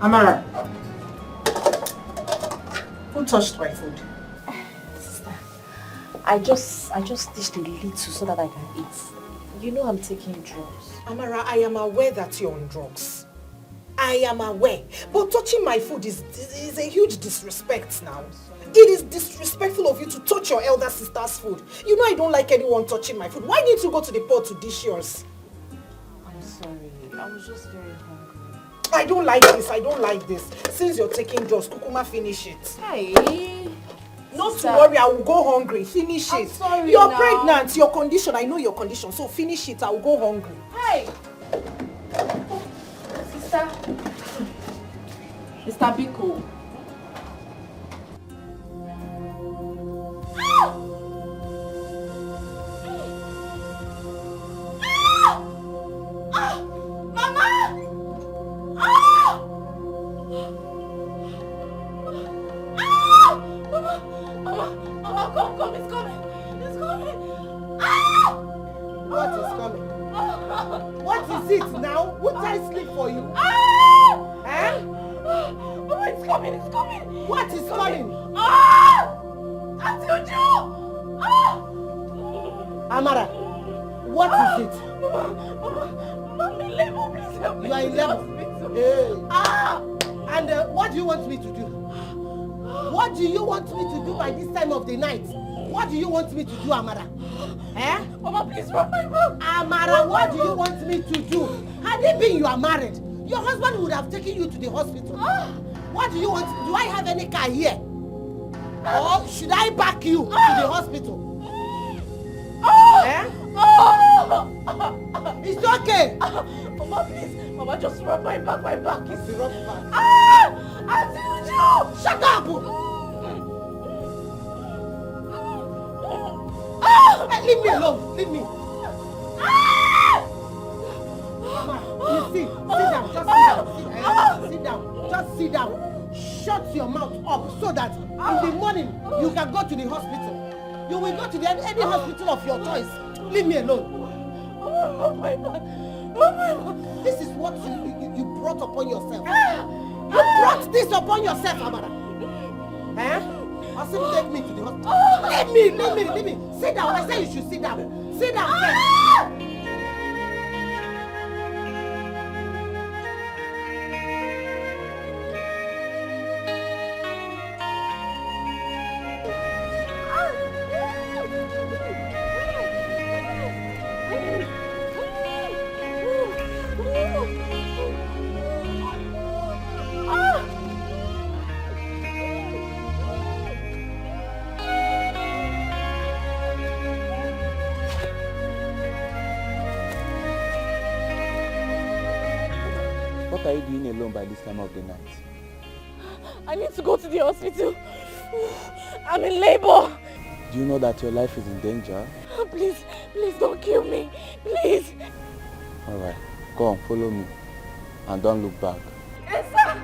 Amara, who touched my food? Sister, I just dished a little so that I can eat. You know I'm taking drugs. Amara, I am aware that you're on drugs. I am aware. But touching my food is a huge disrespect now. It is disrespectful of you to touch your elder sister's food. You know I don't like anyone touching my food. Why need you go to the pot to dish yours? I'm sorry. I was just very hungry. I don't like this. I don't like this. Since you're taking drugs, Kukuma, finish it. Hey. Not Sister, to worry, I will go hungry. Finish it. I'm sorry. You're now. pregnant. Your condition, I know your condition. So finish it. I will go hungry. Hey. Sister. Mr. Biko. Amara, what is it? I'm in labor, please help me. You are in labor? Hey. And what do you want me to do? What do you want me to do by this time of the night? What do you want me to do, Amara? Eh? Mama, please rub my back. Amara, what do you want me to do? Had it been you are married, your husband would have taken you to the hospital. What do you want? Do I have any car here? Or should I back you to the hospital? Eh? It's okay. Mama, please. Mama, just rub my back. My back is rub back. Auntie Uju! Shut up! Hey, leave me alone. Leave me. Mama, you see. Sit down. Just sit down. Sit down. Just sit down. Shut your mouth up so that in the morning you can go to the hospital. You will go to any hospital of your choice. Leave me alone. This is what you brought upon yourself. You brought this upon yourself, Amara. Eh? I'll simply take me to the hospital. Leave me. Sit down. I say you should sit down. Sit down first. What are you doing alone by this time of the night? I need to go to the hospital. I'm in labor. Do you know that your life is in danger? Please don't kill me. Please. Alright, go on, follow me. And don't look back. Yes, sir.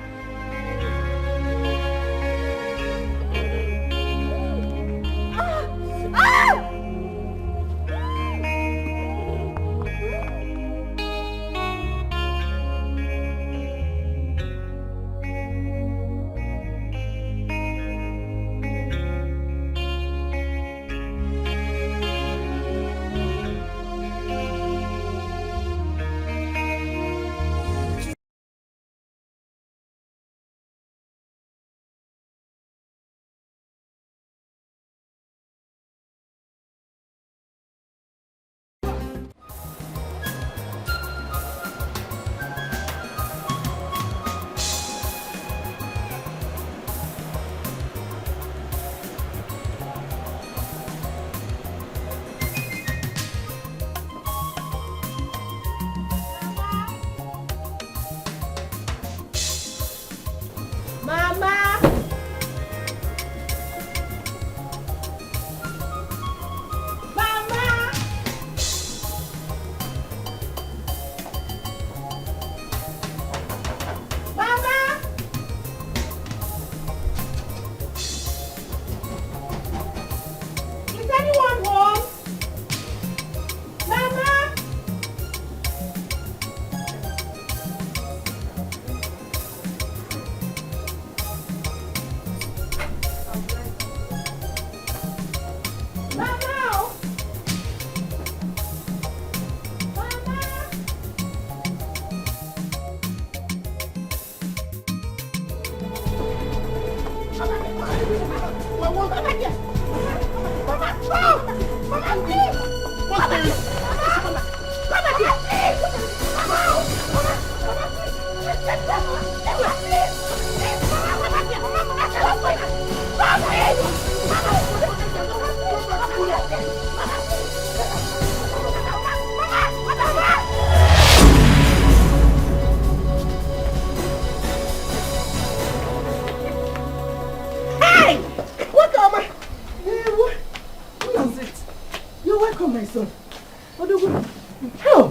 Welcome, my son.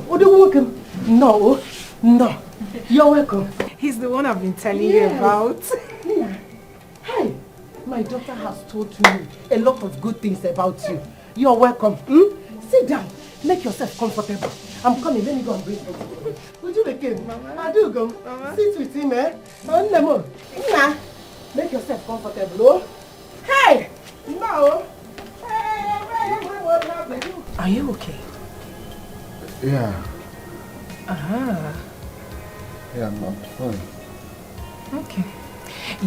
Welcome. No. You're welcome. He's the one I've been telling you about. Hey, my daughter has told me a lot of good things about you. You're welcome. Sit down. Make yourself comfortable. I'm coming. Let me go and bring food. Would you make it? Mama. I do go. Mama. Sit with him, eh? Nah. Make yourself comfortable, oh? Hey! No! Are you okay? Yeah. Yeah, I'm fine. Okay.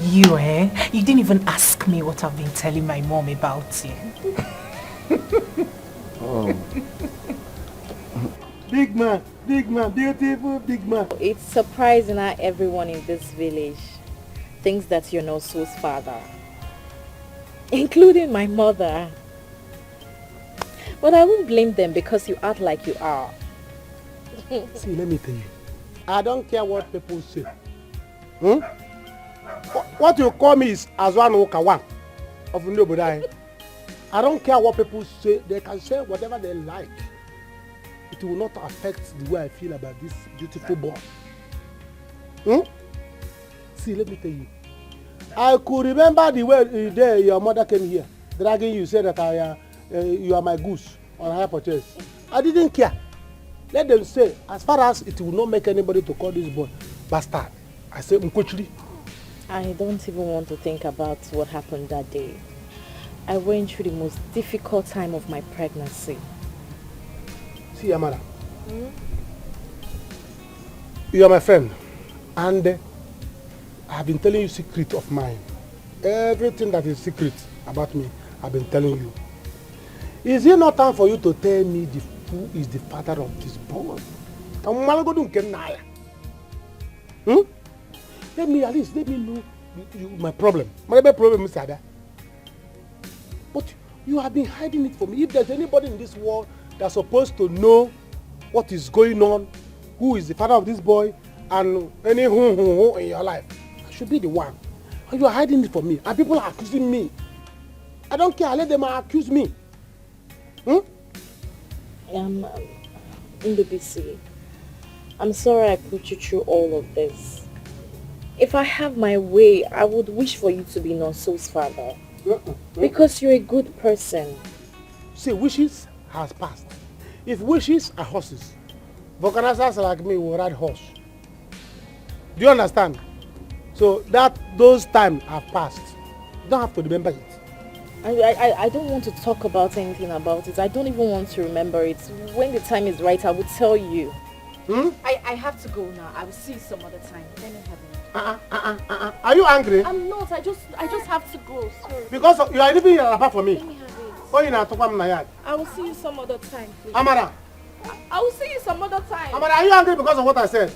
You didn't even ask me what I've been telling my mom about you. Oh. Big man, beautiful big man. It's surprising how everyone in this village thinks that you're Nonso's father, including my mother. But I won't blame them because you act like you are. See, let me tell you. I don't care what people say. What you call me is Azwan Okawan of nobody. I don't care what people say. They can say whatever they like. It will not affect the way I feel about this beautiful boy. See, let me tell you. I could remember the day your mother came here, dragging you, said that you are my goose on a high purchase. I didn't care. Let them say, as far as it will not make anybody to call this boy bastard. I say, Mkochiri. I don't even want to think about what happened that day. I went through the most difficult time of my pregnancy. See, Amara, you are my friend, and I have been telling you secret of mine. Everything that is secret about me, I've been telling you. Is it not time for you to tell me who is the father of this boy? Let me know my problem. My problem is that. But you have been hiding it from me. If there's anybody in this world that's supposed to know what is going on, who is the father of this boy, and any who in your life, I should be the one. And you are hiding it from me. And people are accusing me. I don't care. Let them accuse me. In the BC, I'm sorry I put you through all of this. If I have my way, I would wish for you to be Nonso's father. Because you're a good person. See, wishes has passed. If wishes are horses, vulcanizers like me will ride horse. Do you understand? So those times have passed. You don't have to remember it. I don't want to talk about anything about it. I don't even want to remember it. When the time is right, I will tell you. I have to go now. I will see you some other time. Let me have it. Are you angry? I'm not. I just have to go. Sorry. Because you are leaving your apart from me. Let me have it. Oh, you know, to I will see you some other time, please. Amara. I will see you some other time. Amara, are you angry because of what I said?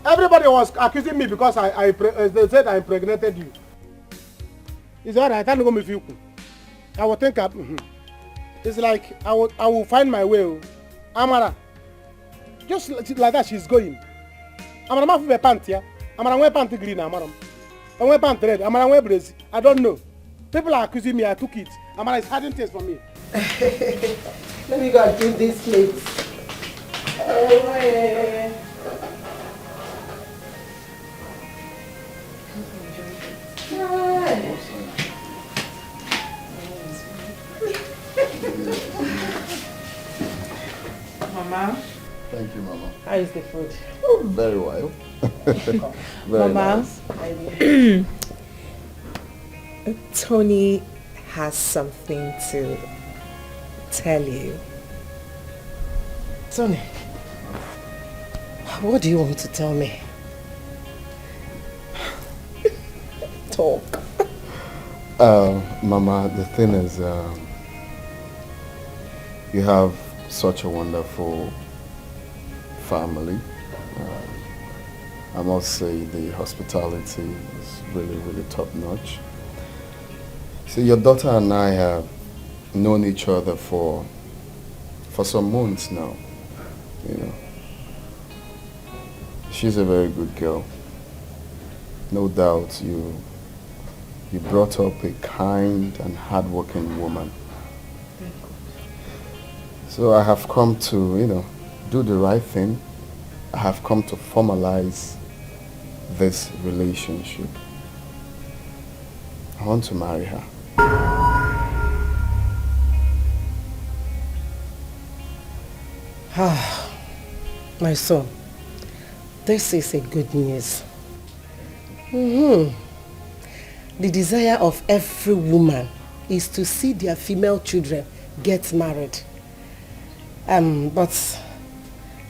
Everybody was accusing me because they said I impregnated you. It's alright. I can't go with you. I will think up. It's like I will find my way. Amara. Just like that, she's going. Amara, ma wear pants here. Amara wear pants green. Amara, I wear pants red. Amara wear brace. I don't know. People are accusing me. I took it. Amara is hiding things from me. Let me go and clean this plate. Mama. Thank you, Mama. How is the food? Oh, very well. Very Mama. nice. Tony has something to tell you. Tony, what do you want to tell me? Talk. Mama, the thing is, you have such a wonderful family. I must say the hospitality is really, really top notch. See, your daughter and I have known each other for some months now. You know, she's a very good girl. No doubt you brought up a kind and hardworking woman. So I have come to, do the right thing. I have come to formalize this relationship. I want to marry her. My son, this is a good news. The desire of every woman is to see their female children get married. But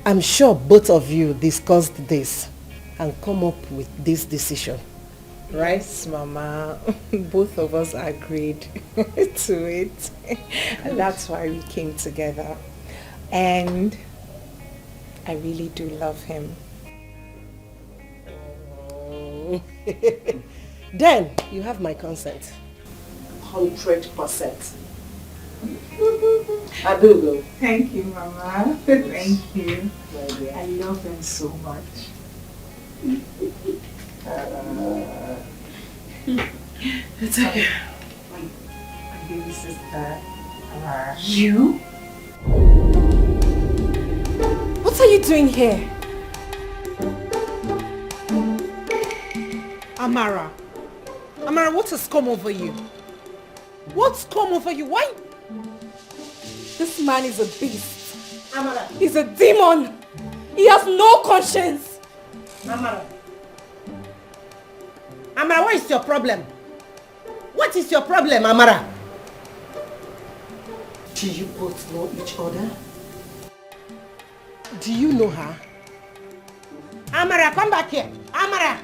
I'm sure both of you discussed this and come up with this decision. Right, Mama. Both of us agreed to it. And that's why we came together. And I really do love him. Then you have my consent. 100%. Abugo. Thank you, Mama. Thank you. I love him so much. It's okay. My baby sister, Amara. You? What are you doing here? Amara. Amara, what has come over you? What's come over you? Why? This man is a beast. Amara. He's a demon. He has no conscience. Amara. Amara, what is your problem? What is your problem, Amara? Do you both know each other? Do you know her? Amara, come back here. Amara!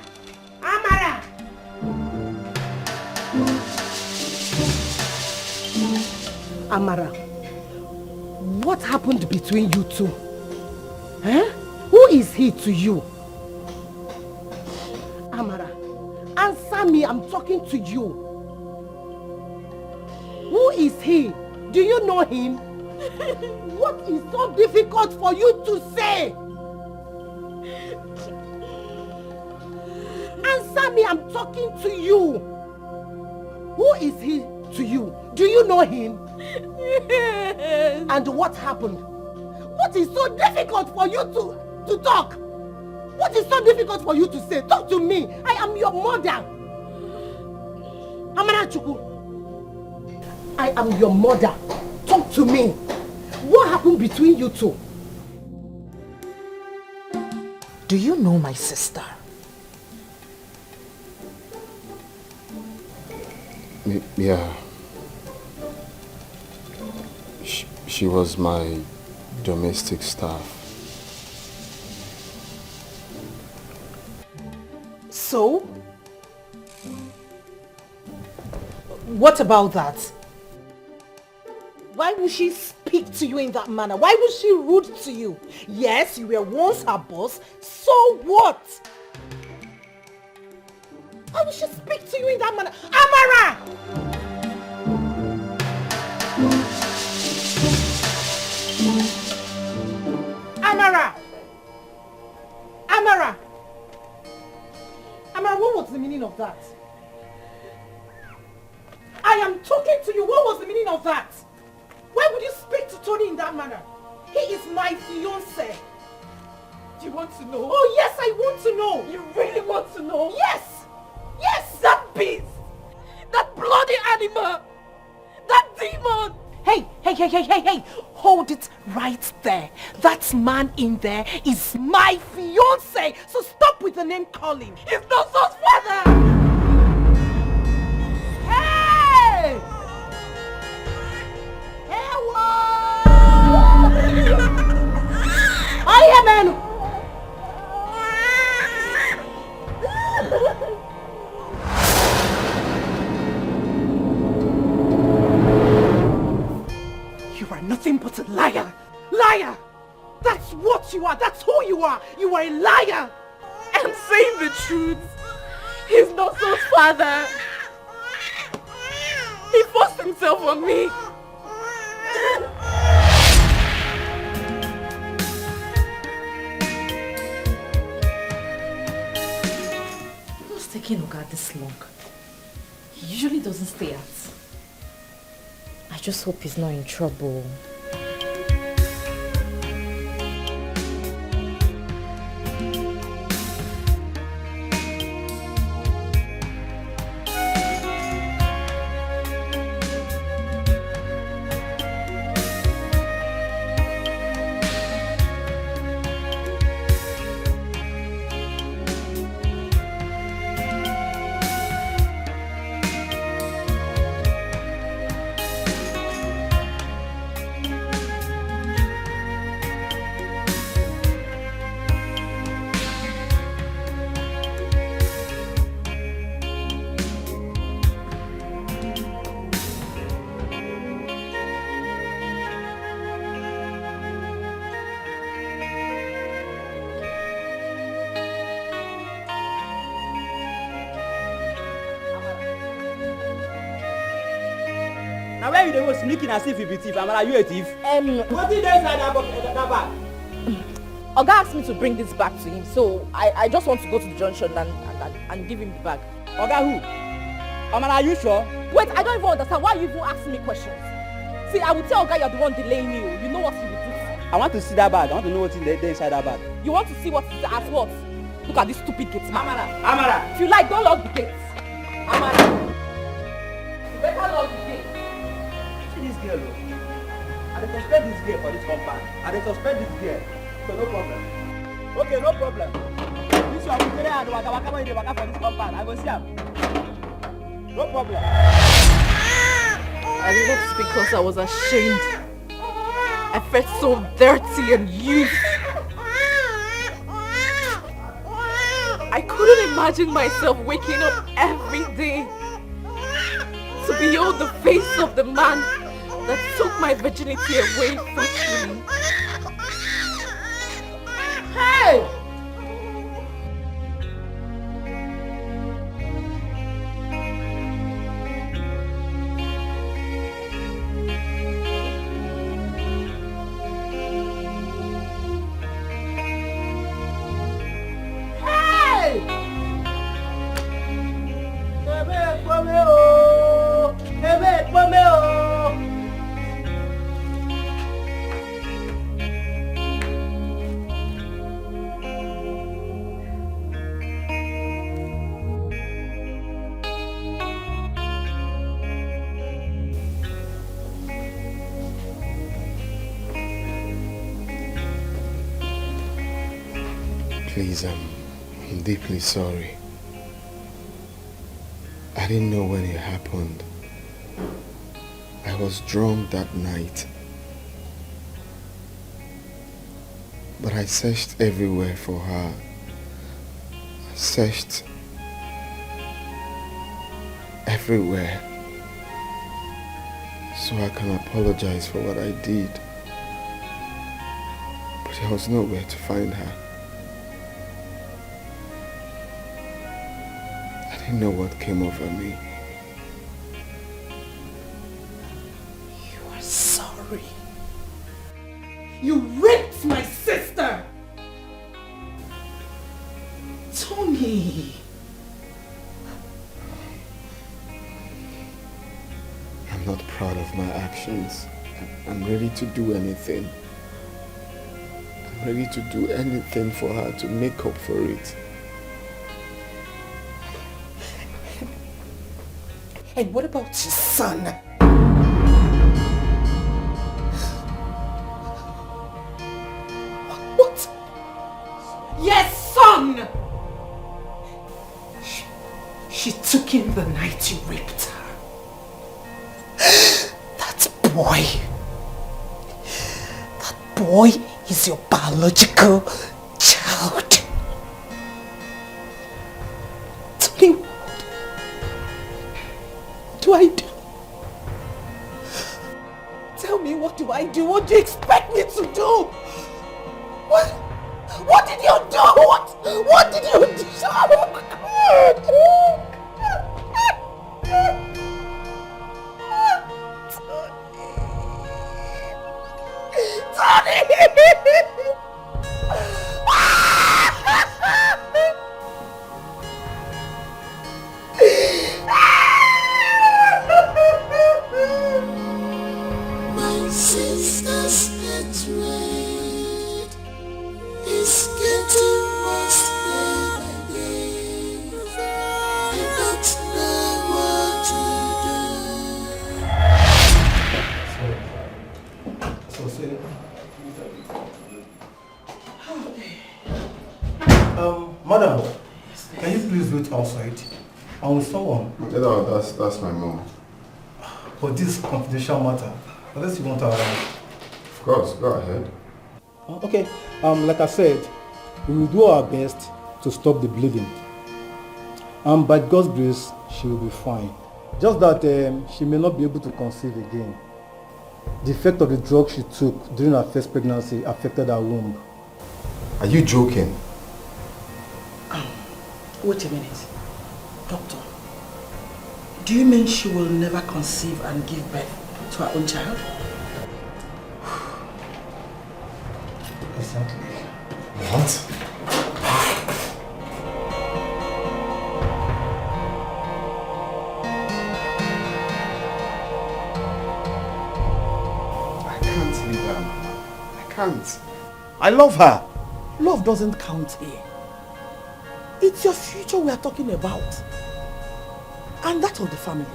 Amara! Amara, what happened between you two? Huh? Who is he to you? Amara, answer me, I'm talking to you. Who is he? Do you know him? What is so difficult for you to say? Answer me, I'm talking to you. Who is he to you? Do you know him? Yes. And what happened? What is so difficult for you to talk? What is so difficult for you to say? Talk to me. I am your mother. Amara Chukwu. I am your mother. Talk to me. What happened between you two? Do you know my sister? Yeah. She was my domestic staff. So? What about that? Why would she speak to you in that manner? Why was she rude to you? Yes, you were once her boss, so what? Why would she speak to you in that manner? Amara! Amara! Amara! Amara, what was the meaning of that? I am talking to you. What was the meaning of that? Why would you speak to Tony in that manner? He is my fiancé. Do you want to know? Oh yes, I want to know. You really want to know? Yes! Yes! That beast! That bloody animal! That demon! Hey! Hold it right there. That man in there is my fiancé. So stop with the name calling. He's Nonso's father! Hey! I am an... You are nothing but a liar. Liar! That's what you are. That's who you are. You are a liar. I'm saying the truth. He's Nonso's father. He forced himself on me. What's taking Oga this long? He usually doesn't stay out. I just hope he's not in trouble. Where you was sneaking as if you be thief? Amara, you a thief? What did they inside that bag? Oga asked me to bring this back to him, so I just want to go to the junction and give him the bag. Oga who? Amara, are you sure? Wait, I don't even understand. Why you even asking me questions? See, I will tell Oga you're the one delaying me. You know what you will do. I want to see that bag. I want to know what's inside that bag. You want to see what is as what? Look at this stupid gate man. Amara! If you like, don't lock the gate. Amara! You better lock the gate. See this girl, look. I suspect this girl for this compound. I suspect this girl. So no problem. Okay, no problem. This one will and waka for this compound. I go see him. No problem. I left because I was ashamed. I felt so dirty and used. I couldn't imagine myself waking up every day to behold the face of the man that took my virginity away forcefully. Hey! Please, I'm deeply sorry. I didn't know when it happened. I was drunk that night. But I searched everywhere for her. I searched everywhere. So I can apologize for what I did. But there was nowhere to find her. I didn't know what came over me. You are sorry. You raped my sister! Tony! I'm not proud of my actions. I'm ready to do anything. I'm ready to do anything for her to make up for it. And what about your son? What? Yes, son! She took him the night you raped her. That boy is your biological child. Tony, what do I do? Tell me, what do I do? What do you expect me to do? What did you do? What did you do? Tony! My sister's hatred is getting worse again. I don't know what to do. Madam, can you please wait outside? I'm with someone. No, that's my mom. For this confidential matter, unless you want to arrive. Of course, go ahead. Okay, like I said, we will do our best to stop the bleeding. By God's grace, she will be fine. Just that she may not be able to conceive again. The effect of the drug she took during her first pregnancy affected her womb. Are you joking? Wait a minute. Doctor, do you mean she will never conceive and give birth to our own child? Exactly. What? I can't leave her, Mama. I can't. I love her. Love doesn't count here. It's your future we are talking about. And that of the family.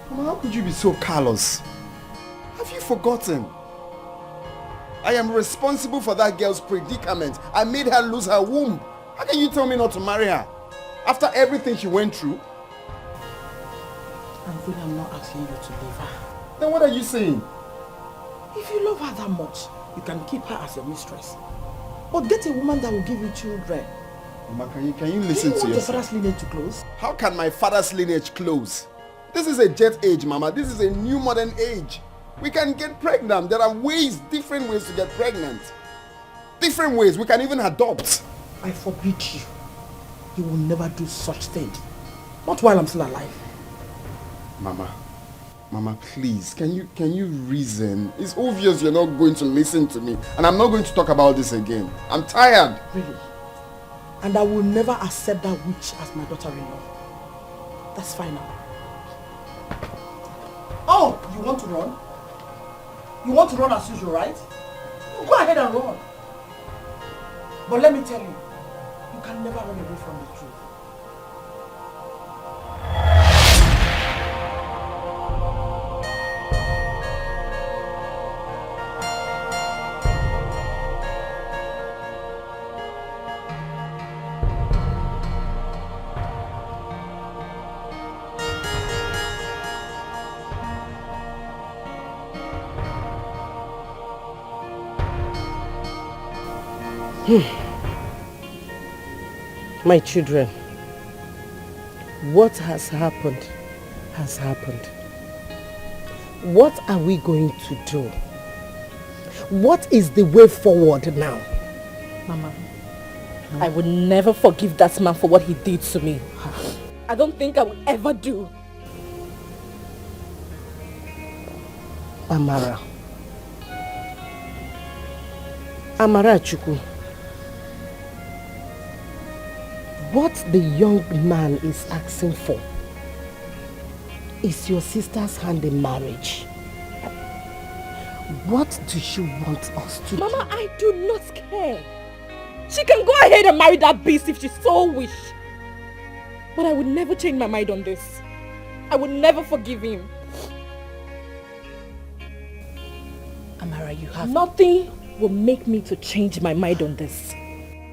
Mama, how could you be so callous? Have you forgotten? I am responsible for that girl's predicament. I made her lose her womb. How can you tell me not to marry her? After everything she went through? I'm not asking you to leave her. Then what are you saying? If you love her that much, you can keep her as your mistress. But get a woman that will give you children. Mama, can you listen to yourself? Do you want your father's lineage to close? How can my father's lineage close? This is a jet age, Mama. This is a new modern age. We can get pregnant. There are ways, different ways to get pregnant. Different ways. We can even adopt. I forbid you. You will never do such thing. Not while I'm still alive. Mama, please, can you reason? It's obvious you're not going to listen to me. And I'm not going to talk about this again. I'm tired. Really? And I will never accept that witch as my daughter-in-law. That's final. Oh, you want to run? You want to run as usual, right? Go ahead and run. But let me tell you, you can never run away from the truth. My children, what has happened has happened. What are we going to do? What is the way forward now? Mama, I would never forgive that man for what he did to me. I don't think I will ever do. Amara. Amara Chukwu. What the young man is asking for is your sister's hand in marriage. What do you want us to do? Mama, I do not care. She can go ahead and marry that beast if she so wish. But I would never change my mind on this. I would never forgive him. Amara, you have... Nothing will make me to change my mind on this.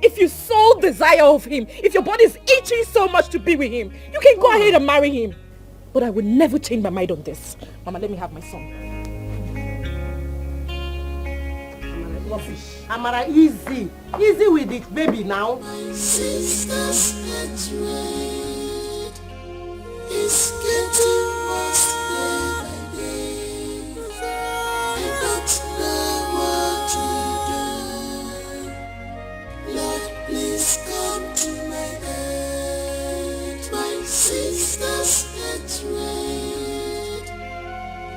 If you so desire of him, if your body is itching so much to be with him, you can go ahead and marry him. But I will never change my mind on this. Mama, let me have my son. Amara, easy. Easy with it, baby, now. My sister's hatred is getting worse day by day. I don't know what to do. Lord, please come to my aid. My sister's hatred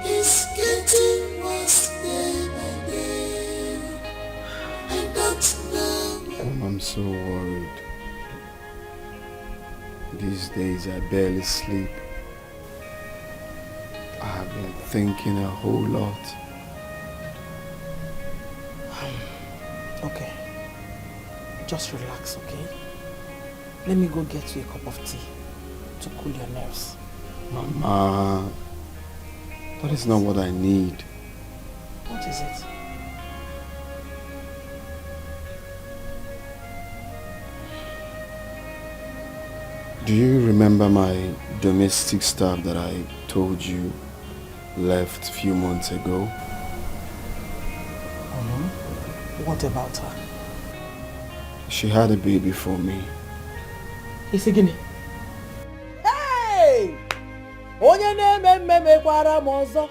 is getting worse day by day. I don't know. I'm so worried. These days I barely sleep. I have been thinking a whole lot. Okay. Just relax, okay? Let me go get you a cup of tea to cool your nerves. Mama, that is not what I need. What is it? Do you remember my domestic staff that I told you left a few months ago? What about her? She had a baby for me. Is it Guinea? Hey! Onye na-eme mekwara m ọzọ.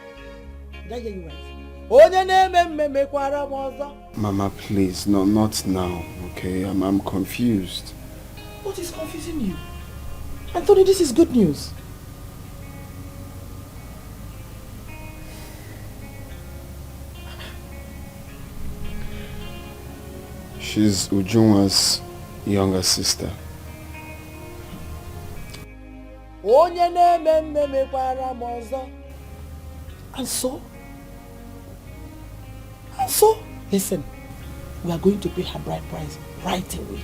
Did I hear you right? Onye na-eme mekwara m ọzọ. Mama, please, no, not now, okay? I'm confused. What is confusing you? Anthony, this is good news. She's Ujunwa's younger sister. And so, listen, we are going to pay her bride price right away.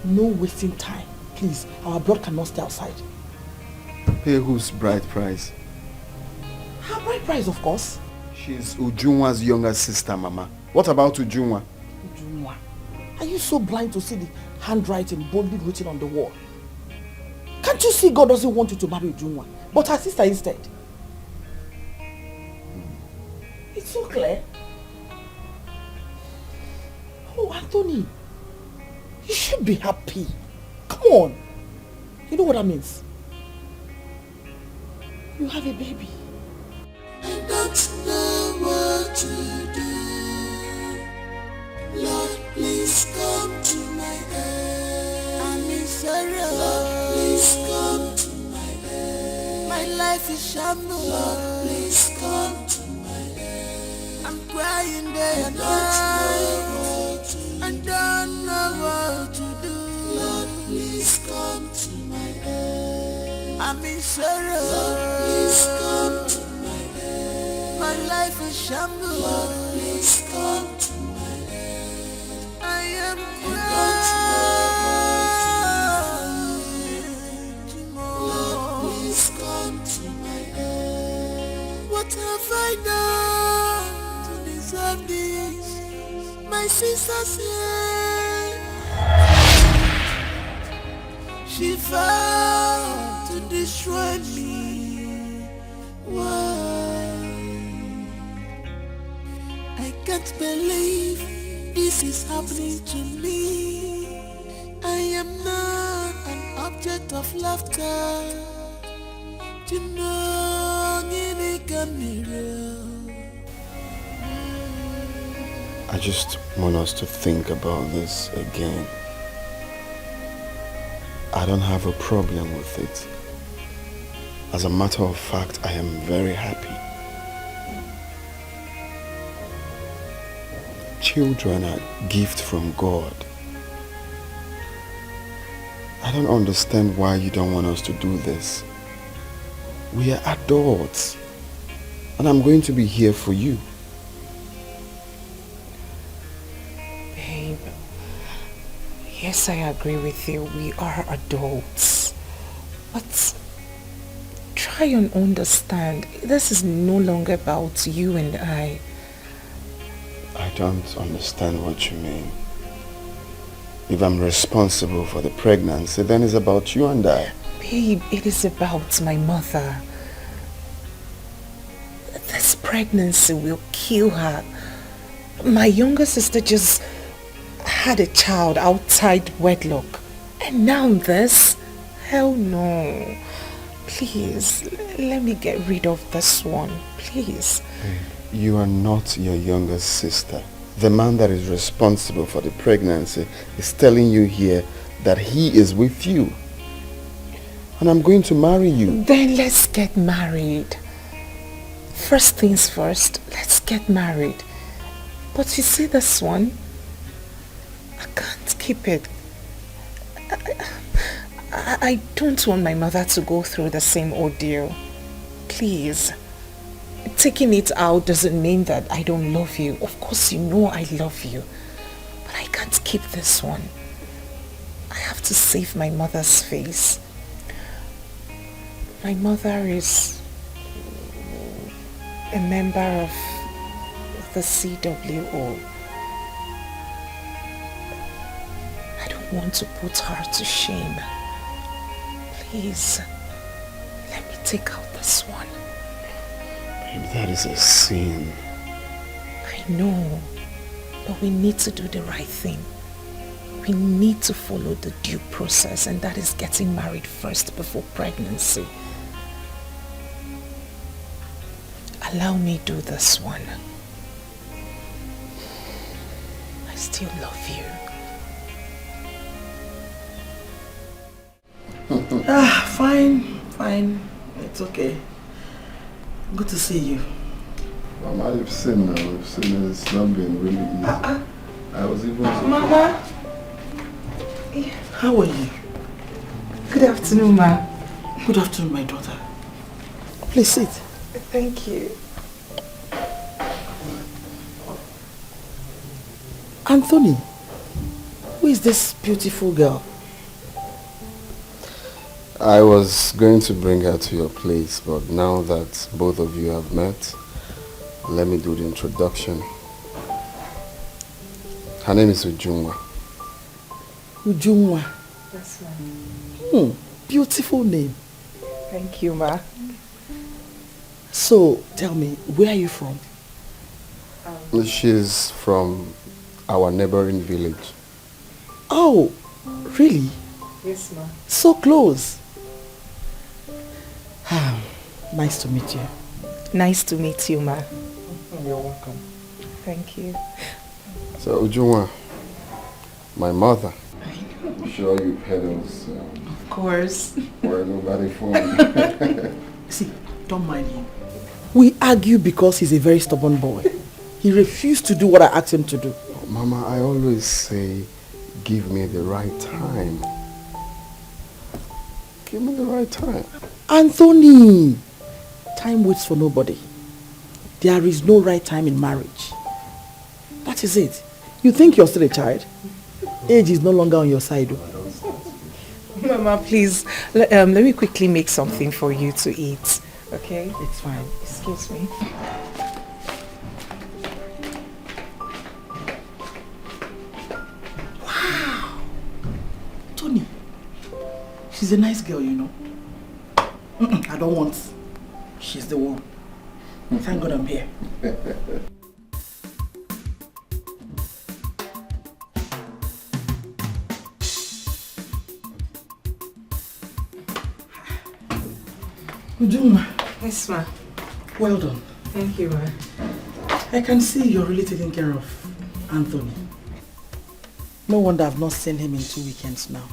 No wasting time. Please, our bride cannot stay outside. Pay whose bride price? Her bride price, of course. She's Ujunwa's younger sister, Mama. What about Ujunwa? Ujunwa? Are you so blind to see the handwriting boldly written on the wall? Can't you see God doesn't want you to marry Ujunwa, but her sister instead? It's so clear. Oh, Anthony, you should be happy. Come on. You know what that means? You have a baby. I don't know what to do. Lord, please come to my aid. I'm in sorrow. Lord, please come to my aid. My life is shambles. Lord, please come to my aid. I'm crying day and night. I don't know what to do. Lord, please come to my aid. I'm in sorrow. Lord, please come to my aid. My life is shambles. Lord, please come to my aid. I am crying. Lord, please come to my aid. What have I done to deserve this? My sister said she vowed to destroy me. Why? I can't believe this is happening to me. I am not an object of laughter. You know, Ini Edo. I just want us to think about this again. I don't have a problem with it. As a matter of fact, I am very happy. Children are a gift from God. I don't understand why you don't want us to do this. We are adults, and I'm going to be here for you. Yes, I agree with you. We are adults. But try and understand. This is no longer about you and I. I don't understand what you mean. If I'm responsible for the pregnancy, then it's about you and I. Babe, it is about my mother. This pregnancy will kill her. My younger sister just had a child outside wedlock. And now this? Hell no. Please, let me get rid of this one. Please. You are not your younger sister. The man that is responsible for the pregnancy is telling you here that he is with you. And I'm going to marry you. Then let's get married. First things first, let's get married. But you see this one? I can't keep it. I don't want my mother to go through the same ordeal. Please. Taking it out doesn't mean that I don't love you. Of course you know I love you. But I can't keep this one. I have to save my mother's face. My mother is a member of the CWO. I don't want to put her to shame. Please, let me take out this one. Babe, that is a sin. I know, but we need to do the right thing. We need to follow the due process, and that is getting married first before pregnancy. Allow me do this one. I still love you. Fine. It's okay. Good to see you. Mama, you've seen now. You've seen it. It's not been really easy. I was even Mama! How are you? Good afternoon, Ma. Good afternoon, my daughter. Please sit. Thank you. Anthony, who is this beautiful girl? I was going to bring her to your place, but now that both of you have met, let me do the introduction. Her name is Ujunwa. Ujunwa. That's right. Beautiful name. Thank you, Ma. So, tell me, where are you from? She's from our neighboring village. Oh, really? Yes, Ma. So close. Nice to meet you. Nice to meet you, Ma. You're welcome. Thank you. So, Ujunwa, my mother. I'm sure you've heard us. Of course. Where nobody from. See, don't mind him. We argue because he's a very stubborn boy. He refused to do what I asked him to do. Mama, I always say, give me the right time. Give me the right time. Anthony! Time waits for nobody. There is no right time in marriage. That is it. You think you're still a child? Age is no longer on your side. Mama, please, let me quickly make something for you to eat. Okay? It's fine. Excuse me. Wow! Tony, she's a nice girl, you know. I don't want. She's the one. Thank God I'm here. Ujunwa. Yes, Ma. Well done. Thank you, Ma. I can see you're really taking care of Anthony. No wonder I've not seen him in 2 weekends now.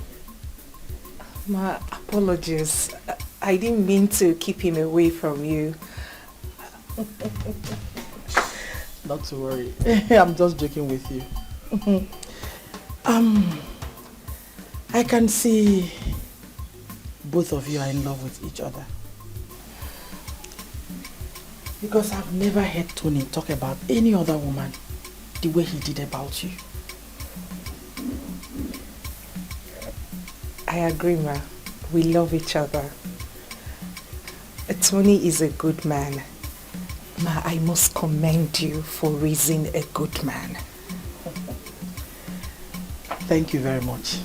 Ma, apologies. I didn't mean to keep him away from you. Not to worry. I'm just joking with you. I can see both of you are in love with each other. Because I've never heard Tony talk about any other woman the way he did about you. I agree, Ma. We love each other. Tony is a good man. Ma, I must commend you for raising a good man. Thank you very much.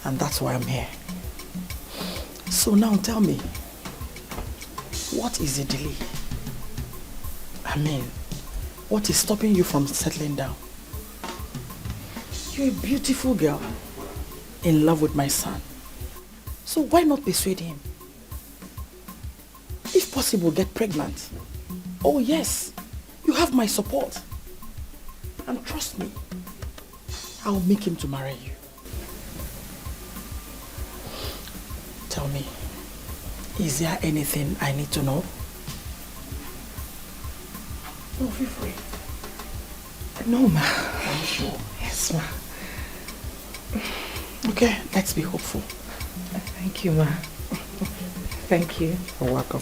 And that's why I'm here. So now tell me, what is the delay? I mean, what is stopping you from settling down? You're a beautiful girl, in love with my son. So why not persuade him? If possible, get pregnant. Oh yes, you have my support. And trust me, I'll make him to marry you. Tell me, is there anything I need to know? No, feel free. No, Ma. Are you sure? Yes, Ma. Okay, let's be hopeful. Thank you, Ma. Thank you. You're welcome.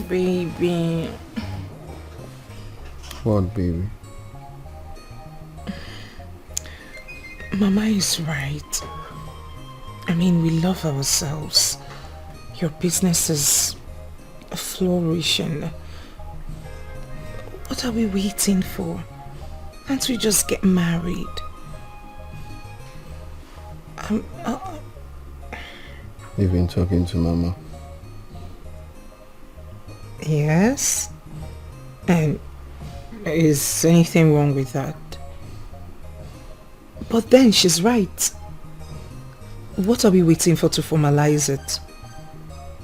Baby. What, baby? Mama is right. I mean, we love ourselves. Your business is flourishing. What are we waiting for? Can't we just get married? You've been talking to Mama? Yes. And is anything wrong with that? But then she's right. What are we waiting for to formalize it?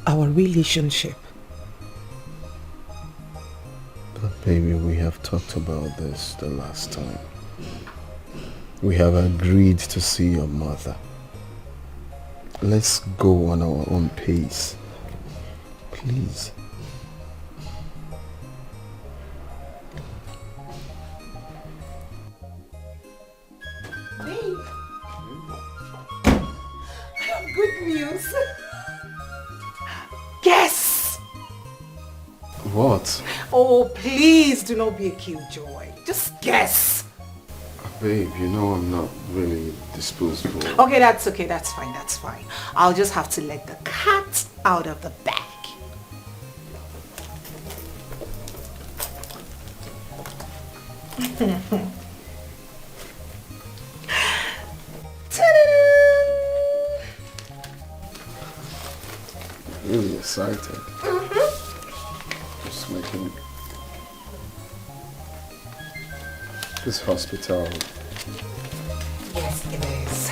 Our relationship. Baby, we have talked about this the last time. We have agreed to see your mother. Let's go on our own pace. Please. Babe. I have good news. Guess. What? Oh, please do not be a killjoy. Just guess. Babe, you know I'm not really disposed for... Okay, that's okay. That's fine. That's fine. I'll just have to let the cat out of the bag. Really excited. Just making this hospital. Yes, it is.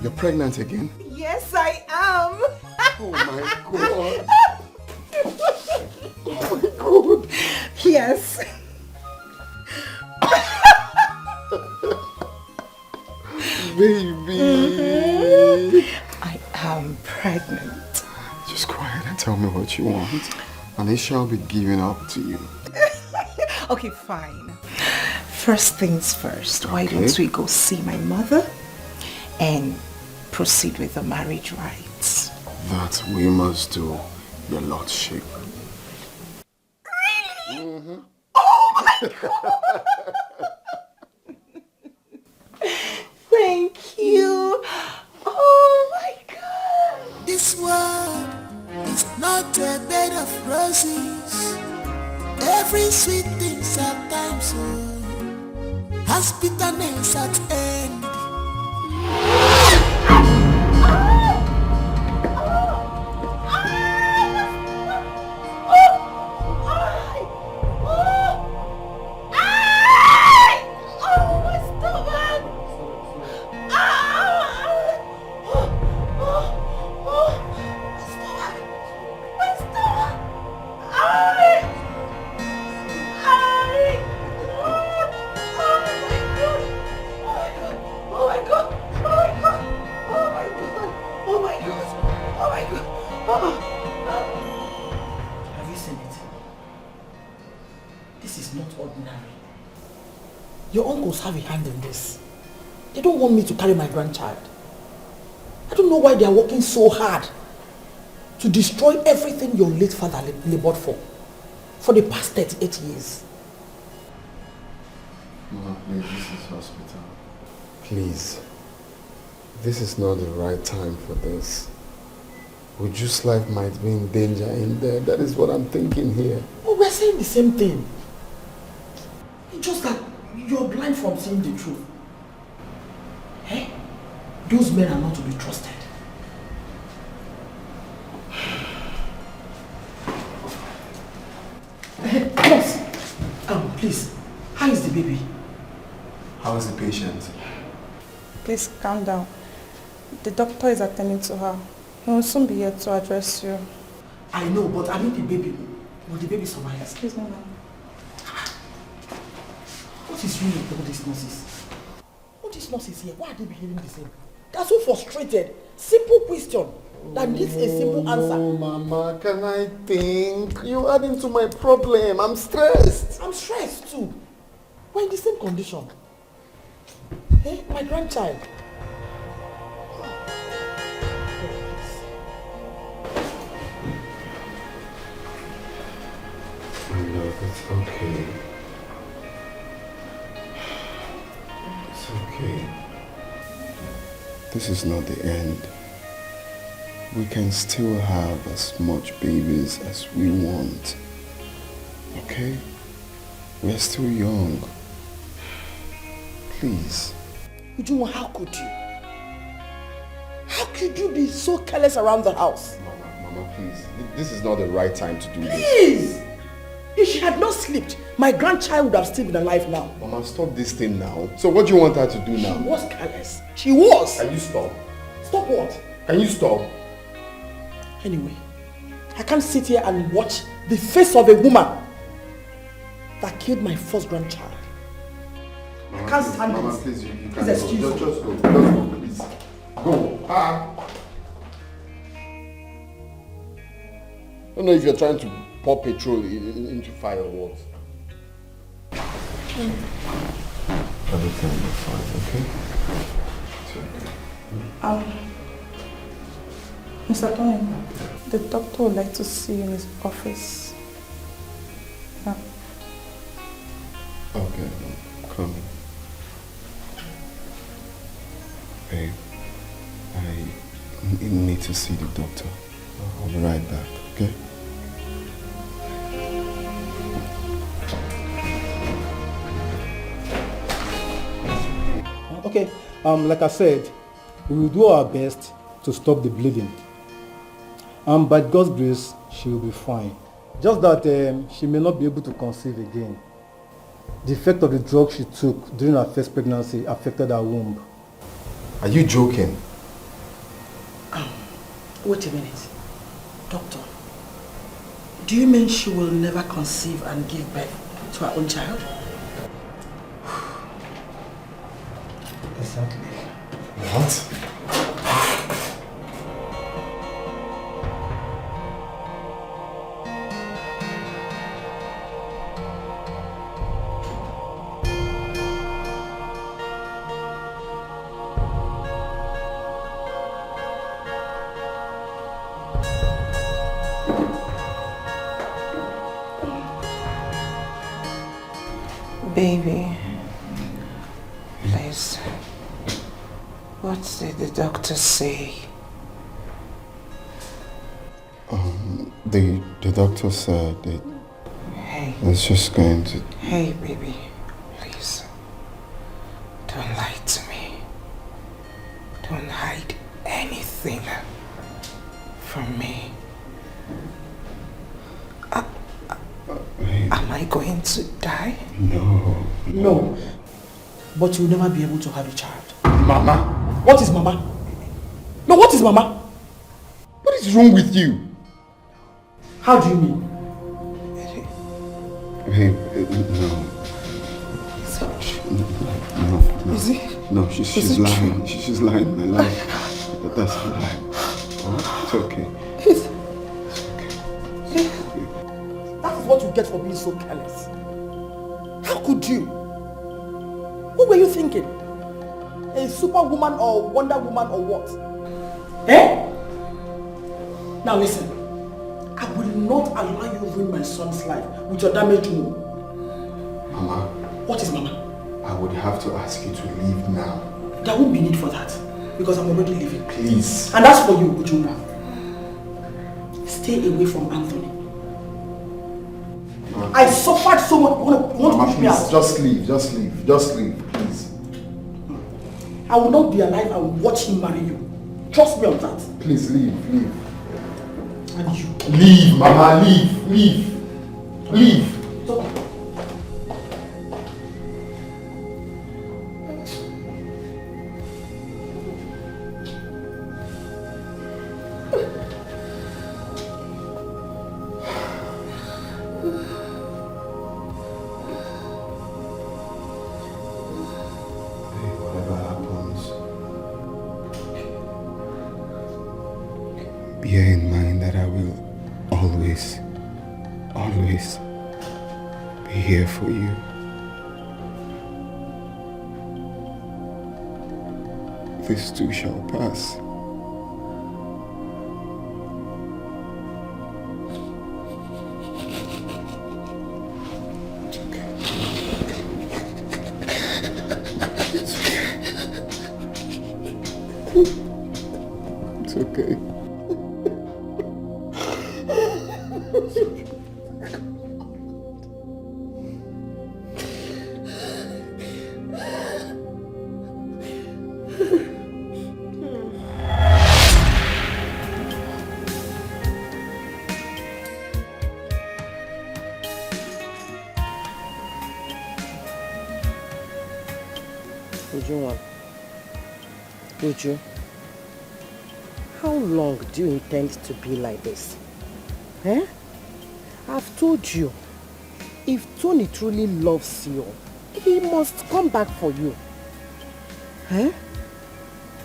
You're pregnant again? Yes, I am. Oh my God. Oh my God. Yes. Baby. I am pregnant. Just quiet and tell me what you want, and it shall be given up to you. Okay, fine. First things first, why don't we go see my mother and proceed with the marriage rites? That we must do, your lordship. Really? Oh my God! Thank you. Oh my God. This world is not a bed of roses. Every sweet thing's at times so has bitterness at end. Your uncles have a hand in this. They don't want me to carry my grandchild. I don't know why they are working so hard to destroy everything your late father labored for the past 38 years. Mama, please, this is hospital. Please, this is not the right time for this. Uju's life might be in danger in there. That is what I'm thinking here. Oh, we're saying the same thing. It's just that you're blind from seeing the truth. Hey, those men are not to be trusted. Boss, please, how is the baby? How is the patient? Please calm down. The doctor is attending to her. He will soon be here to address you. I know, but I mean the baby. Will the baby survive? Excuse me, ma'am. What is wrong with all these nurses? All these nurses here, why are they behaving the same? They are so frustrated. Simple question that needs a simple answer. Oh, Mama, can I think? You're adding to my problem. I'm stressed. I'm stressed too. We're in the same condition. Hey, my grandchild. My love, it's okay. It's okay. This is not the end. We can still have as much babies as we want. Okay? We're still young. Please. Uju, how could you? How could you be so careless around the house? Mama, please. This is not the right time to do this. Please! If she had not slept, my grandchild would have still been alive now. Mama, stop this thing now. So what do you want her to do now? She was careless. She was. Can you stop? Stop what? Can you stop? Anyway, I can't sit here and watch the face of a woman that killed my first grandchild. Mama, I can't stand Mama, this. please, you Please can't excuse go. me. Just go. Just go, please. Go. I don't know if you're trying to pour petrol into fire or what. Everything will be fine, okay? It's okay. Mr. Tony, the doctor would like to see you in his office. Yeah. Okay, come. Babe, I need to see the doctor. I'll be right back, okay? Okay, like I said, we will do our best to stop the bleeding. By God's grace, she will be fine. Just that she may not be able to conceive again. The effect of the drug she took during her first pregnancy affected her womb. Are you joking? Wait a minute. Doctor, do you mean she will never conceive and give birth to her own child? Exactly. What? Baby, please, what did the doctor say? The doctor said that Hey. it's just going to... Hey, baby, please, don't lie to me. Don't hide anything from me. Am I going to die? No. No. But you'll never be able to have a child. Mama? What is Mama? No, what is Mama? What is wrong with you? How do you mean? Hey, no. No. Is it? No, she's lying. She's lying, my life. That's a lie. Oh, it's okay. That is what you get for being so careless. How could you? What were you thinking? A superwoman or Wonder Woman or what? Eh? Now listen. I will not allow you ruin my son's life with your damaged womb. Mama. What is Mama? I would have to ask you to leave now. There won't be need for that. Because I'm already leaving. Please. And that's for you, Ujuma. Stay away from Anthony. I suffered so much. You want to push me out? Just leave, please. I will not be alive and watch him marry you. Trust me on that. Please leave. And you. Leave, Mama, leave. Stop. Bear in mind that I will always be here for you. This too shall pass. It's okay. Uju, How long do you intend to be like this? Eh? I've told you, if Tony truly loves you, he must come back for you. Eh?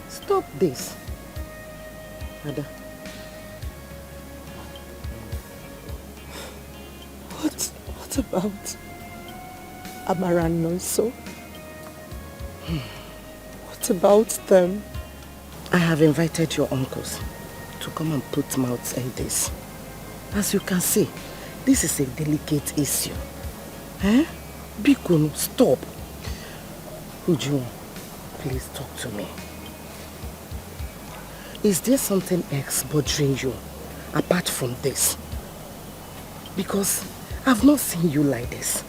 Stop this. Ada. What about Amara and Nonso? What about them? I have invited your uncles to come and put mouths in this. As you can see, this is a delicate issue. Eh? Bikunu, stop. Uju, please talk to me. Is there something else bothering you apart from this? Because I've not seen you like this.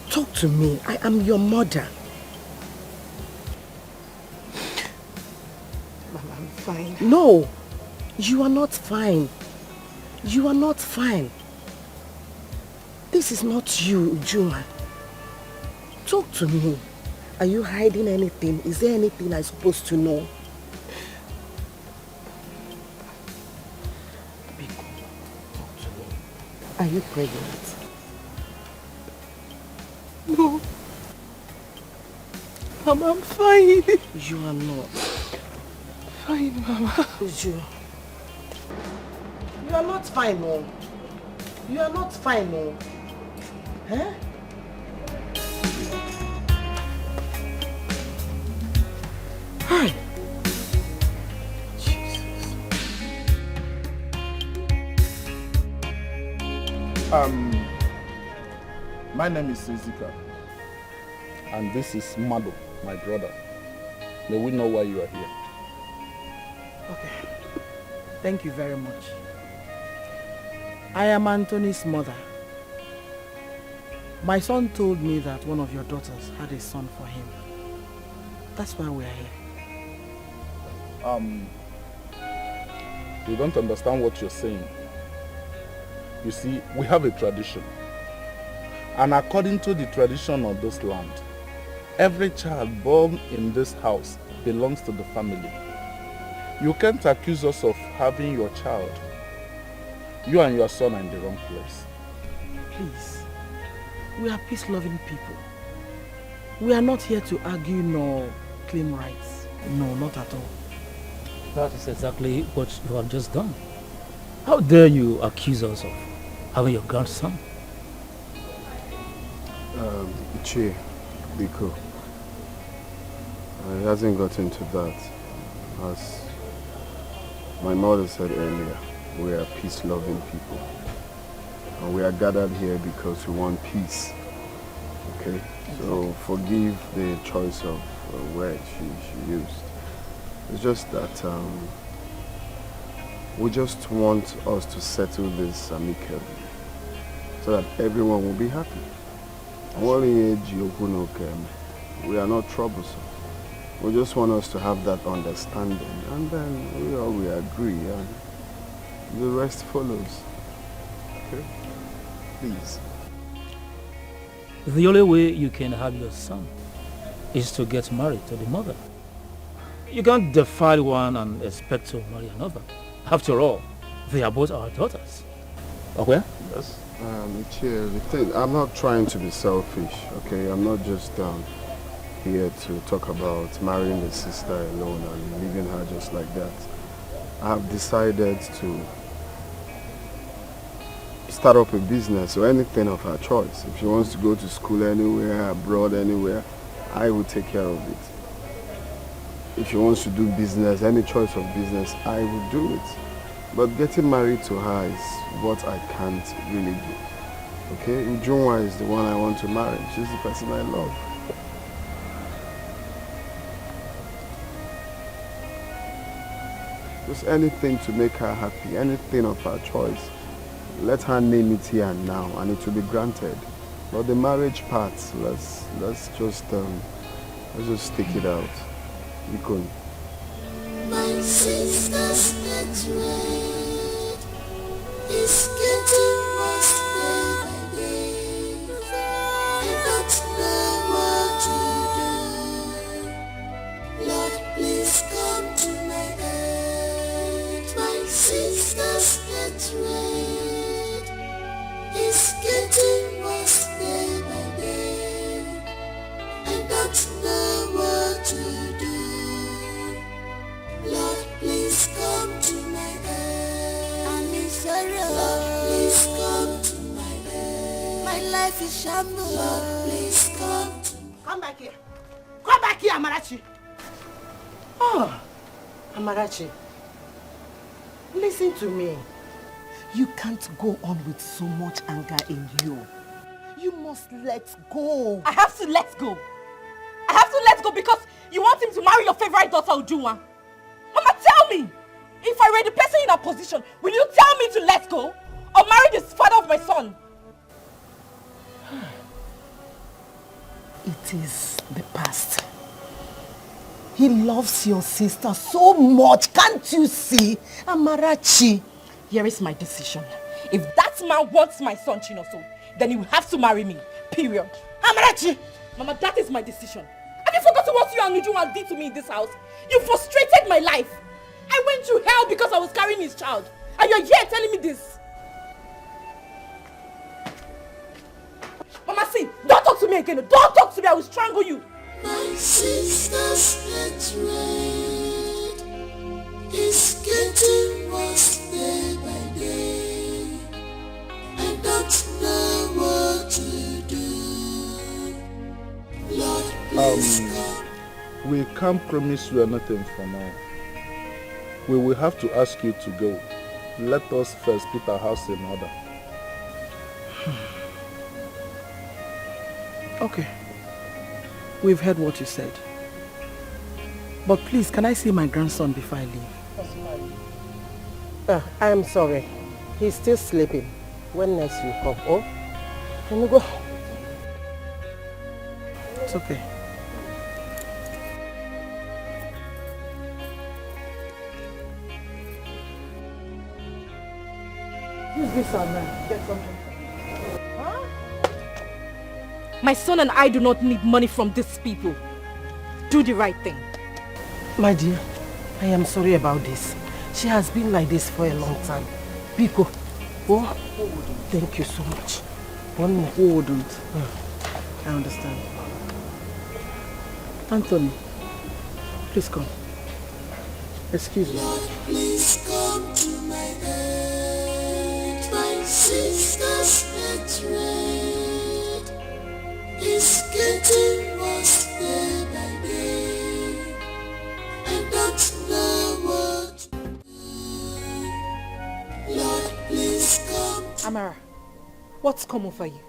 Talk to me. I am your mother. Mama, I'm fine. No, you are not fine. You are not fine. This is not you, Juma. Talk to me. Are you hiding anything? Is there anything I'm supposed to know? Biko, talk to me. Are you pregnant? No. Mama, I'm fine. You are not. Fine, Mama. You are not fine, no. You are not fine, no. Huh? Hi. Jesus. My name is Izika, and this is Mado, my brother. May we know why you are here? Okay. Thank you very much. I am Anthony's mother. My son told me that one of your daughters had a son for him. That's why we are here. You don't understand what you're saying. You see, we have a tradition. And according to the tradition of this land, every child born in this house belongs to the family. You can't accuse us of having your child. You and your son are in the wrong place. Please, we are peace-loving people. We are not here to argue nor claim rights. No, not at all. That is exactly what you have just done. How dare you accuse us of having your grandson? Ichie, Biko. It hasn't got into that. As my mother said earlier, we are peace-loving people. And we are gathered here because we want peace. Okay? So forgive the choice of word she used. It's just that we just want us to settle this amicably so that everyone will be happy. We are not troublesome. We just want us to have that understanding, and then we agree, and the rest follows. Okay? Please. The only way you can have your son is to get married to the mother. You can't defile one and expect to marry another. After all, they are both our daughters. Okay? Yes. I'm not trying to be selfish, okay? I'm not just here to talk about marrying a sister alone and leaving her just like that. I have decided to start up a business or anything of her choice. If she wants to go to school anywhere, abroad, anywhere, I will take care of it. If she wants to do business, any choice of business, I will do it. But getting married to her is what I can't really do. Okay? Ujunwa is the one I want to marry. She's the person I love. Just anything to make her happy, anything of her choice. Let her name it here and now, and it will be granted. But the marriage part, let's just stick it out. You could. My sister's next rate is getting worse day by day. I don't know what to do. Lord, please come to my aid. hatred is getting worse day by day. I don't know what to do. Lord, please come to my aid. I'm in sorrow. Lord, please come to my aid. My life is shambles. Lord, please come. Come back here. Come back here, Amarachi. Oh, Amarachi. Listen to me. You can't go on with so much anger in you. You must let go. I have to let go. I have to let go because you want him to marry your favorite daughter, Ujunwa. Mama, tell me, if I were the person in her position, will you tell me to let go or marry the father of my son? It is the past. He loves your sister so much, can't you see? Amarachi. Here is my decision. If that man wants my son, Chinoso, then he will have to marry me. Period. Amarachi! Mama, that is my decision. Have you forgotten what you and Ujunwa did to me in this house? You frustrated my life. I went through hell because I was carrying his child. And you're here telling me this. Mama, see, don't talk to me again. Don't talk to me. I will strangle you. My sister's hatred is getting worse day by day. I don't know what to do. Lord, please come. We can't promise you anything for now. We will have to ask you to go. Let us first put our house in order. Okay. We've heard what you said. But please, can I see my grandson before I leave? I am sorry. He's still sleeping. When next you come? Oh, can you go? It's okay. Use this and get something. My son and I do not need money from these people. Do the right thing. My dear, I am sorry about this. She has been like this for a long time. Biko, oh, thank you so much. One more. Who wouldn't? I understand. Anthony, please come. Excuse me. Lord, please come to my aid. My sister's hatred is getting worse day by day. I don't know what to do. Lord, please come. Amara, what's come over you?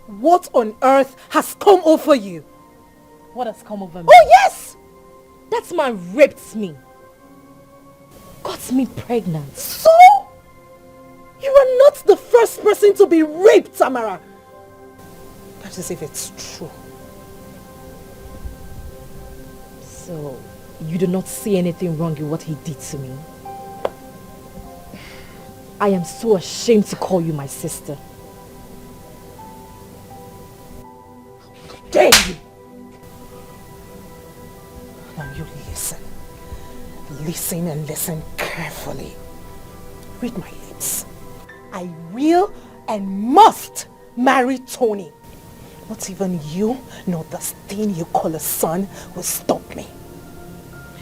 What on earth has come over you? What has come over me? Oh yes! That man raped me. Got me pregnant. So? You are not the first person to be raped, Amara. That is if it's true. So, you do not see anything wrong in what he did to me? I am so ashamed to call you my sister. Dare you! Now you listen. Listen and listen carefully. Read my lips. I will and must marry Tony. Not even you, nor this thing you call a son, will stop me.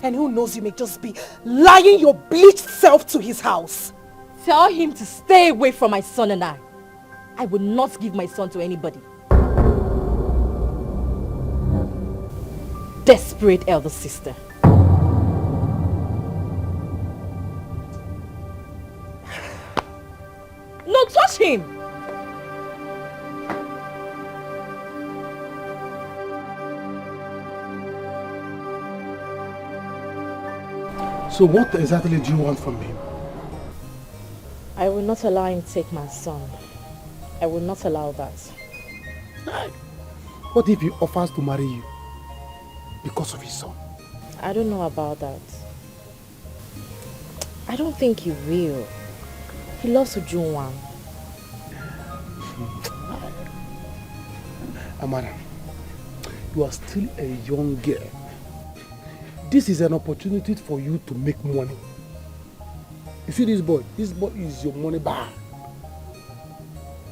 And who knows, you may just be lying your bleached self to his house. Tell him to stay away from my son and I. I will not give my son to anybody. Desperate elder sister. No, touch him! So what exactly do you want from him? I will not allow him to take my son. I will not allow that. What if he offers to marry you because of his son? I don't know about that. I don't think he will. He loves Ujunwa. Amara, you are still a young girl. This is an opportunity for you to make money. You see this boy? This boy is your money bag.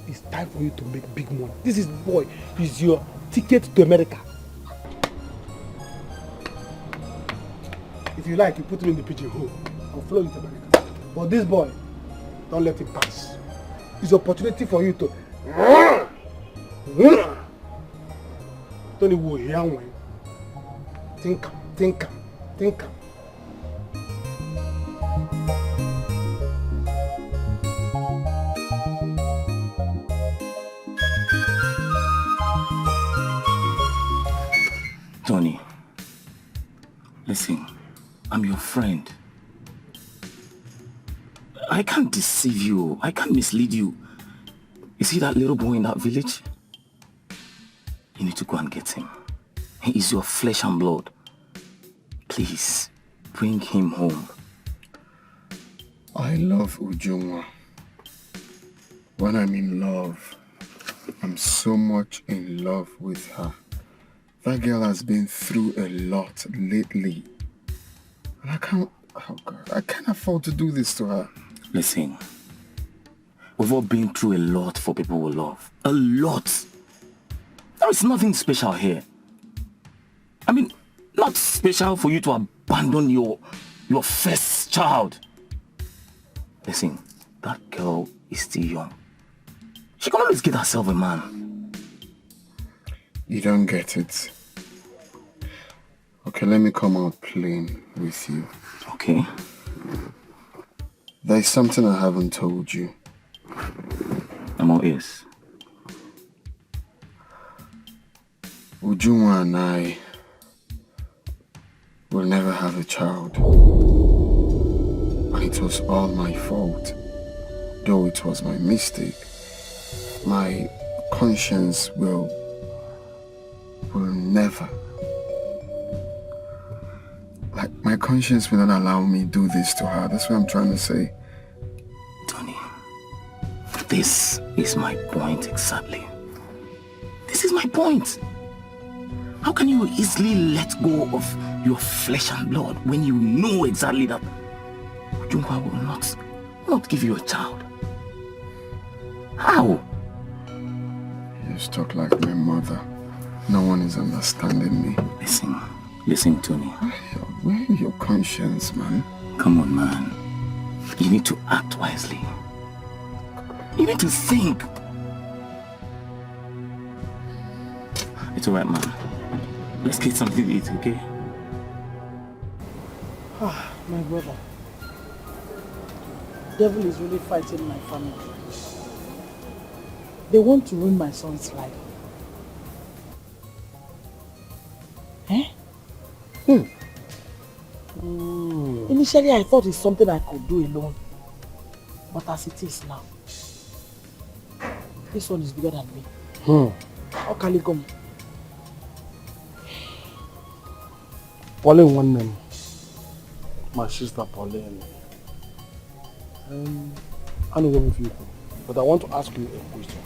It's time for you to make big money. This is boy is your ticket to America. If you like, you put him in the pigeon hole. I'll follow you to America. But this boy, don't let it pass. It's an opportunity for you to Tony will hear one. Think. Tony, listen, I'm your friend. I can't deceive you. I can't mislead you. You see that little boy in that village? You need to go and get him. He is your flesh and blood. Please, bring him home. I love Ujungwa. When I'm in love, I'm so much in love with her. That girl has been through a lot lately. And I can't afford to do this to her. Listen, we've all been through a lot for people we love. A lot. There is nothing special here. I mean, not special for you to abandon your first child. Listen, that girl is still young. She can always get herself a man. You don't get it. Okay, let me come out plain with you. Okay. There's something I haven't told you. I'm all ears. Ujungwa and I will never have a child. And it was all my fault. Though it was my mistake, my conscience will never. Like, my conscience will not allow me to do this to her. That's what I'm trying to say. Tony, this is my point exactly. This is my point. How can you easily let go of your flesh and blood when you know exactly that Ujungwa will not give you a child? How? You just talk like my mother. No one is understanding me. Listen, Tony. Where is your conscience, man? Come on, man. You need to act wisely. You need to think. It's alright, man. Let's get something to eat, okay? My brother. Devil is really fighting my family. They want to ruin my son's life. Initially, I thought it's something I could do alone. But as it is now, this one is bigger than me. How can it come? Pauline one name. My sister Pauline. I know with you, but I want to ask you a question.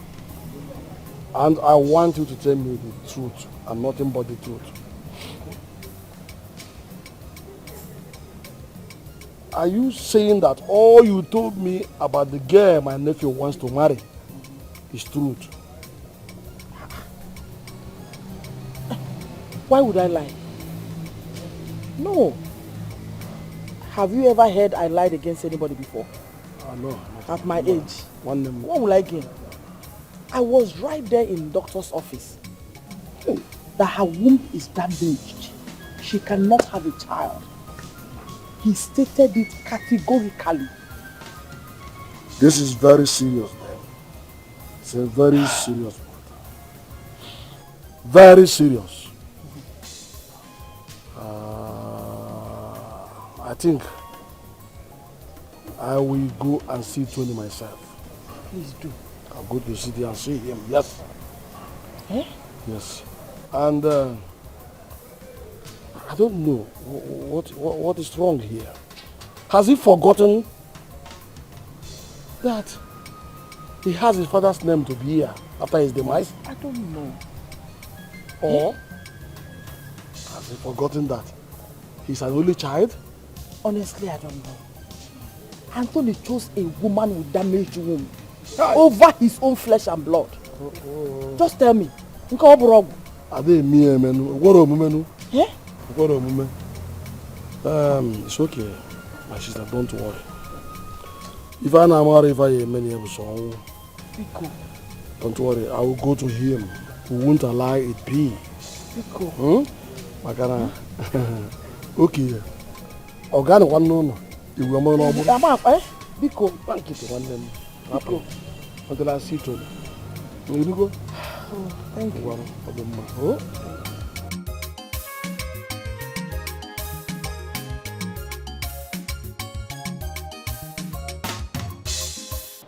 And I want you to tell me the truth and nothing but the truth. Are you saying that all you told me about the girl my nephew wants to marry is truth? Why would I lie? No. Have you ever heard I lied against anybody before? No. At my age. One name. What will I gain? I was right there in the doctor's office. That her womb is damaged. She cannot have a child. He stated it categorically. This is very serious, man. It's a very serious matter. Very serious. I think I will go and see Tony myself. Please do. I'll go to the city and see him, yes. Yes. And I don't know what is wrong here. Has he forgotten that he has his father's name to be here after his demise? I don't know. Or has he forgotten that he's an only child? Honestly, I don't know. Anthony chose a woman with damaged womb over his own flesh and blood. Just tell me. Are they me, man? What a woman? Yeah? What a woman? It's okay, my sister, don't worry. If I am married, if I am many episodes, don't worry, I will go to him. We won't allow it be. Makana. Okay. Organ one no. You will more normal. Biko. Thank you to one them. Biko. Until I see you. You go. Thank you.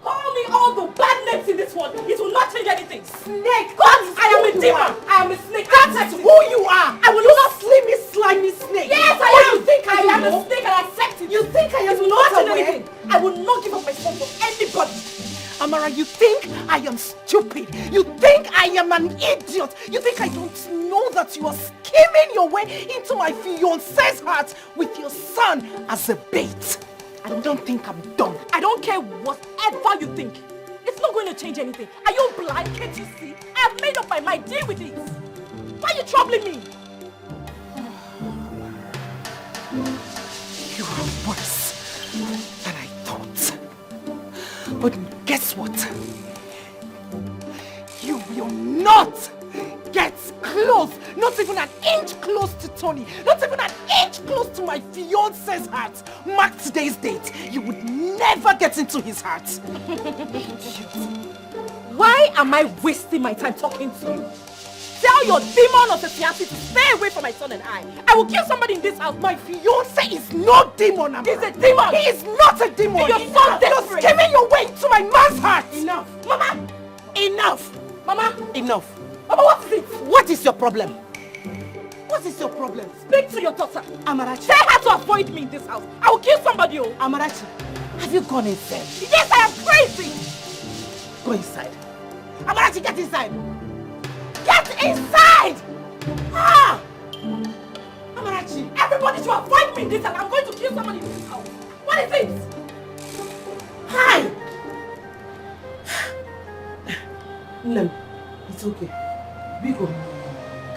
Call me all the bad names in this world. It will not change anything. Snake. God, I am a demon. I am a snake. That's who you are. I will not slimy, slimy snake. Yes, I am. You think I am a snake and accept it? You think I am not change anything? I will not give up my son for anybody. Amara, you think I am stupid? You think I am an idiot? You think I don't know that you are skimming your way into my fiancé's heart with your son as a bait? I don't think I'm dumb. I don't care whatever you think. It's not going to change anything. Are you blind? Can't you see? I have made up my mind. Deal with it. Why are you troubling me? You are worse than I thought. But guess what? You will not get close, not even an inch close to Tony, not even an inch close to my fiancé's heart. Mark today's date, you would never get into his heart. Why am I wasting my time talking to you? Tell your demon of a fiancé to stay away from my son and I. I will kill somebody in this house. My fiancé is no demon, Amara. He's a demon. He is not a demon. You're so desperate. You're skimming your way to my man's heart. Enough. Mama. Enough. Mama. Enough. Mama, what is it? What is your problem? What is your problem? Speak to your daughter. Amarachi. Tell her to avoid me in this house. I will kill somebody. Oh. Amarachi, have you gone insane? Yes, I am crazy. Go inside. Amarachi, get inside. Get inside! Ah! Amarachi. Everybody should avoid me in this house. I'm going to kill somebody in this house. What is it? Hi! No, it's okay. Biko,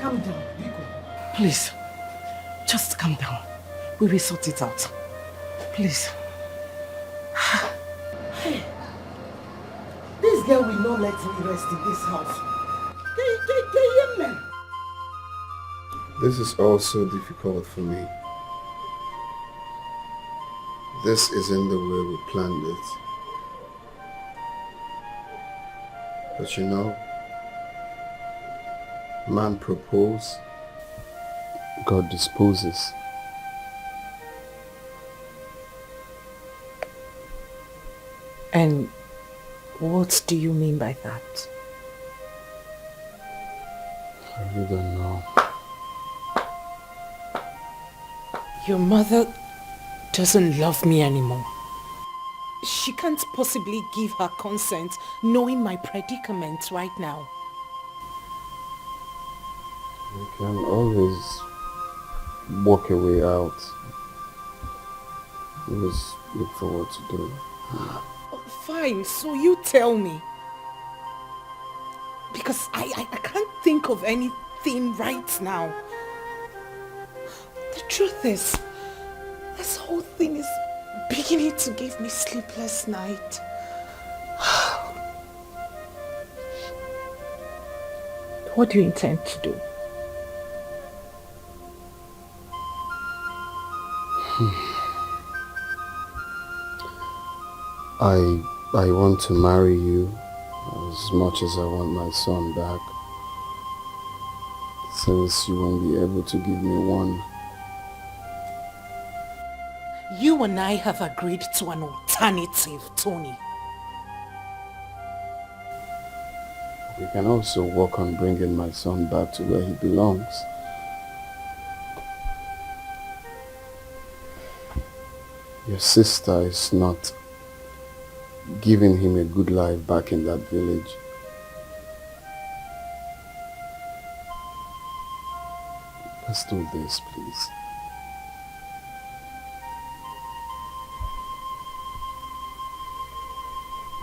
calm down, Biko. Please, just calm down. We will sort it out. Please. Hey, this girl will not let me rest in this house. This is also difficult for me. This isn't the way we planned it. But you know, man proposes, God disposes. And what do you mean by that? I really don't know. Your mother doesn't love me anymore. She can't possibly give her consent knowing my predicament right now. You can always walk a way out. Always look for what to do. Fine, so you tell me. Because I can't think of anything right now. The truth is, this whole thing is beginning to give me sleepless night. What do you intend to do? I want to marry you as much as I want my son back. Since you won't be able to give me one. You and I have agreed to an alternative, Tony. We can also work on bringing my son back to where he belongs. Your sister is not giving him a good life back in that village. Let's do this, please.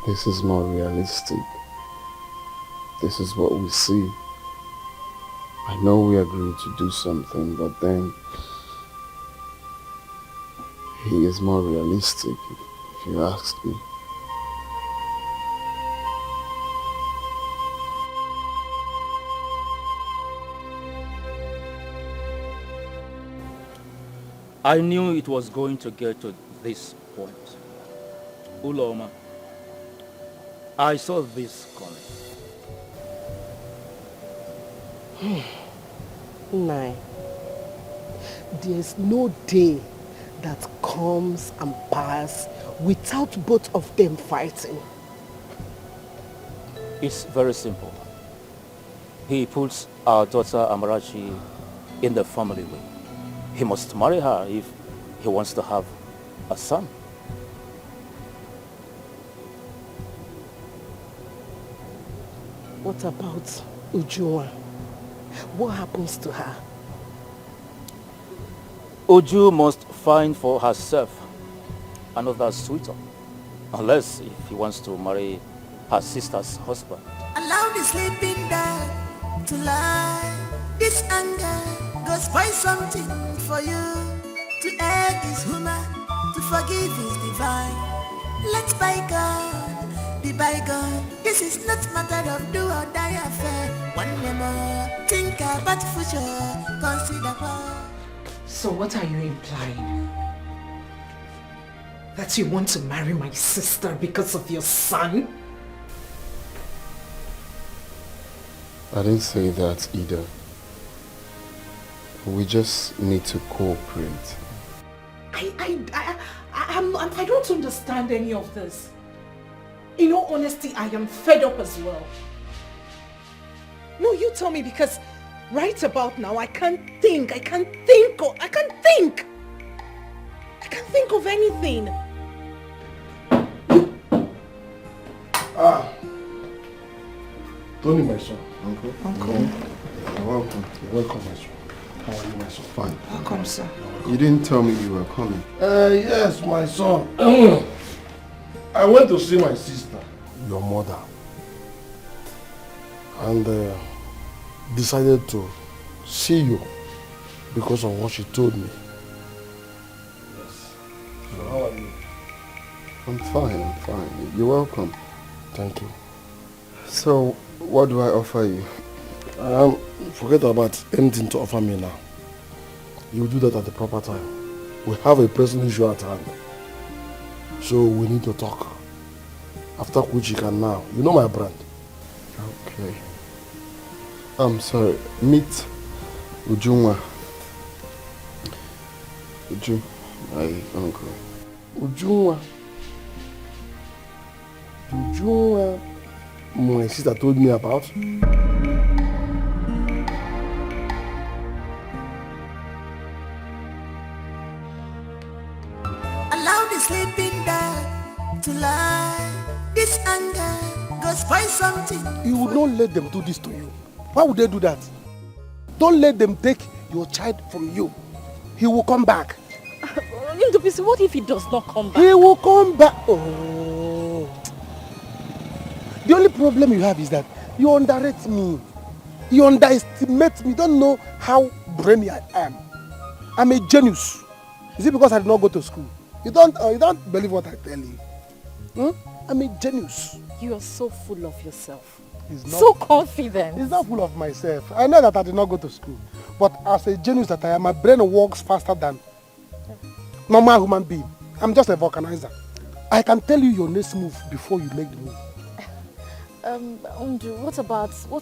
This is more realistic. This is what we see. I know we agreed to do something, but then he is more realistic, if you ask me. I knew it was going to get to this point. Uloma, I saw this coming. Nine. There's no day that comes and passes without both of them fighting. It's very simple. He puts our daughter Amarachi in the family way. He must marry her if he wants to have a son. What about Ujua? What happens to her? Uju must find for herself another suitor, unless if he wants to marry her sister's husband. Allow the sleeping dog to lie. This anger goes find something for you. To err is human, to forgive is divine. Let's bygone be bygone. This is not matter of do or die affair. One more, think about future, consider what. So what are you implying? That you want to marry my sister because of your son? I didn't say that either. We just need to cooperate. I don't understand any of this. In all honesty, I am fed up as well. No, you tell me, because right about now, I can't think of anything. Tony, my son. Uncle. You're welcome. You're welcome, my son. How are you, my son? Fine. Welcome, sir. You didn't tell me you were coming. Yes, my son. I went to see my sister, your mother, and decided to see you because of what she told me. Yes. So how are you? I'm fine. You're welcome. Thank you. So, what do I offer you? Forget about anything to offer me now. You do that at the proper time. We have a pressing issue at hand. So we need to talk. After which you can now. You know my brand. Okay. I'm sorry. Meet Ujunwa. Uju, my uncle. Ujunwa. Ujunwa. My sister told me about. Allow the sleeping dog to lie. This anger goes find something. You would not let them do this to you. Why would they do that? Don't let them take your child from you. He will come back. What if he does not come back? He will come back. Oh. The only problem you have is that you underrate me. You underestimate me. You don't know how brainy I am. I'm a genius. Is it because I did not go to school? You don't believe what I tell you. I'm a genius. You are so full of yourself. Not, so confident. It's not full of myself. I know that I did not go to school. But as a genius that I am, my brain works faster than normal human being. I'm just a vulcanizer. I can tell you your next move before you make the move. Unju, what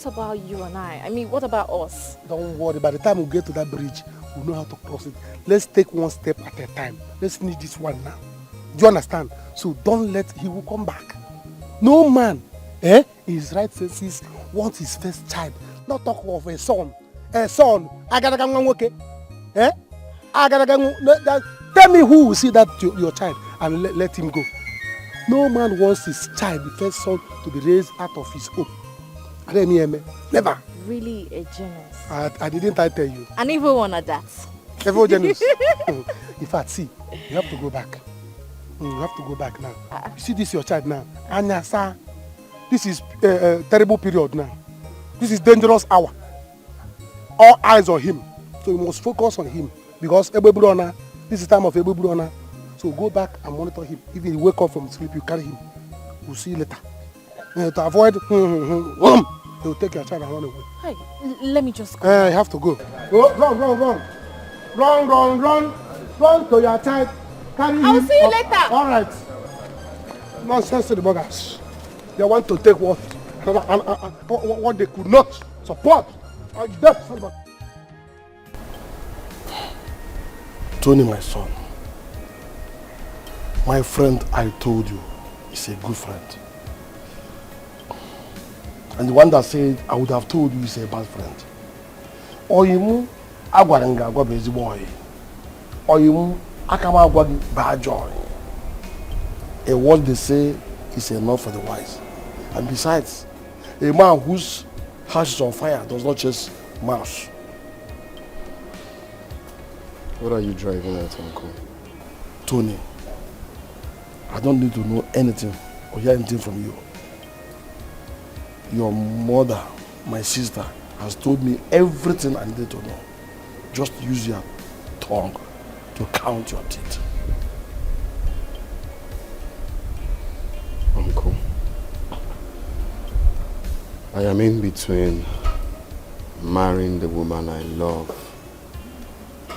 about you and I? I mean, what about us? Don't worry, by the time we get to that bridge, we'll know how to cross it. Let's take one step at a time. Let's finish this one now. Do you understand? So don't let he will come back. No man, in his right senses, wants his first child. Not talk of a son. A son. Tell me who will see that your child and let him go. No man wants his child, the first son, to be raised out of his home. Never. Really a genius. I didn't tell you. An evil one at that. Evil genius. In fact, see, you have to go back. You have to go back now. You see this your child now. Anya, sir. This is a terrible period now. This is dangerous hour. All eyes on him. So you must focus on him. Because this is time of Ebebrona. So go back and monitor him. If he wake up from sleep, you carry him. We'll see you later. To avoid, he'll take your child and run away. Hey, let me just go. You have to go. Go, run. Run to your child. Carry him. I'll see you later. All right. Nonsense to the buggers. They want to take what they could not support. Tony, my son. My friend, I told you, is a good friend. And the one that said I would have told you is a bad friend. Oyimu agwarenga agwa bezi boy. Oyimu akama agwa bad joy. A word they say is enough for the wise. And besides, a man whose house is on fire does not chase mouse. What are you driving at, Uncle? Tony, I don't need to know anything or hear anything from you. Your mother, my sister, has told me everything I needed to know. Just use your tongue to count your teeth. Uncle, I am in between marrying the woman I love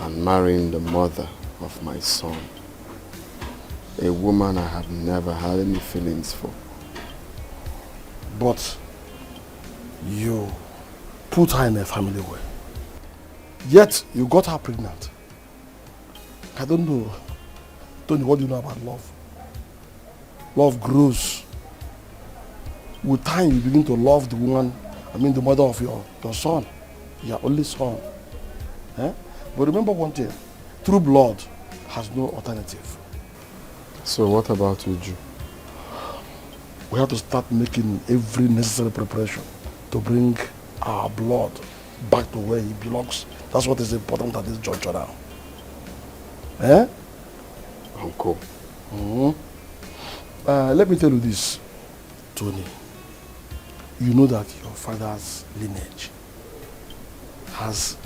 and marrying the mother of my son. A woman I have never had any feelings for. But you put her in a family way. Yet you got her pregnant. I don't know. Tony, what do you know about love? Love grows. With time you begin to love the woman, the mother of your son, your only son. Eh? But remember one thing, true blood has no alternative. So what about Uju? We have to start making every necessary preparation to bring our blood back to where it belongs. That's what is important at this juncture now. Eh? Uncle. Let me tell you this, Tony. You know that your father's lineage has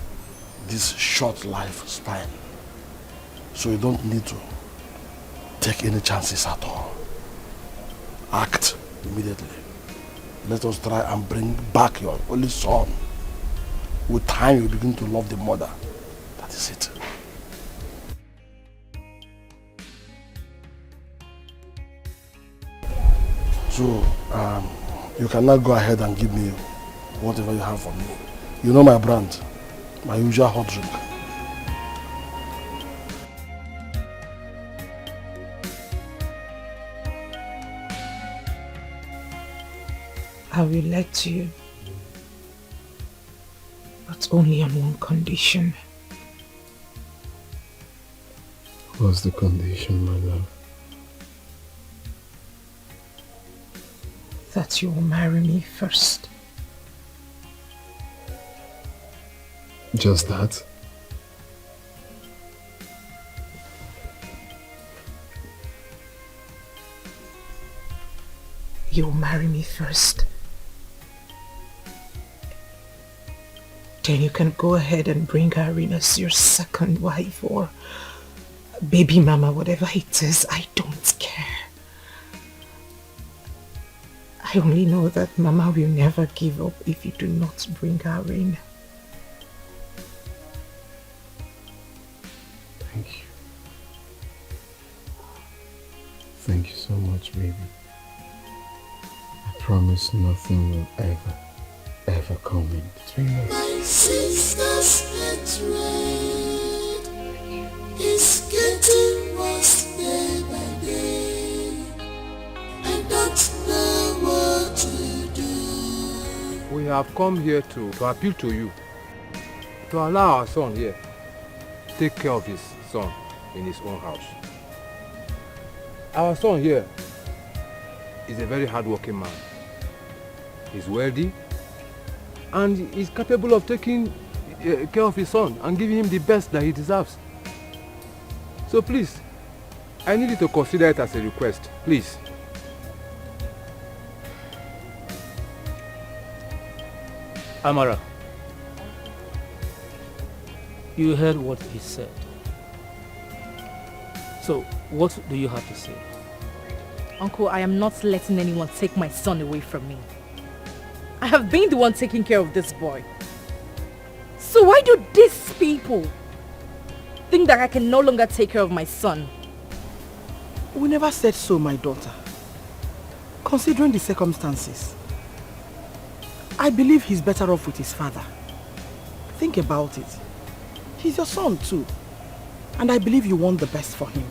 this short lifespan. So you don't need to take any chances at all. Act immediately. Let us try and bring back your only son. With time you begin to love the mother. That is it. So, you can now go ahead and give me whatever you have for me. You know my brand, my usual hot drink. I will let you, but only on one condition. What's the condition, my love? That you will marry me first. Just that? You will marry me first. Then you can go ahead and bring her in as your second wife or baby mama, whatever it is. I don't care. I only know that Mama will never give up if you do not bring her in. Thank you. Thank you so much, baby. I promise nothing will ever come in between us. My sister's hatred is getting worse day by day. I don't know what to do. We have come here to appeal to you to allow our son here take care of his son in his own house. Our son here is a very hard-working man. He's wealthy and is capable of taking care of his son and giving him the best that he deserves. So please, I need you to consider it as a request, please. Amara, you heard what he said. So, what do you have to say? Uncle, I am not letting anyone take my son away from me. I have been the one taking care of this boy. So why do these people think that I can no longer take care of my son? We never said so, my daughter. Considering the circumstances, I believe he's better off with his father. Think about it. He's your son too. And I believe you want the best for him.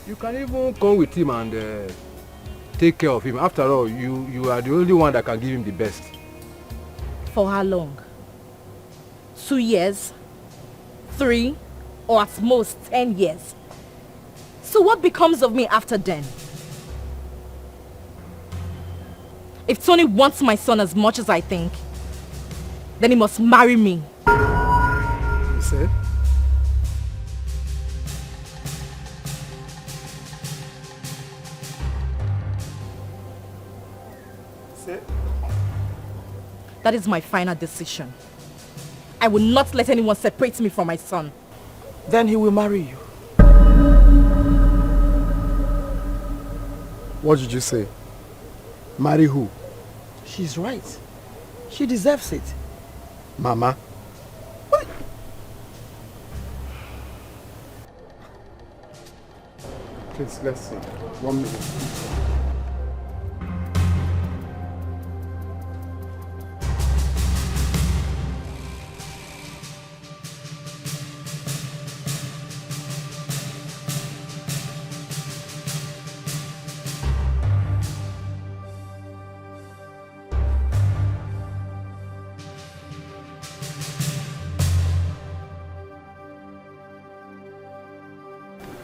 You can even come with him and take care of him. After all, you are the only one that can give him the best. For how long? 2 years? 3? Or at most 10 years? So what becomes of me after then? If Tony wants my son as much as I think, then he must marry me. You say? That is my final decision. I will not let anyone separate me from my son. Then he will marry you. What did you say? Marry who? She's right. She deserves it. Mama? What? Please, let's see. 1 minute.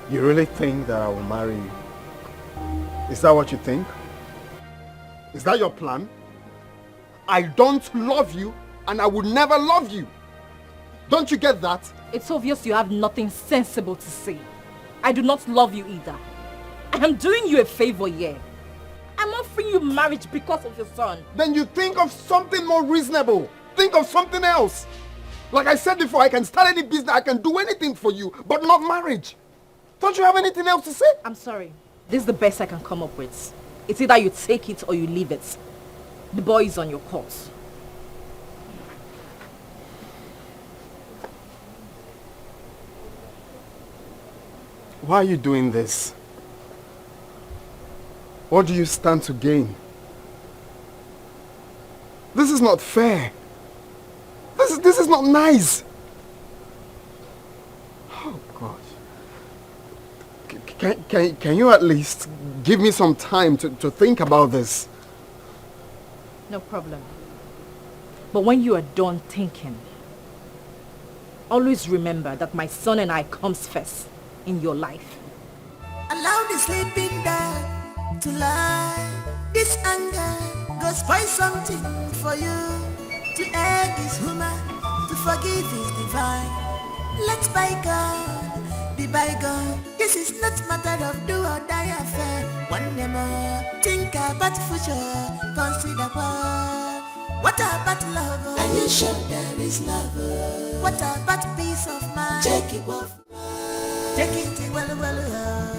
You really think that I will marry you? Is that what you think? Is that your plan? I don't love you and I would never love you. Don't you get that? It's obvious you have nothing sensible to say. I do not love you either. I am doing you a favor here. I'm offering you marriage because of your son. Then you think of something more reasonable. Think of something else. Like I said before, I can start any business, I can do anything for you, but not marriage. Don't you have anything else to say? I'm sorry. This is the best I can come up with. It's either you take it or you leave it. The boy is on your course. Why are you doing this? What do you stand to gain? This is not fair. This is not nice. Oh God. Can you at least give me some time to think about this? No problem. But when you are done thinking, always remember that my son and I comes first in your life. Allow the sleeping dog to lie. This anger goes find something for you. To err is human, to forgive is divine. Let bygone be bygone. This is not matter of do or die affair. One day more, think about future, consider what about love? Are you sure there is love? What about peace of mind? Take it off. Take it well,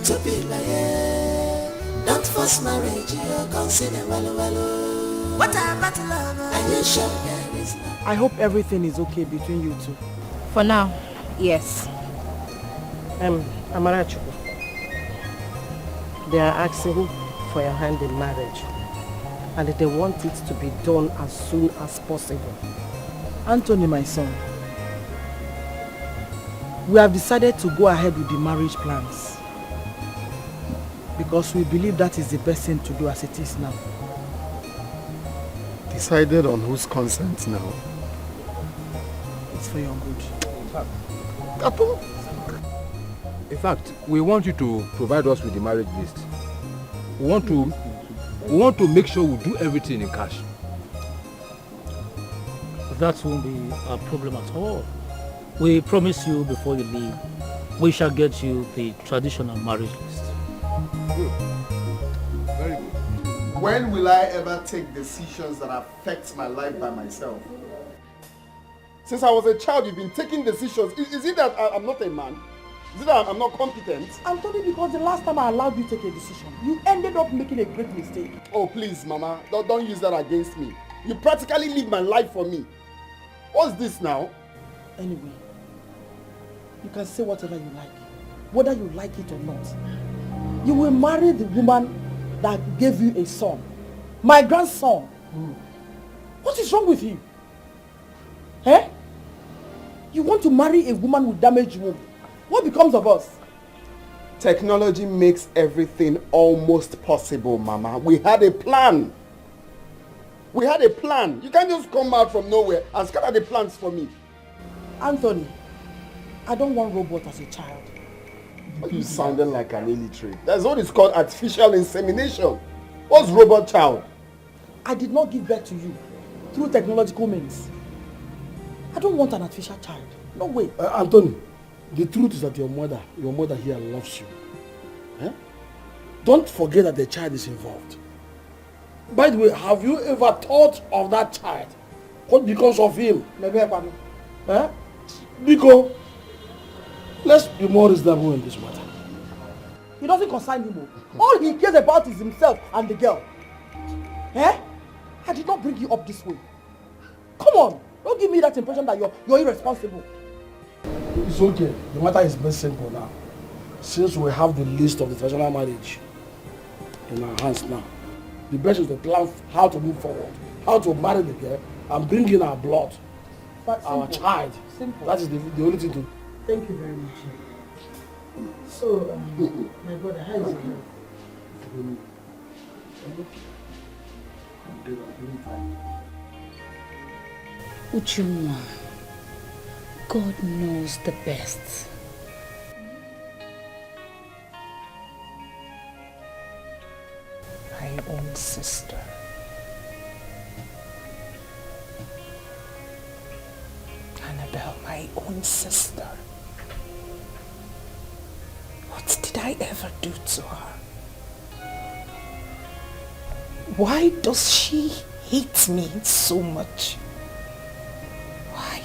to be like don't force marriage, consider well. What about love? Are you sure there is love? I hope everything is okay between you two. For now, yes. Amara, they are asking for your hand in marriage. And they want it to be done as soon as possible. Anthony, my son, we have decided to go ahead with the marriage plans because we believe that is the best thing to do as it is now. Decided on whose consent now? It's for your good. In fact, we want you to provide us with the marriage list. We want to make sure we do everything in cash. That won't be a problem at all. We promise you before you leave we shall get you the traditional marriage list. Good. Very good. When will I ever take decisions that affect my life by myself? Since I was a child, you've been taking decisions. Is it that I'm not a man? Is it that I'm not competent? I'm telling you because the last time I allowed you to take a decision, you ended up making a great mistake. Oh, please, Mama. Don't use that against me. You practically live my life for me. What's this now? Anyway, you can say whatever you like, whether you like it or not. You will marry the woman that gave you a son, my grandson. What is wrong with you? Eh? You want to marry a woman with damaged womb. What becomes of us? Technology makes everything almost possible, Mama. We had a plan. We had a plan. You can't just come out from nowhere and scatter the plans for me. Anthony, I don't want robot as a child. You sounding like an illiterate. That's what is called artificial insemination. What's robot child? I did not give birth to you through technological means. I don't want an artificial child. No way. Anthony, the truth is that your mother here loves you. Eh? Don't forget that the child is involved. By the way, have you ever thought of that child? What becomes of him? Eh? Because let's be more reasonable in this matter. He doesn't concern him. All he cares about is himself and the girl. Eh? I did not bring you up this way. Come on, don't give me that impression that you're irresponsible. It's okay. The matter is very simple now. Since we have the list of the traditional marriage in our hands now, the best is to plan how to move forward, how to marry the girl and bring in our blood, our child. Simple. That is the only thing to. Thank you very much. So, my brother, how is it? Ujunwa, God knows the best. My own sister. Annabelle, my own sister. What did I ever do to her? Why does she hate me so much? Why?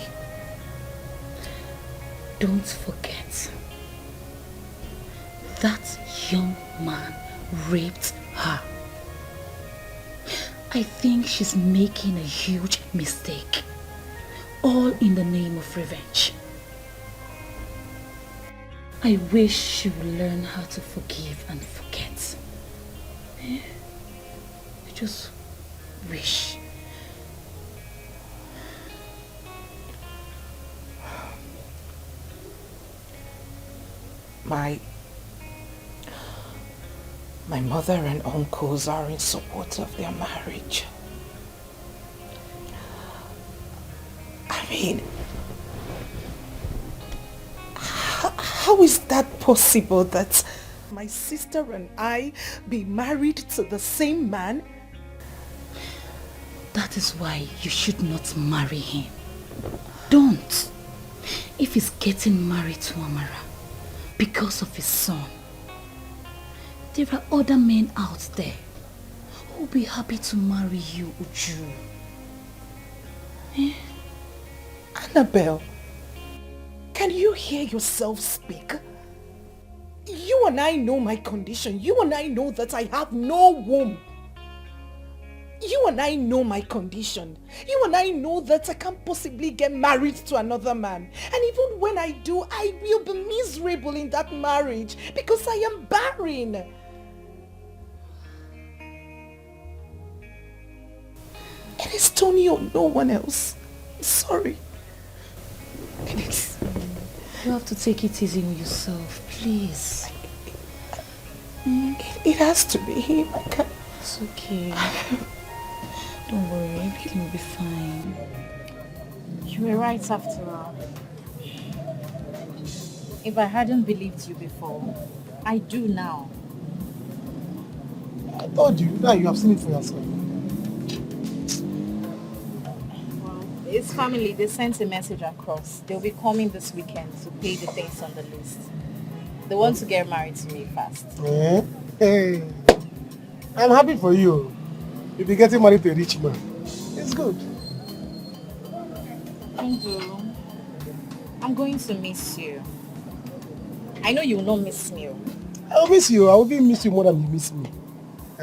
Don't forget, that young man raped her. I think she's making a huge mistake, all in the name of revenge. I wish she would learn how to forgive and forget. I just wish. My mother and uncles are in support of their marriage. I mean, how is that possible that my sister and I be married to the same man? That is why you should not marry him. Don't. If he's getting married to Amara because of his son, there are other men out there who will be happy to marry you, Uju. Annabelle, can you hear yourself speak? You and I know my condition. You and I know that I have no womb. You and I know my condition. You and I know that I can't possibly get married to another man. And even when I do, I will be miserable in that marriage because I am barren. It is Tony or no one else. Sorry. Please. You have to take it easy on yourself, please. It has to be him. I can't. It's okay. Don't worry, everything will be fine. You were right after all. If I hadn't believed you before, I do now. I told you, now you have seen it for yourself. Well, His family, they sent a message across. They'll be coming this weekend to pay the things on the list. They want to get married to me fast. Eh? Hey, I'm happy for you. You'll be getting married to a rich man. It's good. Tonto, I'm going to miss you. I know you will not miss me. I will miss you. I will even miss you more than you miss me.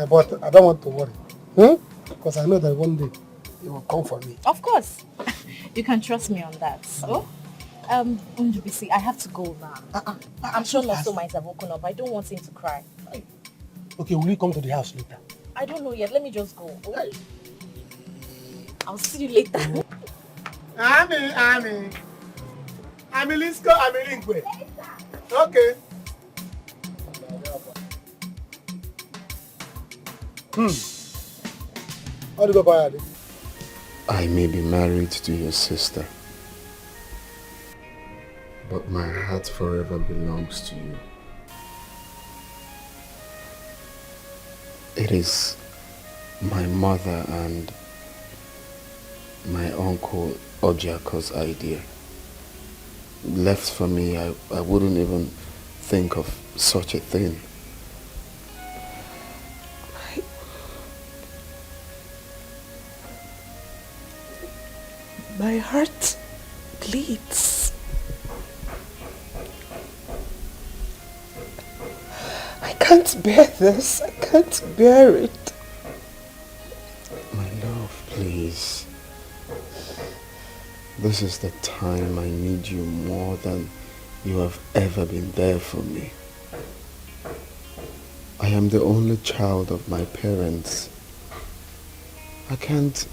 But I don't want to worry. Because I know that one day you will come for me. Of course. You can trust me on that. So, Unjubisi, I have to go now. I'm sure Noso might have woken up. I don't want him to cry. Okay, will you come to the house later? I don't know yet. Let me just go. I'll see you later. Ami. Amilisco, Amilingwe. Okay. How do you go buy it? I may be married to your sister, but my heart forever belongs to you. It is my mother and my uncle Ojako's idea. Left for me, I wouldn't even think of such a thing. My heart bleeds. I can't bear this. I can't bear it. My love, please. This is the time I need you more than you have ever been there for me. I am the only child of my parents. I can't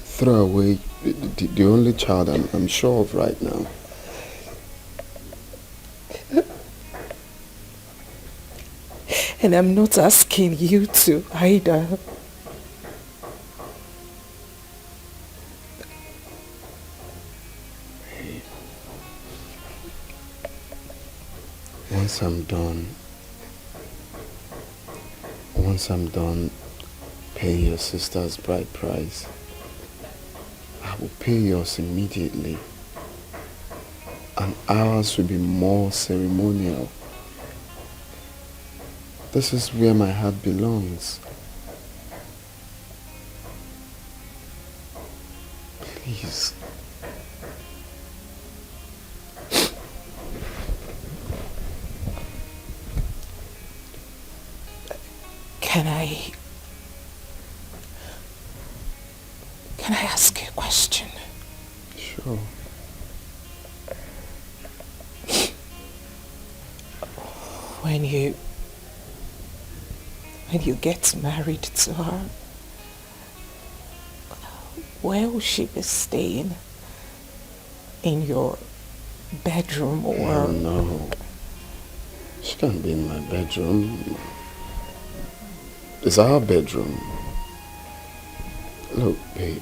throw away the only child I'm sure of right now. And I'm not asking you to either. Once I'm done paying your sister's bride price, I will pay yours immediately, and ours will be more ceremonial. This is where my heart belongs. Please. Can I ask you a question? Sure. When you get married to her, where will she be staying? In your bedroom or? Oh, no. She can't be in my bedroom. It's our bedroom. Look, babe.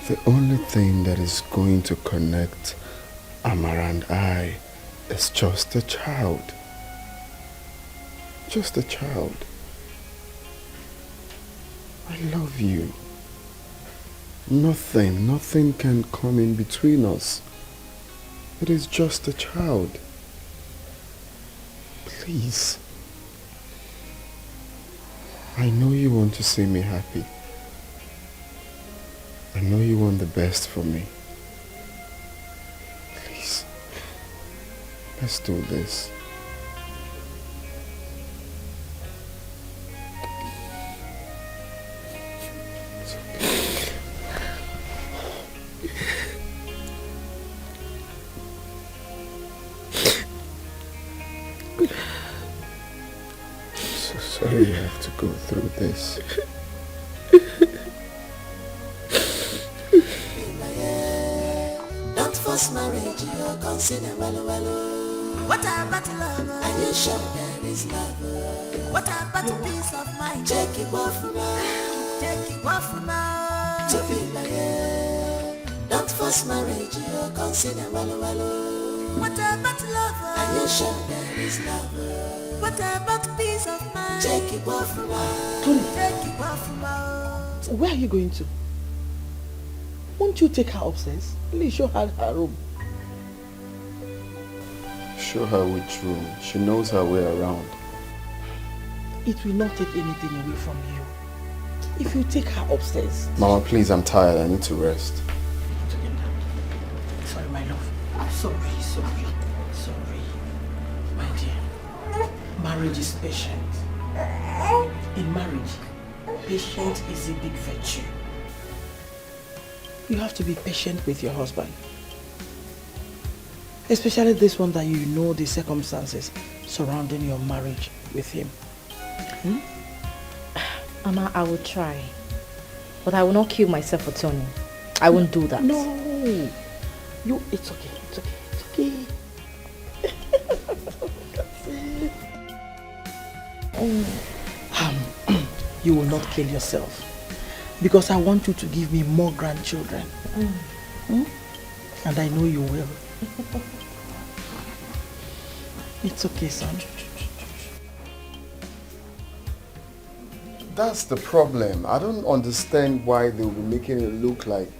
The only thing that is going to connect Amara and I is just a child. Just a child. I love you. Nothing can come in between us. It is just a child. Please. I know you want to see me happy. I know you want the best for me. Please. Let's do this. Sorry you have to go through this. Don't force marriage, you're considered well. What about love? Are you sure there is love? What about peace of mind? Take it off from now. Take it off from now. To feel like don't force marriage, you're considered well. What about love? Are you sure there is love? What about peace of mind? Take it off from now. Tony. Take it off from now. Where are you going to? Won't you take her upstairs? Please show her her room. Show her which room. She knows her way around. It will not take anything away from you if you take her upstairs. Mama, please, I'm tired. I need to rest. Sorry, my love. Sorry. My dear, marriage is patient. In marriage, patience is a big virtue. You have to be patient with your husband. Especially this one that you know the circumstances surrounding your marriage with him. Mama, I will try. But I will not kill myself for Tony. I won't do that. No. It's okay. You will not kill yourself. Because I want you to give me more grandchildren. And I know you will. It's okay, son. That's the problem. I don't understand why they will be making it look like...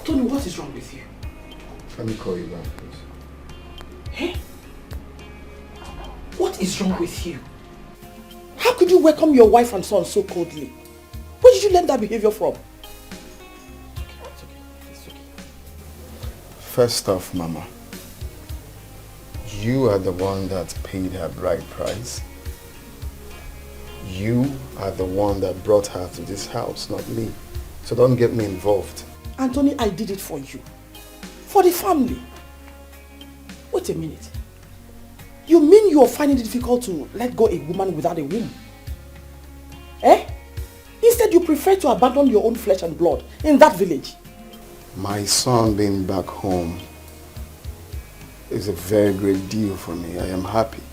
Tony, what is wrong with you? Let me call you back, please. Hey? What is wrong with you? How could you welcome your wife and son so coldly? Where did you learn that behavior from? It's okay. First off, Mama, you are the one that paid her bride price. You are the one that brought her to this house, not me. So don't get me involved. Anthony, I did it for you. For the family. Wait a minute. You mean you are finding it difficult to let go a woman without a womb? Eh? Instead, you prefer to abandon your own flesh and blood in that village. My son being back home is a very great deal for me. I am happy.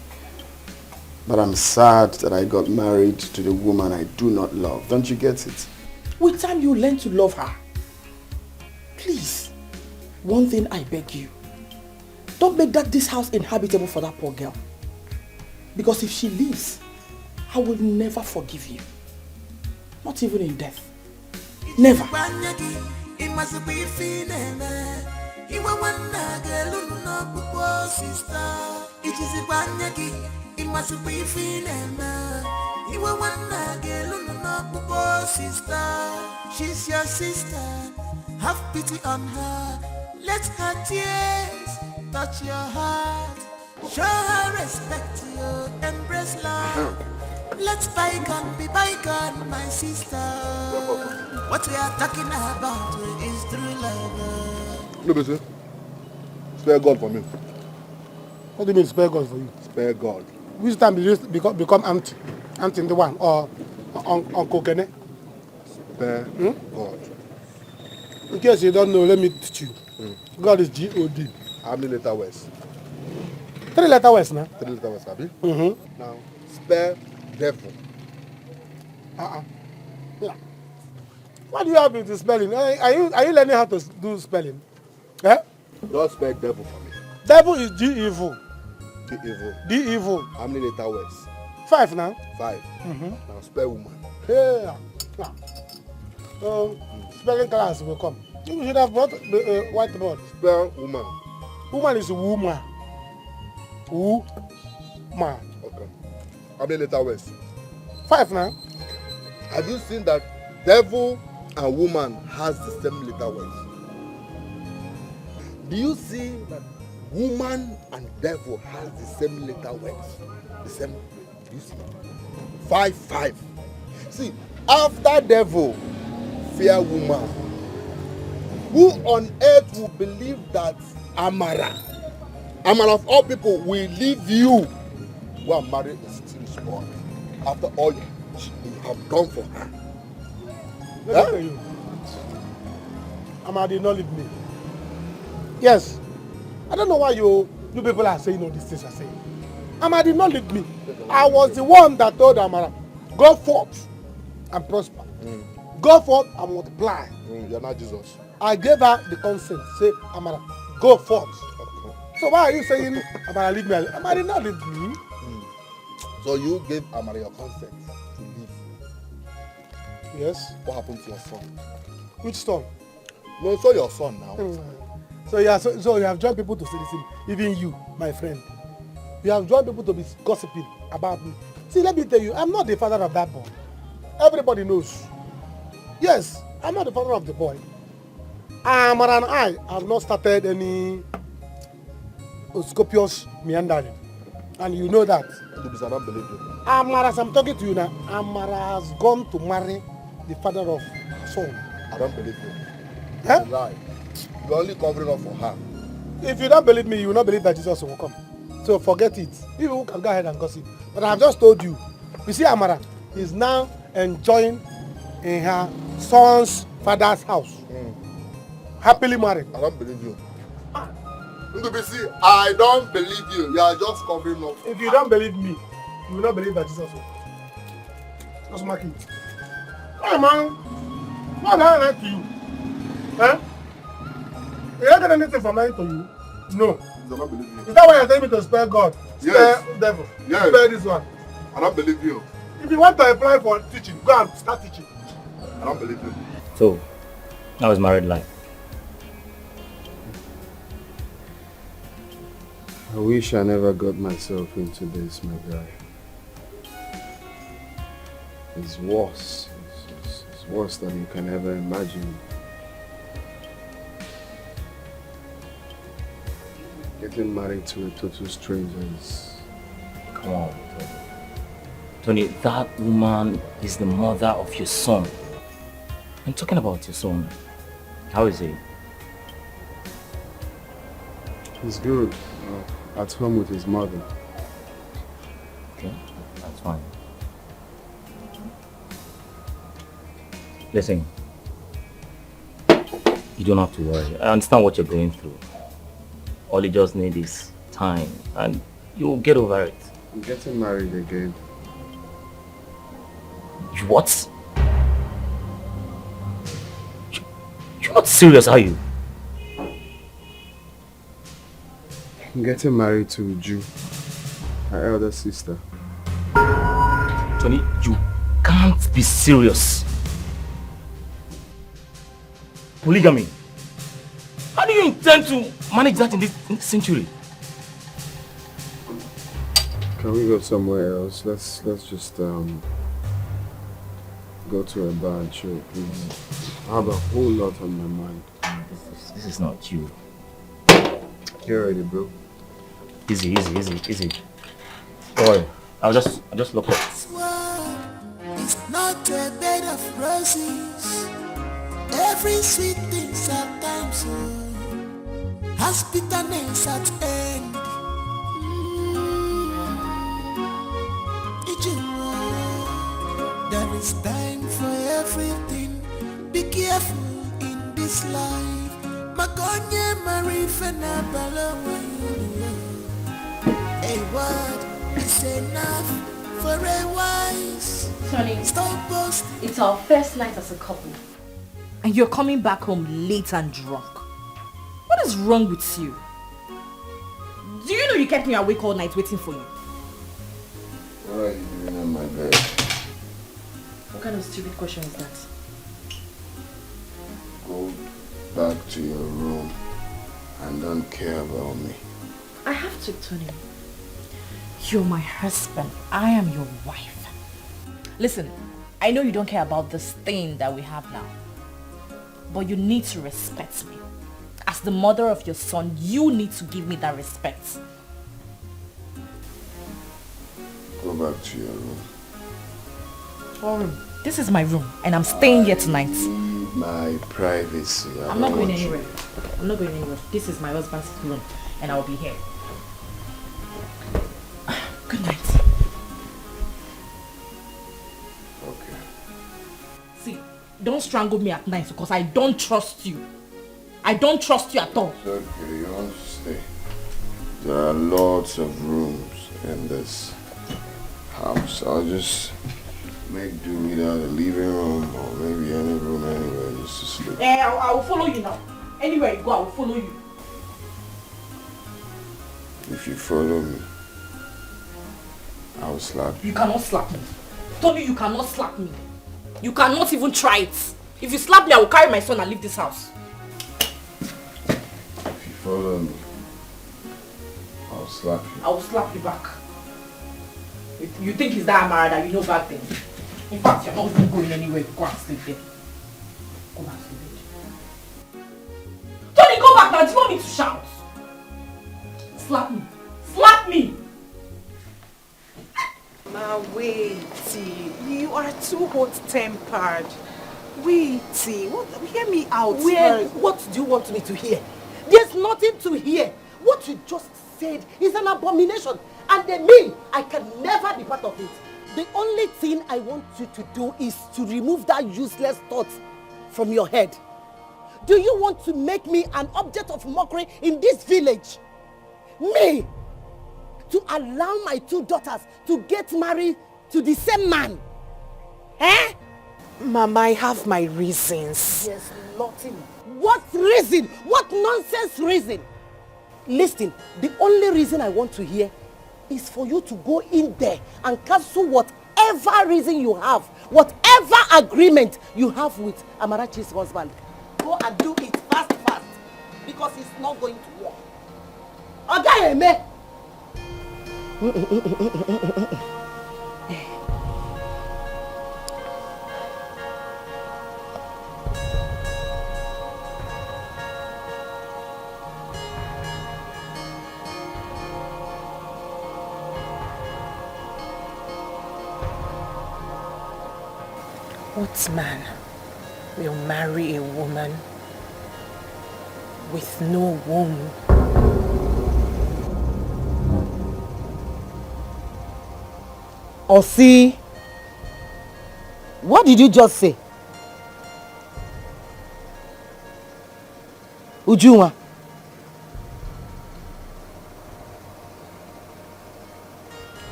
But I'm sad that I got married to the woman I do not love. Don't you get it? With time, you learn to love her. Please, one thing I beg you. Don't make this house inhabitable for that poor girl. Because if she leaves, I will never forgive you. Not even in death. Never. She's your sister. Have pity on her. Let her tears touch your heart. Show her respect, you embrace love. Let bygone be bygone, my sister. What we are talking about is true love. No, sir. Spare God for me. What do you mean spare God for you? Spare God. Which time did you become auntie? Auntie in the one or Uncle Kene? Spare God. In case you don't know, let me teach you. God is G-O-D. How many letter words? 3 letter words now. 3 letter words, Abi? Now, spare devil. Yeah. What do you have with the spelling? Are you learning how to do spelling? Eh? Don't spell devil for me. Devil is G-evil. D-evil. D-evil. How many letter words? 5 now. 5. Now spell woman. Yeah. Spelling class will come. You should have brought the whiteboard. Spell woman. Woman is woman. Woman. Okay. How many letter words? 5 now. Have you seen that devil and woman has the same letter words? Do you see that woman and devil has the same letter words? The same. Do you see? 5, 5. See, after devil, fear woman. Who on earth will believe that Amara of all people will leave you who are married a still small after all you have done for her? Let me tell you. Amara did not leave me. Yes. I don't know why you people are saying all these things are saying. Amara did not leave me. I was the one that told Amara, go forth and prosper. Go forth and multiply. You're not Jesus. I gave her the consent. Say, Amara, go forth. Okay. So why are you saying Amara leave me? Amara did not leave me. So you gave Amara your consent to leave. Yes? What happened to your son? Which son? No, so your son now. So you have joined people to say this thing. Even you, my friend. You have joined people to be gossiping about me. See, let me tell you, I'm not the father of that boy. Everybody knows. Yes, I'm not the father of the boy. Amara and I have not started any copious meandering. And you know that. I don't believe you. Amara, as I'm talking to you now, Amara has gone to marry the father of her son. I don't believe you. Huh? You lie. You're only covering up for her. If you don't believe me, you will not believe that Jesus will come. So forget it. You can go ahead and gossip. But I have just told you. You see, Amara is now enjoying in her son's father's house. Happily married. I don't believe you. Ndubisi, I don't believe you. You are just covering up. If you don't believe me, you will not believe that Jesus will come. Just mark it. Hey man, what I like to you? Huh? You don't get anything from lying to you? No. I don't believe you. Is that why you're telling me to spare God? Yes. Spare devil? Yes. Spare this one? I don't believe you. If you want to apply for teaching, go and start teaching. I don't believe you. So, how is married life? I wish I never got myself into this, my guy. It's worse. It's worse than you can ever imagine. Getting married to a total stranger is... Come on, Tony. Tony, that woman is the mother of your son. I'm talking about your son. How is he? He's good. At home with his mother. Okay, that's fine. Listen, you don't have to worry. I understand what you're going through. All you just need is time and you'll get over it. I'm getting married again. You what? You're not serious, are you? I'm getting married to Ju, her elder sister. Tony, you can't be serious. Polygamy. How do you intend to manage that in this century? Can we go somewhere else? Let's just go to a bar and chill, please. I have a whole lot on my mind. This is not you. You're ready, bro. Easy. Don't worry. I'll just look up. It's not a bed of roses. Every sweet thing's at times so has bitterness at end. There is time for everything. Be careful in this life. Magonye marifena balawe. A word is enough for a wise. Tony, Stop boasting. it's our first night as a couple. And you're coming back home late and drunk. What is wrong with you? Do you know you kept me awake all night waiting for you? What are you doing in my bed? What kind of stupid question is that? Go back to your room and don't care about me. I have to, Tony. You're my husband. I am your wife. Listen, I know you don't care about this thing that we have now. But you need to respect me. As the mother of your son, you need to give me that respect. Go back to your room. This is my room, and I'm staying here tonight. My privacy. I'm not going anywhere. I'm not going anywhere. This is my husband's room, and I'll be here. Good night. Okay. See, don't strangle me at night because I don't trust you. I don't trust you at all. It's okay, you want to stay. There are lots of rooms in this house. I'll just make do without a living room or maybe any room anywhere just to sleep. I will follow you now. Anywhere you go, I will follow you. If you follow me, I will slap you. You cannot slap me. Tony, you cannot slap me. You cannot even try it. If you slap me, I will carry my son and leave this house. If you follow me, I'll slap you. I will slap you back. You think it's that Amara that you know bad things? In fact, you're not even going anywhere. Go and sleep there. Go and sleep there. Tony, go back now. Do you want me to shout? Slap me. Slap me! Ma, wait. You are too hot-tempered. Wait. Hear me out. What do you want me to hear? There's nothing to hear. What you just said is an abomination. And then me, I can never be part of it. The only thing I want you to do is to remove that useless thought from your head. Do you want to make me an object of mockery in this village? Me? To allow my 2 daughters to get married to the same man? Eh? Mama, I have my reasons. There's nothing. What reason? What nonsense reason? Listen, the only reason I want to hear is for you to go in there and cancel whatever reason you have, whatever agreement you have with Amarachi's husband. Go and do it fast, because it's not going to work. Okay, me. What man will marry a woman with no womb? Osi, what did you just say? Ujunwa.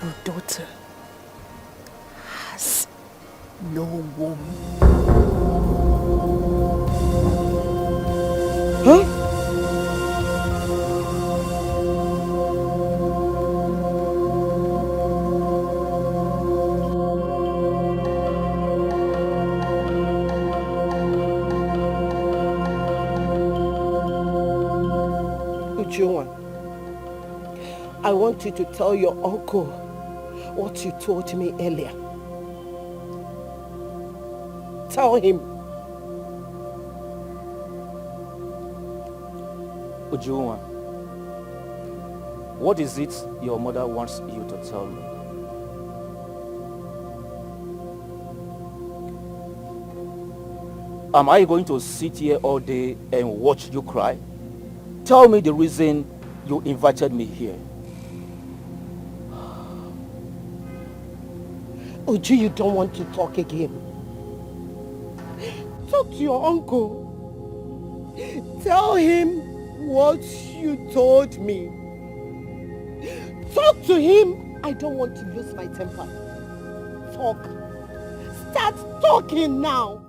Your daughter has no womb. Huh? I want you to tell your uncle what you told me earlier. Tell him. Ujunwa, what is it your mother wants you to tell me? Am I going to sit here all day and watch you cry? Tell me the reason you invited me here. Uju, you don't want to talk again. Talk to your uncle. Tell him what you told me. Talk to him. I don't want to lose my temper. Talk. Start talking now.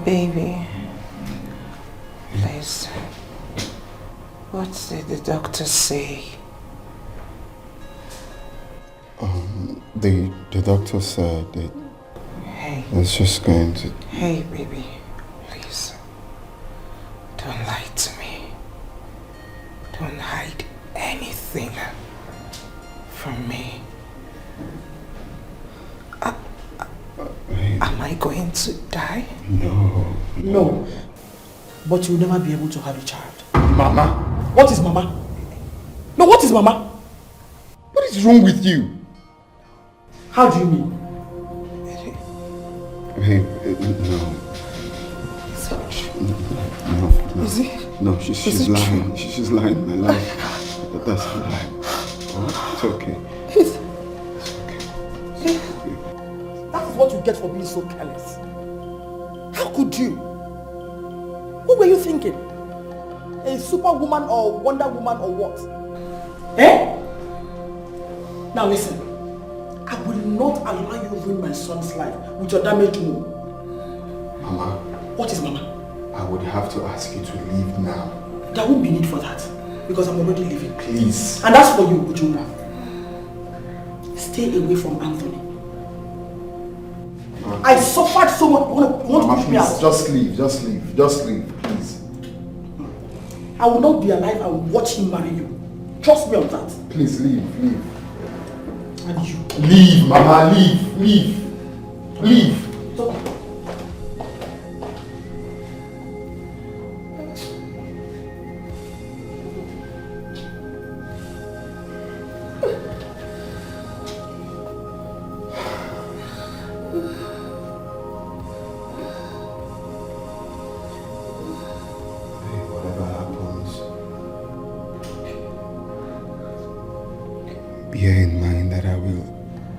Baby, please, what did the doctor say? The doctor said that it's just going to... Hey, baby, please, don't lie to me. Don't hide anything from me. Am I going to die? No. But you'll never be able to have a child. Mama. What is Mama? No, what is Mama? What is wrong with you? How do you mean? Hey, no. No. Is it? No, she's lying. She's lying, my life. That's a lie. Oh, it's okay. That is what you get for being so careless. How could you? What were you thinking? A superwoman or Wonder Woman or what? Eh? Now listen, I will not allow you ruin my son's life with your damaged mood. Mama. What is Mama? I would have to ask you to leave now. There won't be need for that, because I'm already leaving. Please. And as for you, Ujumba, stay away from Anthony. Mama. I suffered so much. You want to push me out? Just leave, please. I will not be alive and watch him marry you. Trust me on that. Please leave. And you. Leave, Mama, leave. So, bear in mind that I will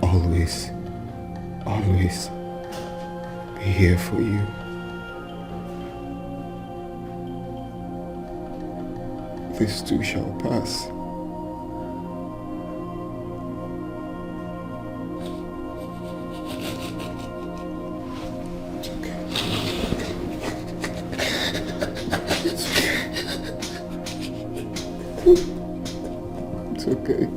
always be here for you. This too shall pass. It's okay.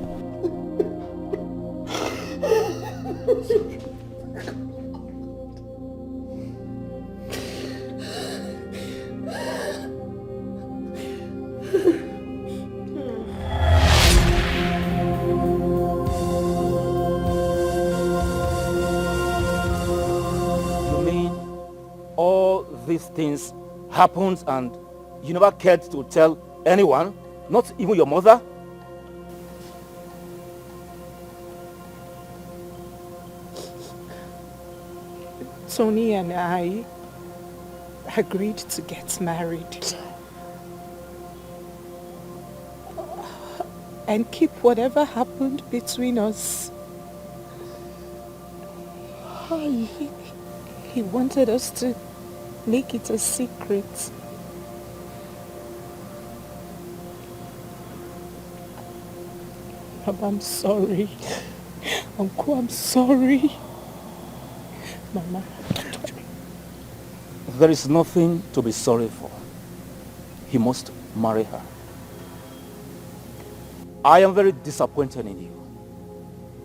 Things happened and you never cared to tell anyone, not even your mother? Tony and I agreed to get married and keep whatever happened between us. He wanted us to make it a secret. Mama, I'm sorry. Uncle, I'm sorry. Mama, don't touch me. There is nothing to be sorry for. He must marry her. I am very disappointed in you.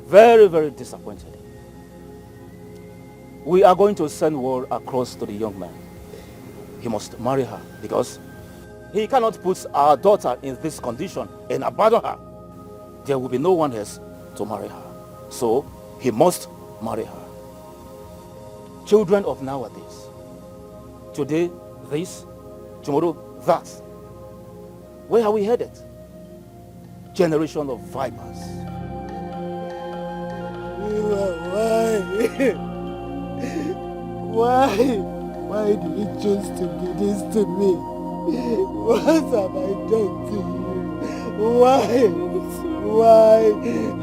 Very, very disappointed. We are going to send word across to the young man. He must marry her because he cannot put our daughter in this condition and abandon her. There will be no one else to marry her. So he must marry her. Children of nowadays. Today this, tomorrow that. Where are we headed? Generation of vipers. Why did you choose to do this to me? What have I done to you? Why?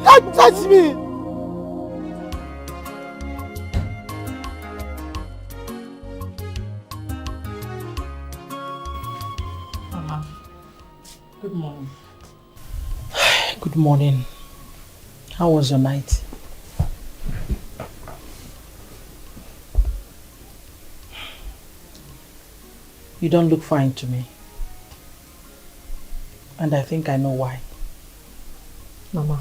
Don't touch me! Mama, good morning. Good morning. How was your night? You don't look fine to me. And I think I know why. Mama,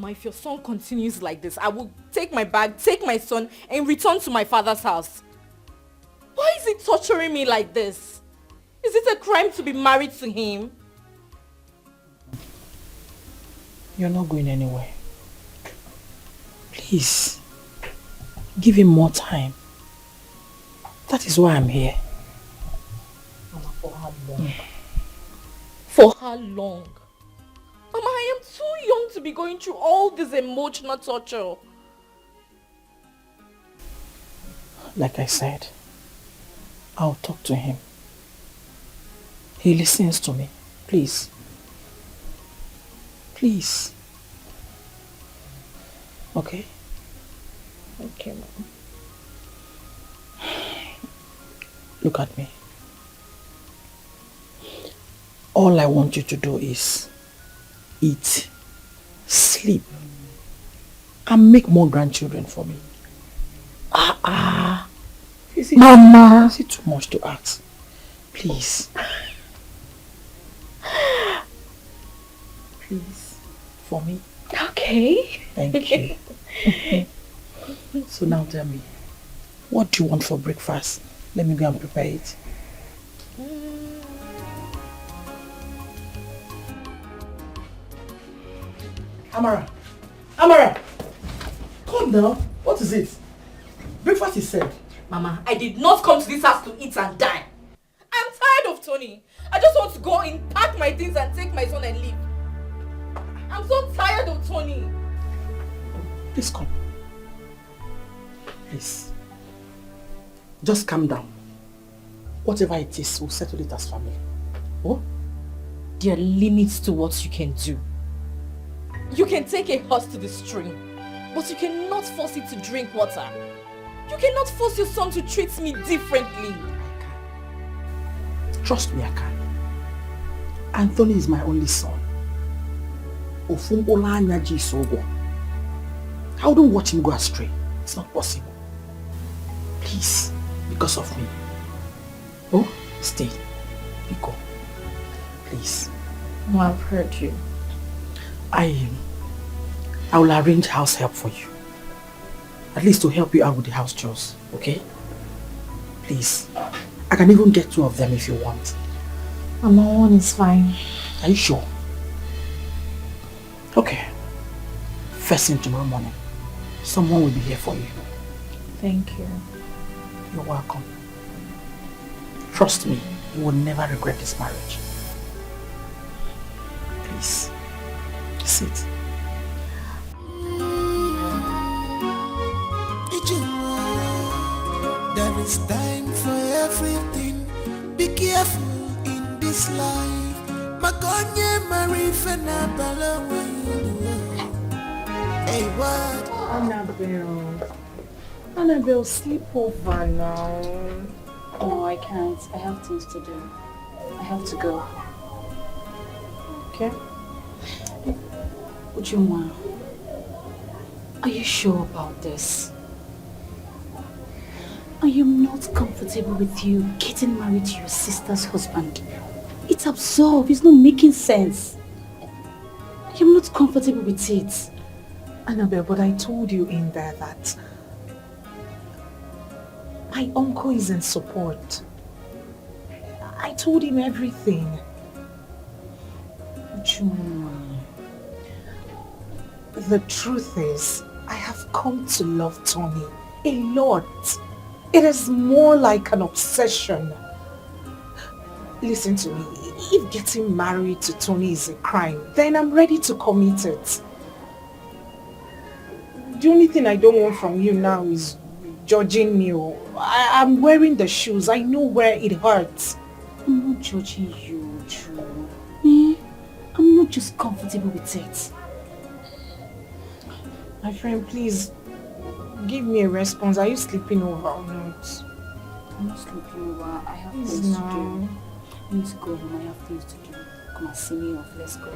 if your son continues like this, I will take my bag, take my son, and return to my father's house. Why is he torturing me like this? Is it a crime to be married to him? You're not going anywhere. Please, give him more time. That is why I'm here. Mama, for how long? For how long? Mama, I am too young to be going through all this emotional torture. Like I said, I'll talk to him. He listens to me. Please. Please. Okay? Okay, Mom. Look at me. All I want you to do is eat, sleep, and make more grandchildren for me. Mama! Is it too much to ask? Please. Please. For me. Okay. Thank you. So now tell me, what do you want for breakfast? Let me go and prepare it. Amara! Amara! Come now. What is it? Breakfast is served. Mama, I did not come to this house to eat and die. I'm tired of Tony. I just want to go in, pack my things and take my son and leave. I'm so tired of Tony. Please come. Please. Just calm down. Whatever it is, we'll settle it as family. Oh? There are limits to what you can do. You can take a horse to the stream, but you cannot force it to drink water. You cannot force your son to treat me differently. I can. Trust me, I can. Anthony is my only son. I wouldn't watch him go astray. It's not possible. Please, because of me. Oh, stay. Go. Please. No, I've heard you. I will arrange house help for you. At least to help you out with the house chores, okay? Please. I can even get 2 of them if you want. Mama, 1 is fine. Are you sure? Okay. First thing tomorrow morning, someone will be here for you. Thank you. You're welcome. Trust me, you will never regret this marriage. Please, sit. There is time for everything. Be careful in this life. Makonye Marie Fenabala. Hey, what? Annabelle, sleep over now. No, I can't. I have things to do. I have to go. Okay. Ujunwa, are you sure about this? I am not comfortable with you getting married to your sister's husband. It's absurd. It's not making sense. I am not comfortable with it. Annabelle, but I told you in there that my uncle is in support. I told him everything. Ujunwa. The truth is, I have come to love Tony a lot. It is more like an obsession. Listen to me, if getting married to Tony is a crime, then I'm ready to commit it. The only thing I don't want from you now is judging me. I'm wearing the shoes, I know where it hurts. I'm not judging you, Drew. I'm not just comfortable with it. My friend, please, give me a response. Are you sleeping over or not? I'm not sleeping over. I have Please things to now. do. I need to go home. I have things to do. Come and see me off. Let's go.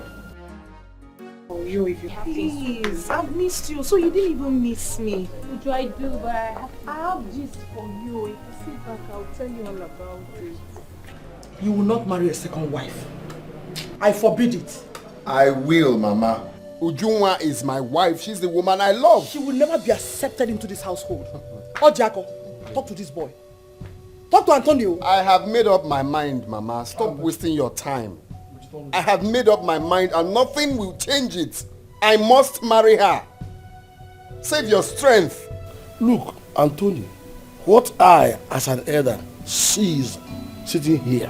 Oh, yo, if you please, I've missed you, so you didn't even miss me. What do I do? But I have gist for you. If you sit back, I'll tell you all about it. You will not marry a second wife. I forbid it. I will, Mama. Ujunwa is my wife. She's the woman I love. She will never be accepted into this household. Oh, Jaco, talk to this boy. Talk to Antonio. I have made up my mind, Mama. Stop wasting your time. I have made up my mind and nothing will change it. I must marry her. Save your strength. Look, Antonio, what I, as an elder, sees sitting here,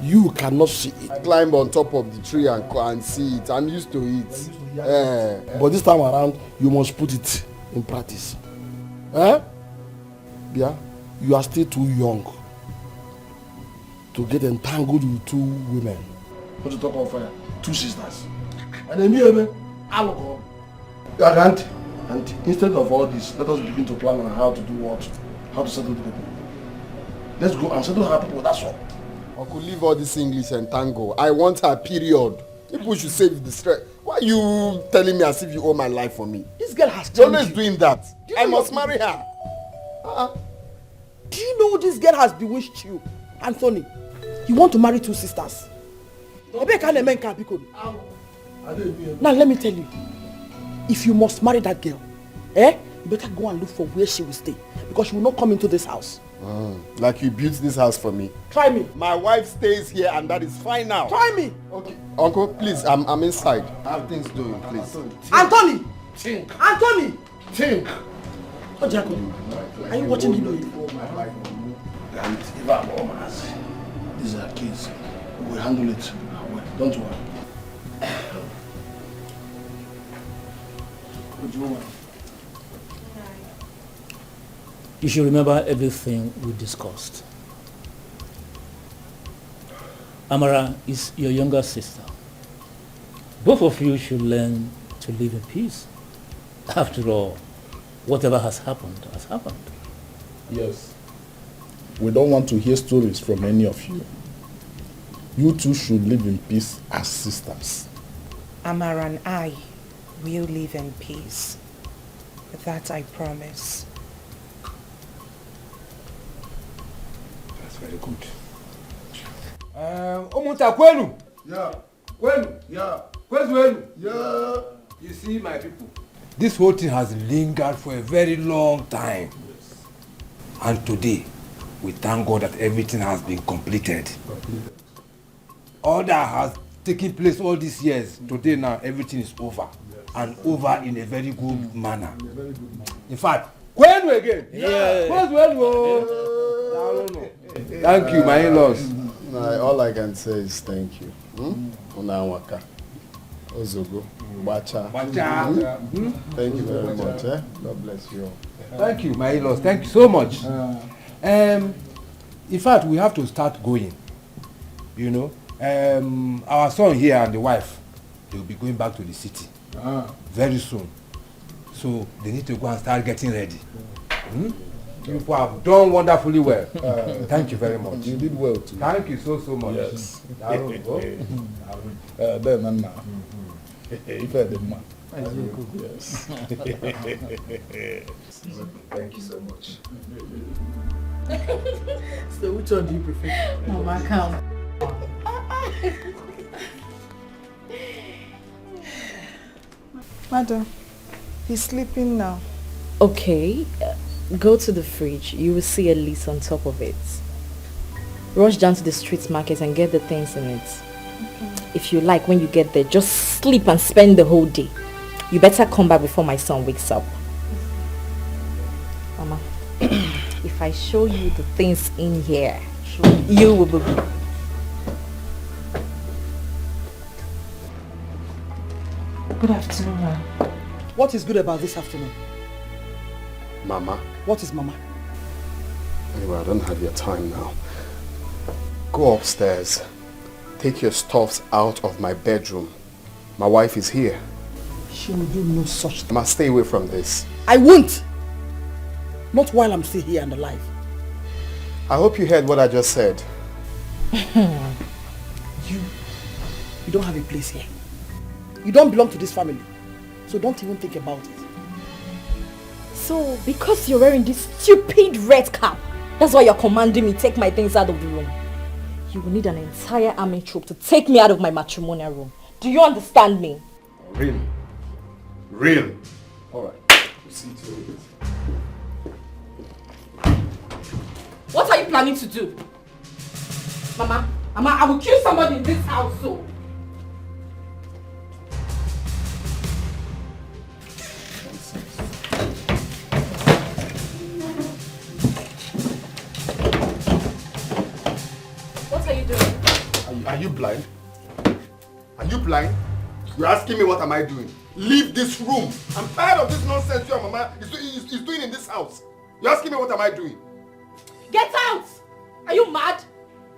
you cannot see it. I climb on top of the tree and see it. I'm used to it. But this time around, you must put it in practice. Yeah? You are still too young to get entangled with 2 women. What you talk of 2 sisters. And then me, alcohol. And instead of all this, let us begin to plan on how to do what? How to settle the people. Let's go and settle our people, that's all. Uncle, leave all this English and tango. I want her, period. People should save the stress. Why are you telling me as if you owe my life for me? This girl has You're changed always doing that. I must marry her. Do you know this girl has bewitched you, Anthony? You want to marry two sisters. Now let me tell you, if you must marry that girl, you better go and look for where she will stay, because she will not come into this house. Like you built this house for me. Try me. My wife stays here and that is fine now. Try me. Okay. Uncle, please, I'm inside. I have things doing, please. Anthony! Think. Anthony! Think. Oh, Jacob, are you watching the movie? And if I'm almost, these are kids. We'll handle it. Don't worry. What do you want? You should remember everything we discussed. Amara is your younger sister. Both of you should learn to live in peace. After all, whatever has happened has happened. Yes. We don't want to hear stories from any of you. You two should live in peace as sisters. Amara and I will live in peace. That I promise. That's very good. Omunta Kwenu. Yeah. Kwenu. Yeah. Kwenu. Yeah. You see, my people, this whole thing has lingered for a very long time. Yes. And today, we thank God that everything has been completed. All that has taken place all these years, today now, everything is over. Yes. And over in a very good manner. In fact, Kwenu again. Yeah. Thank you, my in-laws. All I can say is thank you. Unawaka. Ozogo. Bacha. Thank you very much. God bless you all. Thank you, my in-laws. Thank you so much. In fact, we have to start going. You know, our son here and the wife, they will be going back to the city very soon. So they need to go and start getting ready. You have done wonderfully well. Thank you very much. You did well too. Thank you so much. Yes. Then and now. If I did man. Yes. Thank you so much. So which one do you prefer? Mama, come. Madam, he's sleeping now. Okay, go to the fridge. You will see a list on top of it. Rush down to the street market and get the things in it. Okay. If you like, when you get there, just sleep and spend the whole day. You better come back before my son wakes up. Mama, if I show you the things in here, you will be... Good afternoon, ma'am. What is good about this afternoon? Mama. What is Mama? Anyway, I don't have your time now. Go upstairs. Take your stuffs out of my bedroom. My wife is here. She will do no such thing. I must stay away from this. I won't. Not while I'm still here and alive. I hope you heard what I just said. You don't have a place here. You don't belong to this family. So don't even think about it. So, because you're wearing this stupid red cap, that's why you're commanding me take my things out of the room. You will need an entire army troop to take me out of my matrimonial room. Do you understand me? Really? Really? Alright. We'll see to it. What are you planning to do? Mama, I will kill somebody in this house, so. What are you doing? Are you blind? Are you blind? You're asking me what am I doing? Leave this room. I'm tired of this nonsense you and Mama is doing in this house. You're asking me what am I doing? Get out! Are you mad?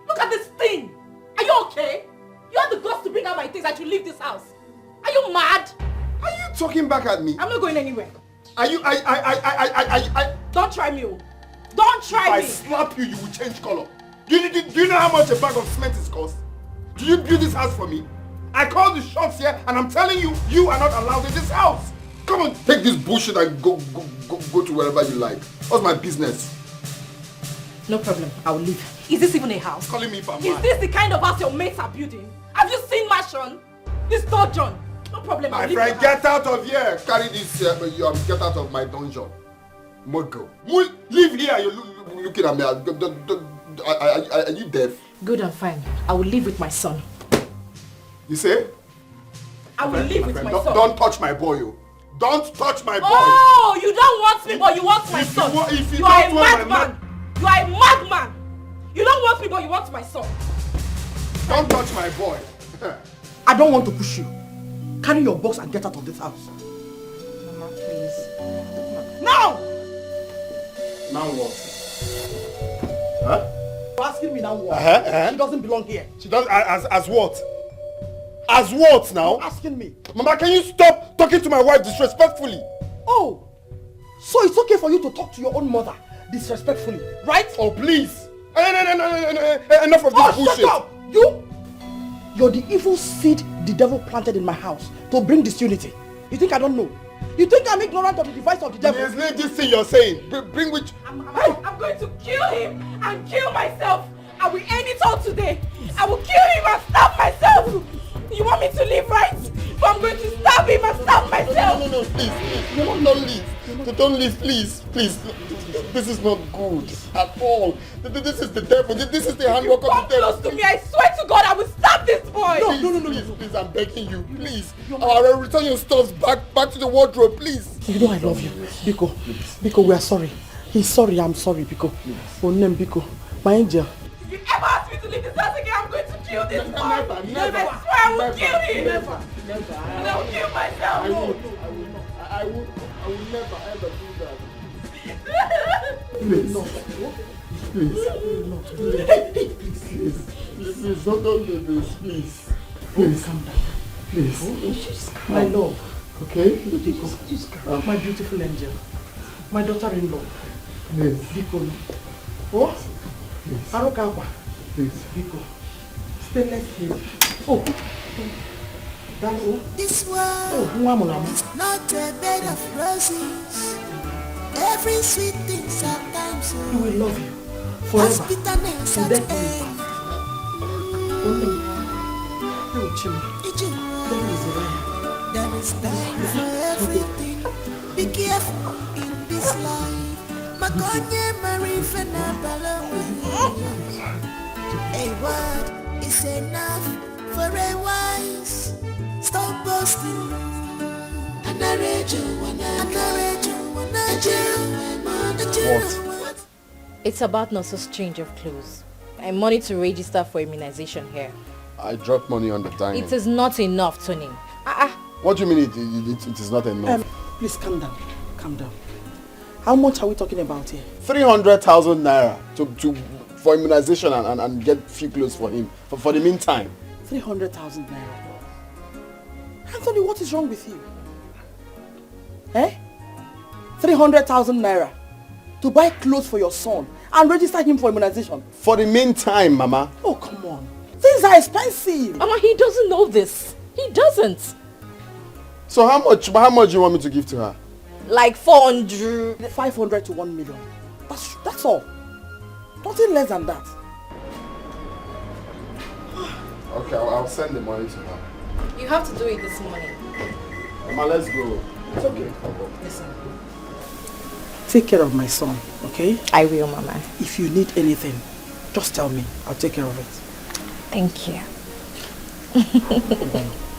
Look at this thing. Are you okay? You have the guts to bring out my things and you leave this house. Are you mad? Are you talking back at me? I'm not going anywhere. Are you, Don't try me. Don't try me. If I slap you, you will change color. Do you know how much a bag of cement is cost? Do you build this house for me? I call the shots here and I'm telling you, you are not allowed in this house. Come on, take this bullshit and go to wherever you like. What's my business? No problem, I will leave. Is this even a house? Calling me if I'm Is mad. this the kind of house your mates are building? Have you seen Mashon? This John. No problem, I'll My leave friend, your get house. out of here. Carry this get out of my dungeon. Mogo. Leave here, you're looking at me. Are you deaf? Good and fine. I will live with my son. You say? I will live with my son. Don't touch my boy, you. Don't touch my boy. Oh, you don't want me, but you want my son. If you are a don't want madman. You are a madman. You don't want me, but you want my son. Don't touch my boy. I don't want to push you. Carry your box and get out of this house. Mama, please. Now! Now what? Huh? You're asking me now what? Uh-huh. She doesn't belong here. She does as what? As what now? You're asking me. Mama, can you stop talking to my wife disrespectfully? Oh, so it's okay for you to talk to your own mother disrespectfully, right? Oh, please. No. Enough of this bullshit. Shut up! You're the evil seed the devil planted in my house to bring disunity. You think I don't know? You think I'm ignorant of the device of the devil? Yes, leave this thing you're saying. Bring which... I'm going to kill him and kill myself. I will end it all today. I will kill him and stab myself. You want me to leave, right? But I'm going to stab him and stab myself. No, please. Don't leave. Don't leave, please. Please. This is not good at all. This is the devil. This is the handwork of the devil. Come close to me. I swear to God, I will stab this boy. No. Please, I'm begging you. Please. I'll return your stuff back to the wardrobe, please. You know I love you. Biko, we are sorry. He's sorry, I'm sorry, Biko. Oh, name Biko. My angel. If you ever ask me to leave this house again, I'm going to kill this boy. Never. I swear I will kill him. Never. And I will kill myself. I will never ever do that. Please. Please, don't do this, please. Please, calm down. Please. My love. Okay? Biko. My beautiful angel. My daughter-in-law. Please. Biko. What? Please. Arokapa. Please. Biko. Stainless steel. Oh. This world is not a bed of roses. Every sweet thing sometimes He will love you forever. bitterness at That end. There is time for everything. Be careful in this life. Makonye marifena balawi. A word is enough for a wise. Stop boasting. What? It's about Nurse's change of clothes and money to register for immunization here. I dropped money on the dining. It is not enough, Tony. What do you mean it is not enough? Please calm down. Calm down. How much are we talking about here? 300,000 naira for immunization and get few clothes for him for the meantime. 300,000 naira. Anthony, what is wrong with you? 300,000 naira to buy clothes for your son and register him for immunization. For the meantime, Mama. Oh, come on. Things are expensive. Mama, he doesn't know this. He doesn't. So how much do you want me to give to her? Like 400. 500 to 1 million. That's all. Nothing less than that. Okay, I'll send the money to her. You have to do it this morning. Mama, let's go. It's okay. Listen. Take care of my son, okay? I will, Mama. If you need anything, just tell me. I'll take care of it. Thank you.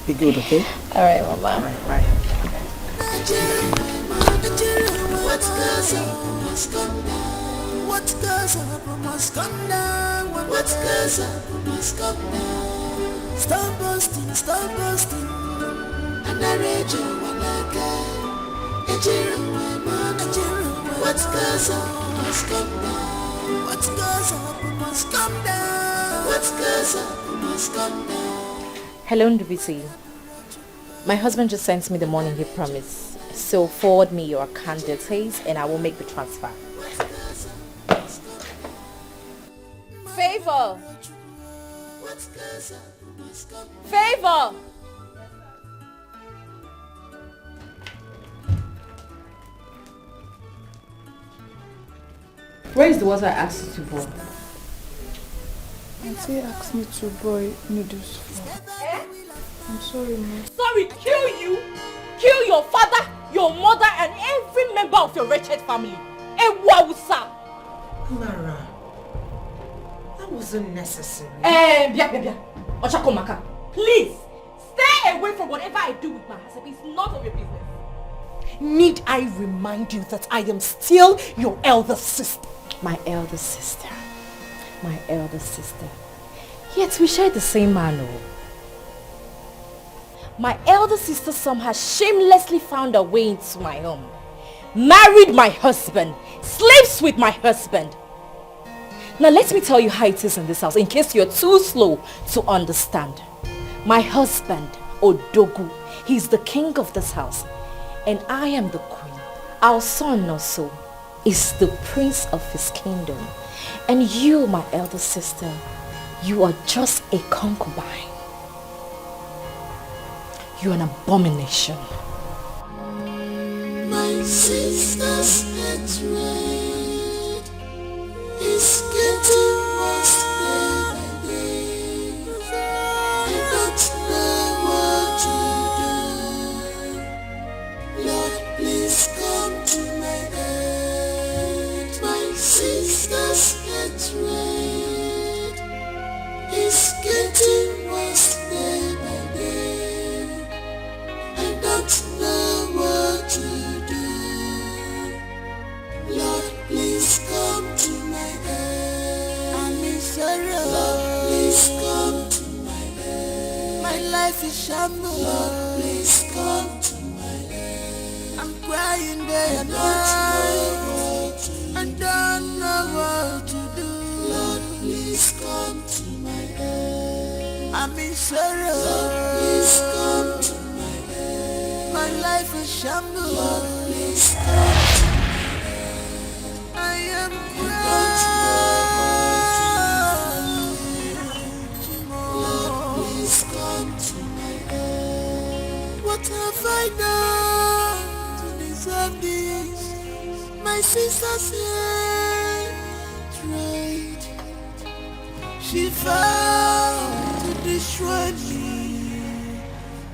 Be good, okay? Alright, Mama. Alright, bye. What goes up must come down. What goes up must come down. What goes up must come down. Stop boasting, stop boasting. And I read you when I can. What goes up must come down. What goes up must come down. What goes up must come down. Hello, Ndubisi. My husband just sent me the money he promised. So forward me your account details and I will make the transfer. Faith Favor! Favor! Where is the water I asked you to boil? Auntie asked me to boil noodles for. I'm sorry, ma. Sorry, kill you! Kill your father, your mother, and every member of your wretched family. Ewausa! Amara, that wasn't necessary. Bia. Ochakomaka, please, stay away from whatever I do with my husband. It's none of your business. Need I remind you that I am still your elder sister? My elder sister. My elder sister. Yet we share the same man. My elder sister somehow shamelessly found her way into my home. Married my husband. Sleeps with my husband. Now let me tell you how it is in this house in case you're too slow to understand. My husband, Odogu, he's the king of this house. And I am the queen. Our son also is the prince of his kingdom. And you, my elder sister, you are just a concubine. You're an abomination. My sister's hatred is getting worse day by day. I don't know what to do. Lord, please come to my aid. My sister's hatred is getting worse day by day. I don't know what to do. Lord, please come to my aid. I'm in sorrow. Lord, please come to my aid. My life is shambles. Lord, please come to my aid. I'm crying day and night. I don't know what to do. Lord, please come to my aid. I'm in sorrow. Lord, please come to my aid. My life is shambles. Lord, please come to my aid. I am Lord, please come to my aid. What have I done to deserve this? My sister's hatred. She vowed to destroy me.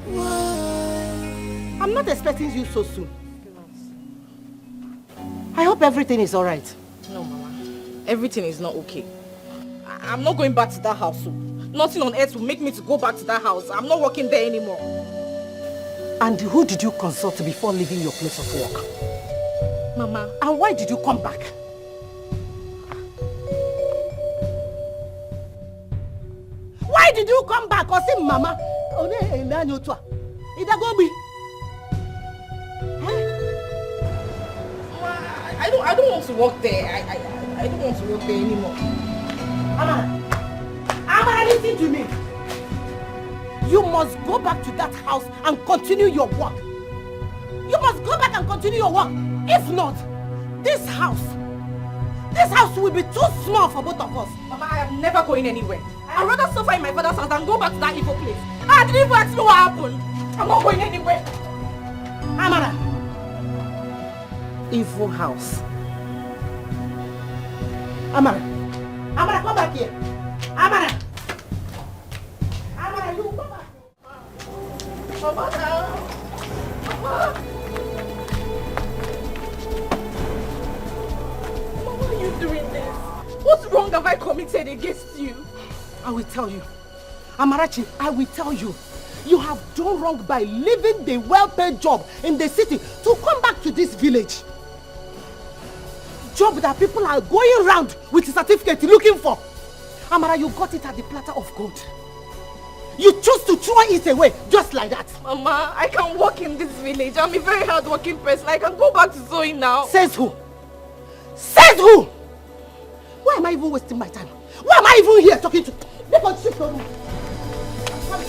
Why? I'm not expecting you so soon. I hope everything is alright. No, Mama. Everything is not okay. I'm not going back to that house. So nothing on earth will make me to go back to that house. I'm not working there anymore. And who did you consult before leaving your place of work? Mama. And why did you come back? Why did you come back? Or say, Mama? I don't want to work there. I don't want to work there anymore. Amara, listen to me. You must go back to that house and continue your work. You must go back and continue your work. If not, this house will be too small for both of us. Mama, I am never going anywhere. I'd rather suffer in my father's house than go back to that evil place. I didn't even ask me what happened. I'm not going anywhere. Amara. Evil house. Amara. Amara, come back here. Amara. Amara, you come back. Mama. Mama. Mama, why are you doing this? What wrong have I committed against you? I will tell you. Amarachi, I will tell you. You have done wrong by leaving the well-paid job in the city to come back to this village. Job that people are going around with a certificate looking for. Amara, you got it at the platter of gold. You chose to throw it away just like that. Mama, I can work in this village. I'm a very hard-working person. I can go back to sewing now. Says who? Says who? Why am I even wasting my time? Why am I even here talking to? Because shift on me. I'm coming.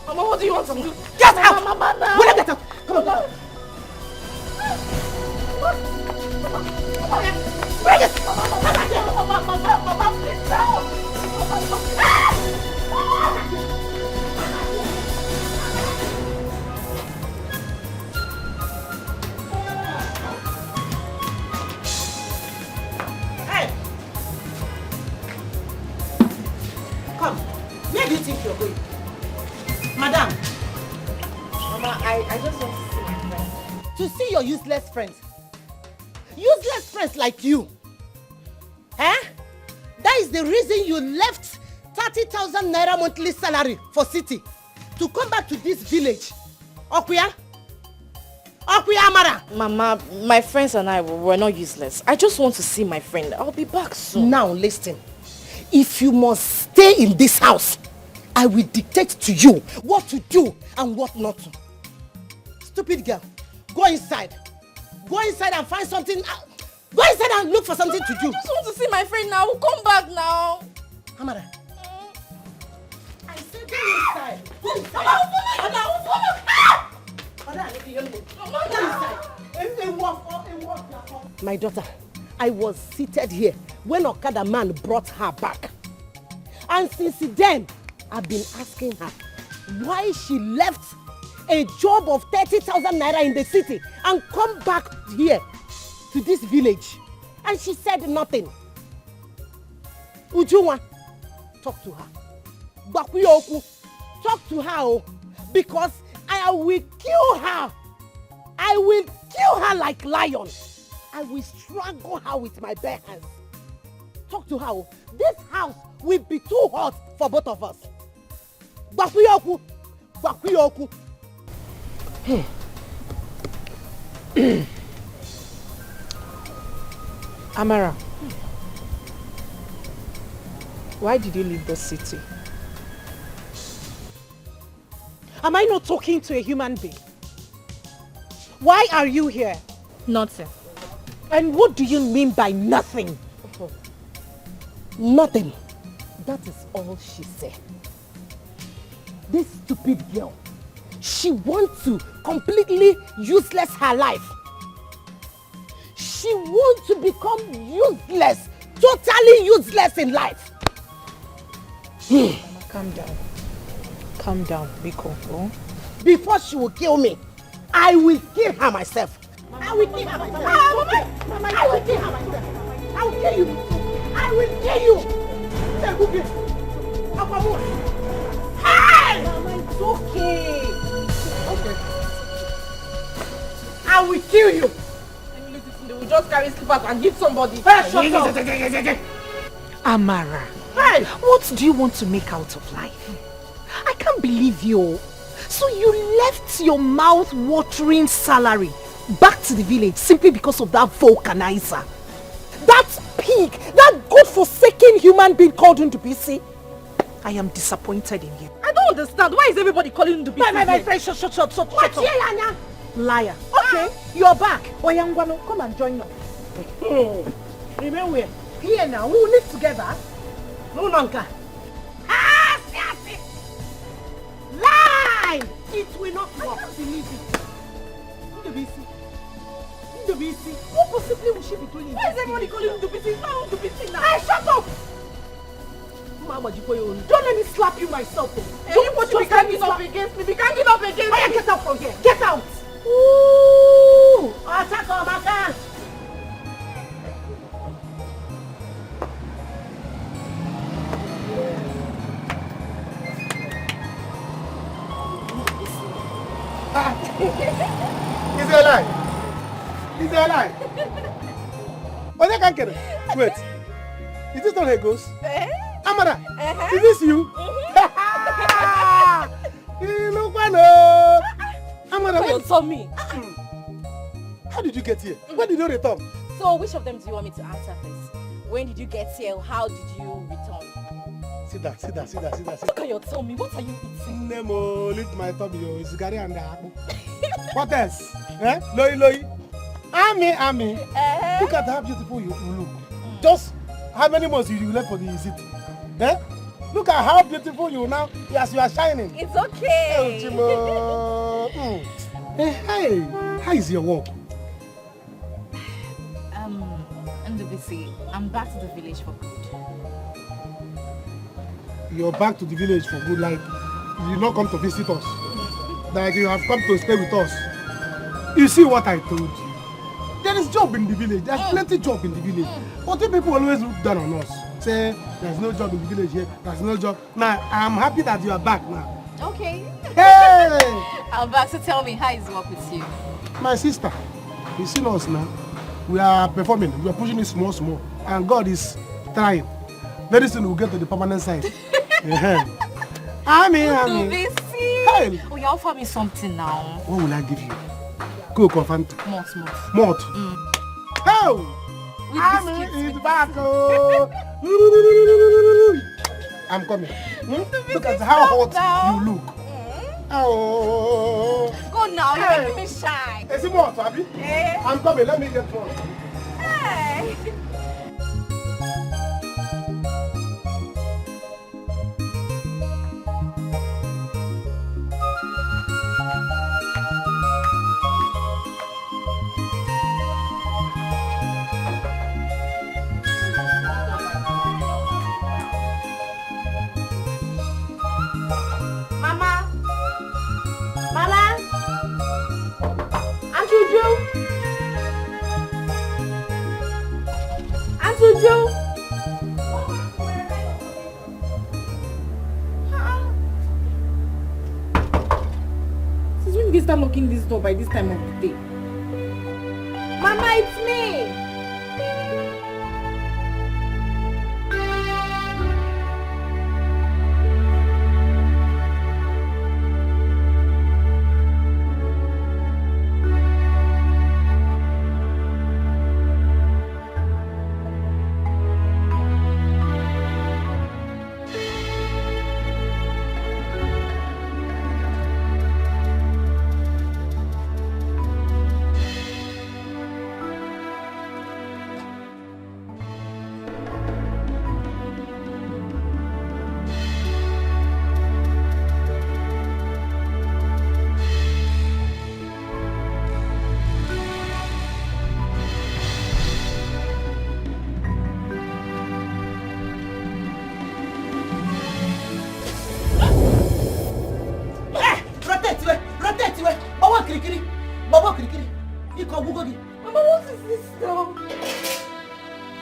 Mama, what do you want to do? Get out! Mama, now. Will you get out? Come on, get out. Bring it! Mama, please help! Hey! Come. Where do you think you're going? Madam. Mama, I just want to see my friend. To see your useless friends. Useless friends like you. Eh? That is the reason you left 30,000 naira monthly salary for city to come back to this village. Okuya? Okuya Amara? Mama, my friends and I were not useless. I just want to see my friend. I'll be back soon. Now listen. If you must stay in this house, I will dictate to you what to do and what not to. Stupid girl. Go inside. Go inside and find something. Go inside and look for something to do. I just want to see my friend now. Come back now. Amara. I said go inside. Go inside. My daughter, I was seated here when Okada man brought her back. And since then, I've been asking her why she left a job of 30,000 naira in the city and come back here to this village. And she said nothing. Ujunwa, talk to her. Bakuyoku, talk to her because I will kill her. I will kill her like lion. I will strangle her with my bare hands. Talk to her. This house will be too hot for both of us. Bakuyoku, Bakuyoku. Amara, why did you leave the city? Am I not talking to a human being? Why are you here? Nothing. And what do you mean by nothing? Nothing. That is all she said. This stupid girl, she wants to completely useless her life. She wants to become useless, totally useless in life. Calm down. Calm down, Biko. Oh? Before she will kill me, I will kill her myself. I will kill her myself. Mama, I will kill her myself. I will kill you. I will kill you. Hey! Mama, it's okay. Okay. I will kill you. They will just carry slippers and hit somebody. Hey, shut up. Amara, Hey! what do you want to make out of life? I can't believe you. So you left your mouth-watering salary back to the village simply because of that vulcanizer. That pig, that God-forsaken human being called into PC. I am disappointed in you. I don't understand. Why is everybody calling him to be My friend, shut up. Liar. Okay, you're back. Oyangwano, come and join us. Remain where? Here now, we will live together. No longer. Lie! It will not work. I can't believe it. Ndobisi, what possibly will she be doing? Why is everybody calling him to be seen? Now to be seen now. Hey, shut up! Mama, don't let me slap you myself. Don't be ganging up against me. Be ganging up against me. Why get out from here? Get out! Ooh! Attack on my car! Is it alive? Is it alive? Oh, they can't get it. Wait. Is this not a ghost? Amara, is this you? You look Amara, You saw me. How did you get here? When did you return? So which of them do you want me to answer first? When did you get here? How did you return? Sit down. Look at your tummy. What are you eating? Nemo, lift my tummy. It's Gary and the apple. What else? Eh? Loi. Ami. Look at how beautiful you look. Just how many months you left for the city? Eh? Look at how beautiful you now, as you are shining. It's okay. Oh, Chimo. Hey, how is your work? NWC, I'm back to the village for good. You're back to the village for good, like you not come to visit us. Like you have come to stay with us. You see what I told you? There is job in the village. There's plenty job in the village. But the people always look down on us. Say, there's no job in the village here. There's no job. Now, I'm happy that you are back now. Okay. Hey! I'm back, so tell me, how is work with you? My sister, you see us now. We are performing. We are pushing it small. And God is trying. Very soon we'll get to the permanent side. Amen. Hey. Oh, you offer me something now. What will I give you? Go confront. Malt. How? Amen is back. Oh. I'm coming. Look at how hot you look. Oh. Go now, you're making me shy. Is it more, Abby? I'm coming. Let me get one. Hey. Since when did they start locking this door by this time of the day? Mama, it's me!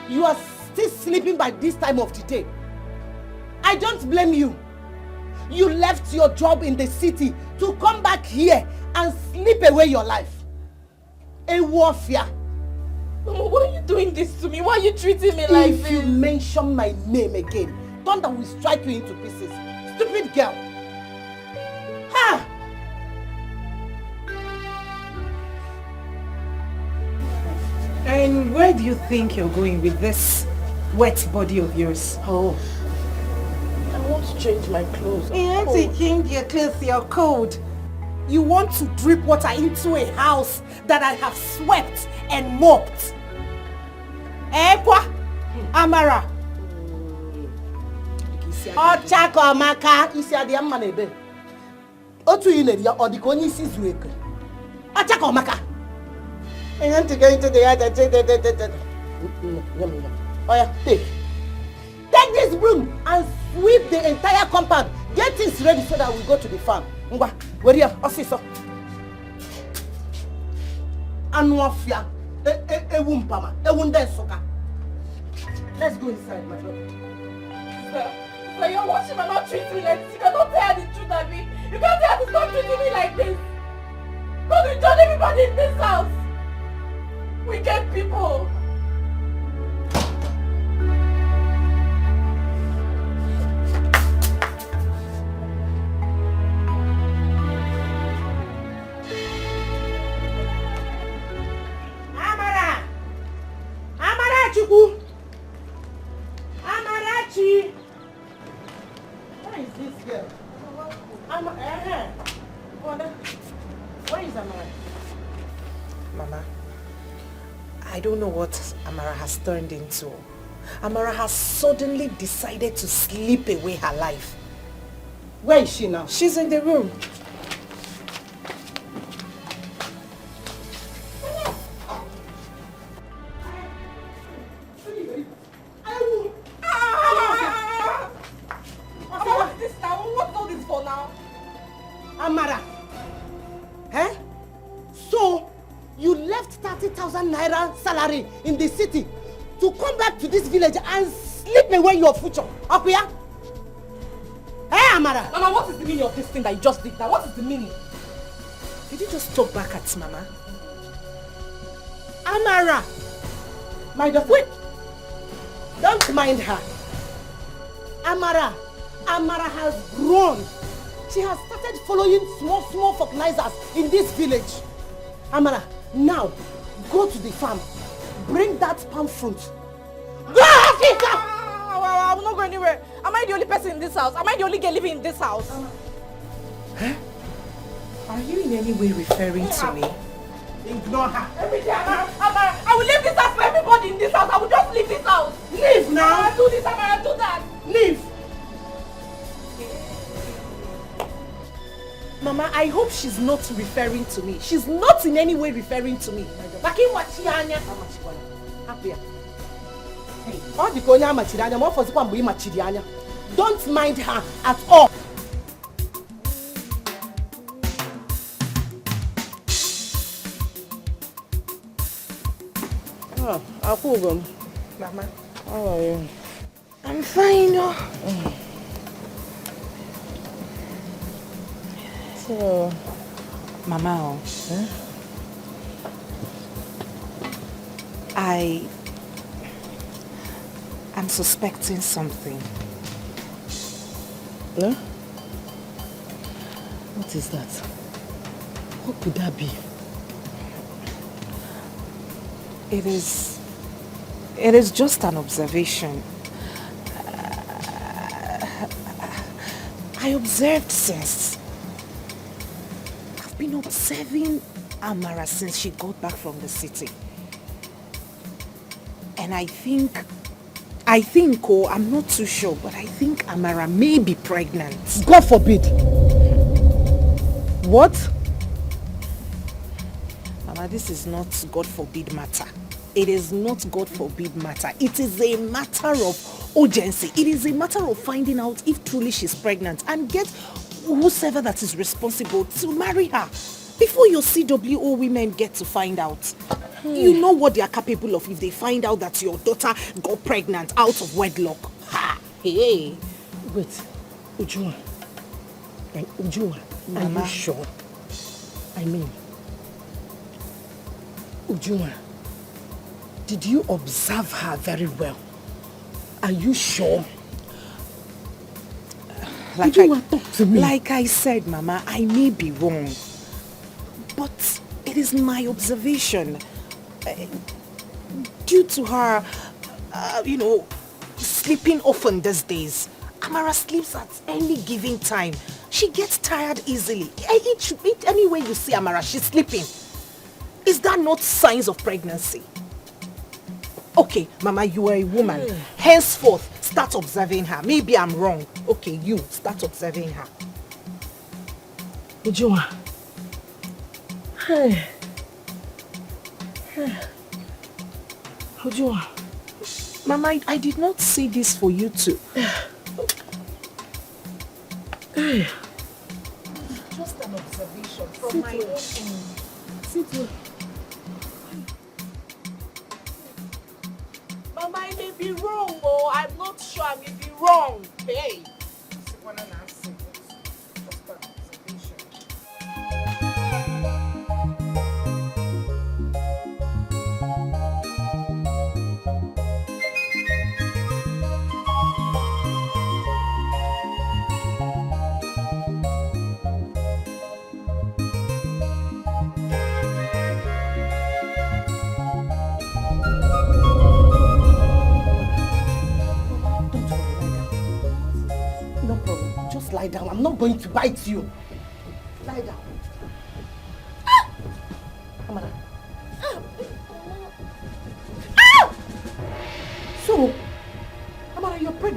You are still sleeping by this time of the day. I don't blame you. You left your job in the city to come back here and sleep away your life. A warfare. Mama, why are you doing this to me? Why are you treating me like this? If you mention my name again, thunder will strike you into pieces. Stupid girl. Ha! And where do you think you're going with this wet body of yours? Oh, I want to change my clothes. You want to change your clothes, you're cold. You want to drip water into a house that I have swept and mopped. Ekwa, Amara. Ochako Amaka, isi adi amma nebe. Otu ine dia odiko onye isi zuru eke. Ochako Amaka. I want to go into the yard and take Oh yeah, take this broom and sweep the entire compound. Get things ready so that we go to the farm. Ngwa, where you officer? Anwafia, ewumpama, ewundensoka. Let's go inside, my brother. Sir, you're watching and not treating me like this. You cannot tell the truth at me. You can't tell her to stop treating me like this. God will judge everybody in this house. Wicked people. Chukwu. Amarachi. Where is this girl? Where is Amara? Mama, I don't know what Amara has turned into. Amara has suddenly decided to sleep away her life. Where is she now? She's in the room. What's this now? What's all this for now? Amara, eh? So, you left 30,000 naira salary in the city to come back to this village and sleep away your future. Up here? Hey, Amara! Mama, what is the meaning of this thing that you just did now? What is the meaning? Did you just talk back at Mama? Amara! My daughter, wait! Don't mind her. Amara has grown. She has started following small fertilizers in this village. Amara, now go to the farm. Bring that palm fruit. Go, Africa! I will not go anywhere. Am I the only person in this house? Am I the only girl living in this house? Huh? Are you in any way referring to me? Ignore her. Amara, I will leave this house for everybody in this house. I will just leave this house. Leave now. Amara, do this, Amara, do that. Leave. Mama, I hope she's not referring to me. She's not in any way referring to me. Don't mind her at all. Oh, Akugum. Mama. How are you? I'm fine. So, Mama, I'm suspecting something. No? What is that? What could that be? It is just an observation. I observed since. I've been observing Amara since she got back from the city. And I think, I'm not too sure, but I think Amara may be pregnant. God forbid. What? Mama, this is not God forbid matter. It is not God forbid matter. It is a matter of urgency. It is a matter of finding out if truly she's pregnant and get whosoever that is responsible to marry her before your CWO women get to find out. You know what they are capable of if they find out that your daughter got pregnant out of wedlock. Ha! Hey! Wait, Ujua. Ujua, Mama. are you sure? I mean, Ujua, did you observe her very well? Are you sure? Like I said, Mama, I may be wrong. But it is my observation. Due to her, sleeping often these days, Amara sleeps at any given time. She gets tired easily. Any way you see Amara, she's sleeping. Is that not signs of pregnancy? Okay, Mama, you are a woman. Henceforth, start observing her. Maybe I'm wrong. Okay, you start observing her. Ujua. Hey. Ujua. Mama, I did not say this for you to. Just an observation from my own end. Sit. Mama, I may be wrong, oh. I'm not sure. I may be wrong. Hey. Lie down. I'm not going to bite you. Lie down. Amara. So,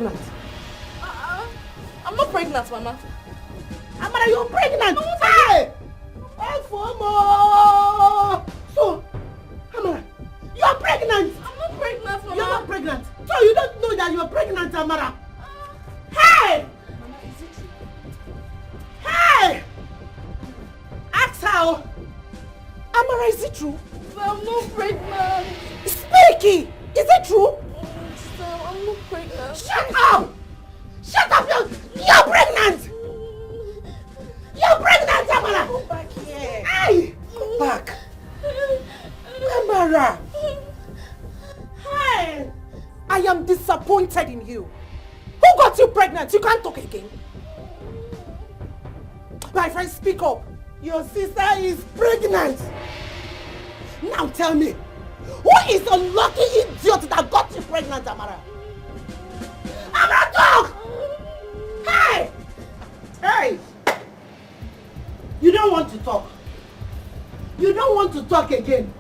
pregnant? I'm not pregnant, Mama. Amara, you're pregnant! Hey! Hey, Fomo! So, Amara, you're pregnant! I'm not pregnant, Mama. You're not pregnant. So you don't know that you're pregnant, Amara. Hey! Mama, is it true? Hey! Ask how. Amara, is it true? I'm not pregnant. Speaky! Is it true? Stop, I'm not pregnant. Shut up! Shut up! You're pregnant! You're pregnant, Amara! Go back here. Hey! Go back. Amara! Hey! I am disappointed in you. Who got you pregnant? You can't talk again. My friend, speak up. Your sister is pregnant. Now tell me, who is the lucky idiot that got you pregnant, Amara? Amara, talk! Hey! Hey! You don't want to talk. You don't want to talk again.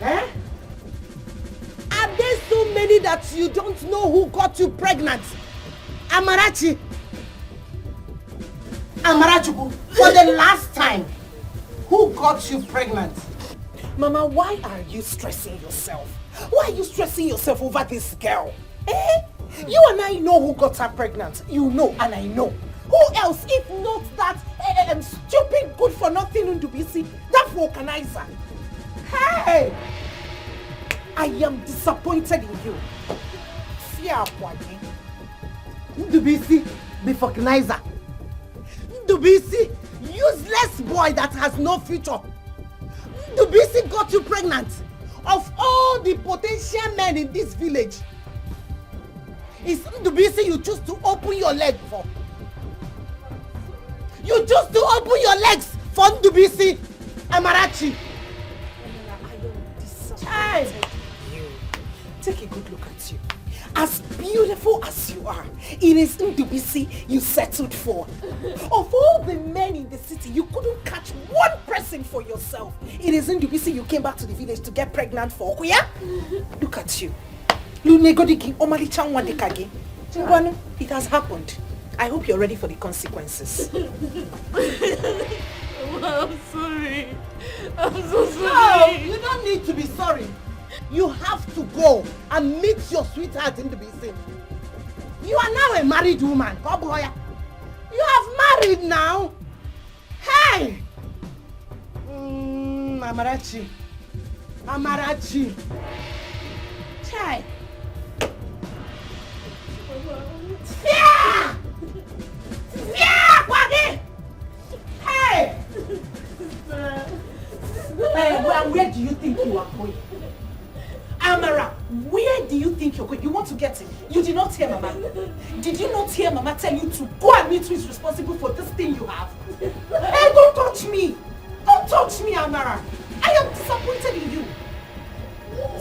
Eh? Are there so many that you don't know who got you pregnant? Amarachi. Amarachuku, for the last time, who got you pregnant? Mama, why are you stressing yourself? Why are you stressing yourself over this girl? Eh? You and I know who got her pregnant. You know and I know. Who else if not that stupid good for nothing Ndubisi, that vulcanizer? Hey! I am disappointed in you. Ndubisi, the vulcanizer. Ndubisi, useless boy that has no future. Ndubisi got you pregnant. Of all the potential men in this village, it's Ndubisi you choose to open your leg for. You choose to open your legs for Ndubisi Amarachi. Child, take a good look at you. As beautiful as you are, it is Ndubisi you settled for. Of all the men in the city, you couldn't catch one person for yourself. It is Ndubisi you came back to the village to get pregnant for. Yeah? Look at you. It has happened. I hope you're ready for the consequences. I'm sorry. I'm so sorry. No, you don't need to be sorry. You have to go and meet your sweetheart in the BC. You are now a married woman. You have married now. Hey! Amarachi. Amarachi. Chai. Yeah! Yeah, Kwagi! Hey! Where do you think you are going? Amara, where do you think you're going? You want to get him? You did not hear Mama. Did you not hear Mama tell you to go and meet who is responsible for this thing you have? Hey, don't touch me! Don't touch me, Amara! I am disappointed in you.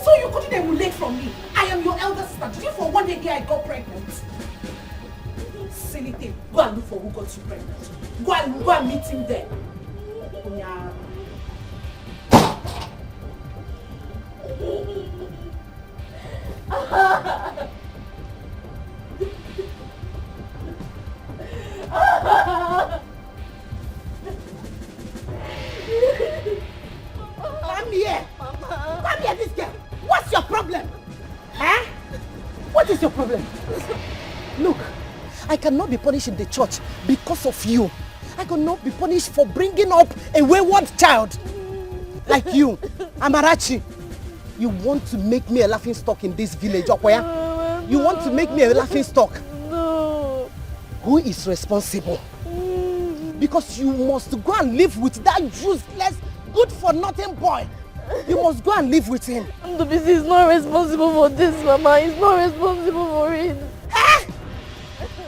So you couldn't emulate from me. I am your elder sister. Did you for one day I got pregnant? Silly thing. Go and look for who got you pregnant. Go and meet him there. Yeah. Come here. Come here, this girl. What's your problem? Huh? What is your problem? Look, I cannot be punished in the church because of you. I cannot be punished for bringing up a wayward child like you, Amarachi. You want to make me a laughing stock in this village, Okoya? You want to make me a laughing stock? No. Who is responsible? Because you must go and live with that useless, good-for-nothing boy. You must go and live with him. Ndubisi is not responsible for this, Mama. He's not responsible for it. Eh?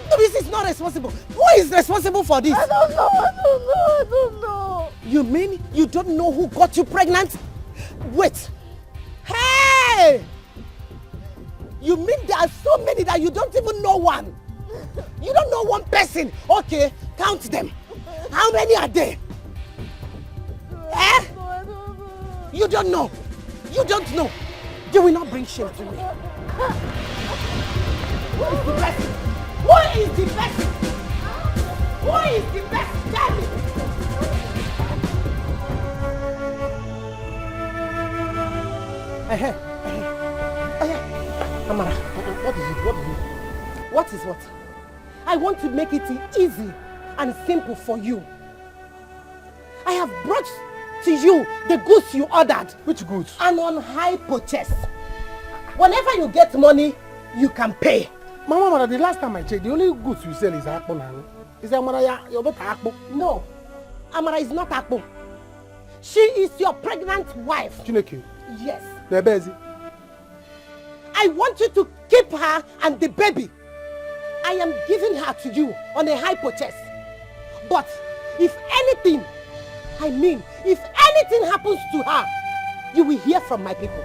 Ndubisi is not responsible. Who is responsible for this? I don't know. You mean you don't know who got you pregnant? Wait. Hey! You mean there are so many that you don't even know one? You don't know one person? Okay, count them. How many are there? Eh? You don't know. You don't know. You will not bring shame to me. Who is the person? Who is the person? Who is the person? Tell me. Amara, what is it? What is what? I want to make it easy and simple for you. I have brought to you the goods you ordered. Which goods? And on high purchase. Whenever you get money, you can pay. Mama, the last time I checked, the only goods you sell is akpo now. Is Amara your daughter akpo? No, Amara is not akpo. She is your pregnant wife. Chineke? Yes. Nebezi? I want you to keep her and the baby. I am giving her to you on a high purchase. But if anything happens to her, you will hear from my people.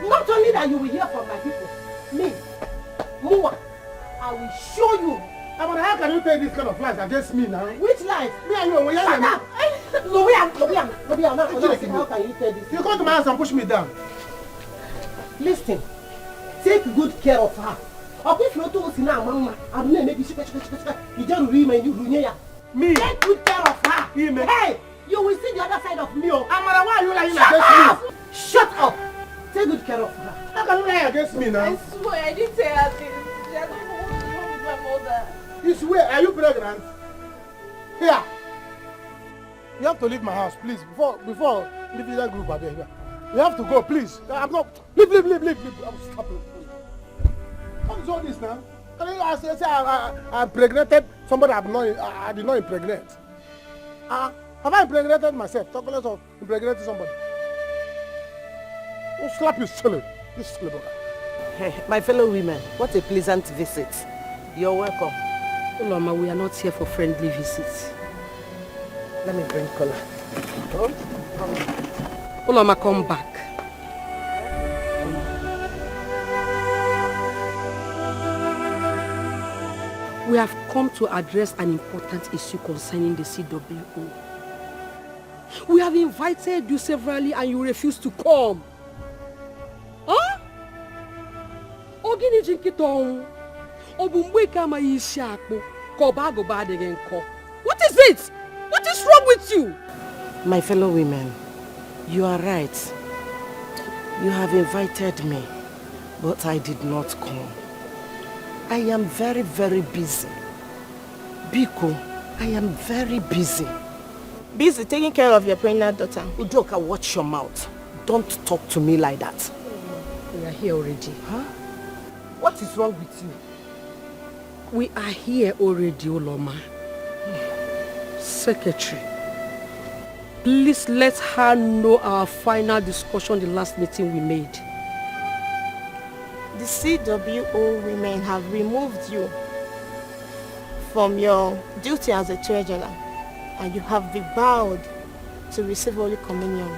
Not only that you will hear from my people, me, Mua, I will show you. Amara, how can you take this kind of lies against me now? Which lies? Me and you, shut up! Lobiam, how can you tell this? You come to my house and push me down. Listen, take good care of her. If you don't see now, Mama, I'm going to make you me. Take good care of her. Hey, you will see the other side of me. Amara, why are you lying against me? Shut up! Take good care of her. How can you lie against me now? I swear, I didn't tell her this. I don't know what's wrong with my mother. You swear, are you pregnant? Here. You have to leave my house, please. Before leaving that group out there. You have to go, please. I'm not. Leave. I'm stopping. What is all this now? Can you say I impregnated somebody I did not impregnate? Have I impregnated myself? Talk less of impregnating somebody. Oh, slap you silly. You silly brother. Hey, my fellow women, what a pleasant visit. You're welcome. Uloma, we are not here for friendly visits. Let me bring Kola. Uloma, come back. We have come to address an important issue concerning the CWO. We have invited you severally and you refuse to come. Huh? What is it? What is wrong with you? My fellow women, you are right. You have invited me, but I did not come. I am very, very busy. Biko, I am very busy. Busy taking care of your pregnant daughter. Udoka, watch your mouth. Don't talk to me like that. We are here already. Huh? What is wrong with you? We are here already, Uloma. Secretary, please let her know our final discussion the last meeting we made. The CWO women have removed you from your duty as a treasurer, and you have been vowed to receive Holy Communion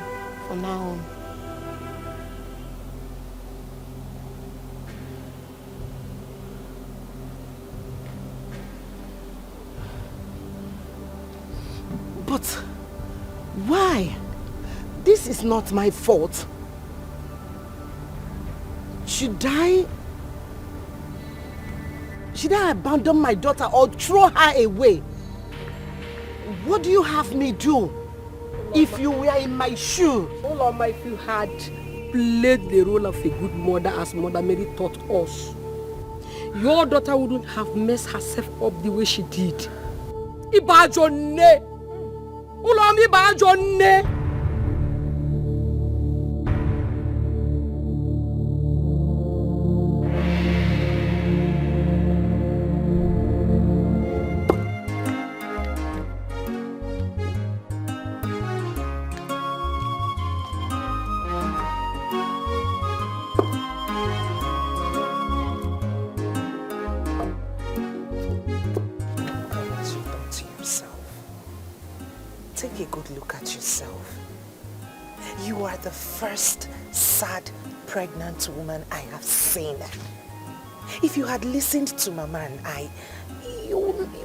from now on. But why? This is not my fault. Should I abandon my daughter or throw her away? What do you have me do if you were in my shoe? Uloma, if you had played the role of a good mother as Mother Mary taught us, your daughter wouldn't have messed herself up the way she did. Ibajone! Uloma, Ibajone! Take a good look at yourself. You are the first sad pregnant woman I have seen. If you had listened to Mama and I, you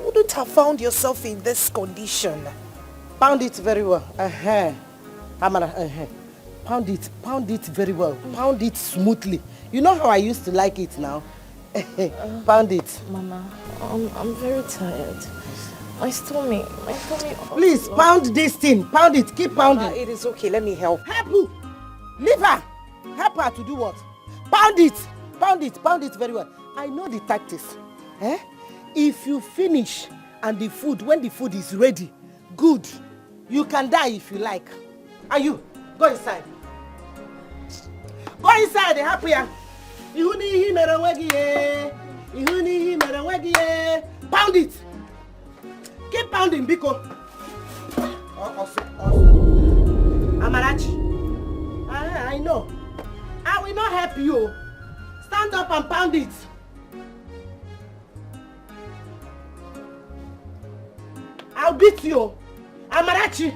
wouldn't have found yourself in this condition. Found it very well. Amara, Pound it very well. Pound it smoothly. You know how I used to like it now? Pound it. Mama, I'm very tired. My stomach. Please, pound this thing. Pound it. Keep pounding. Mama, it is okay. Let me help. Help who? Leave her. Help her to do what? Pound it. Pound it very well. I know the tactics. If you finish and when the food is ready, good. You can die if you like. And you, go inside. Go inside, happy. Pound it. Keep pounding, Biko. Amarachi. I know. I will not help you. Stand up and pound it. I'll beat you. Amarachi.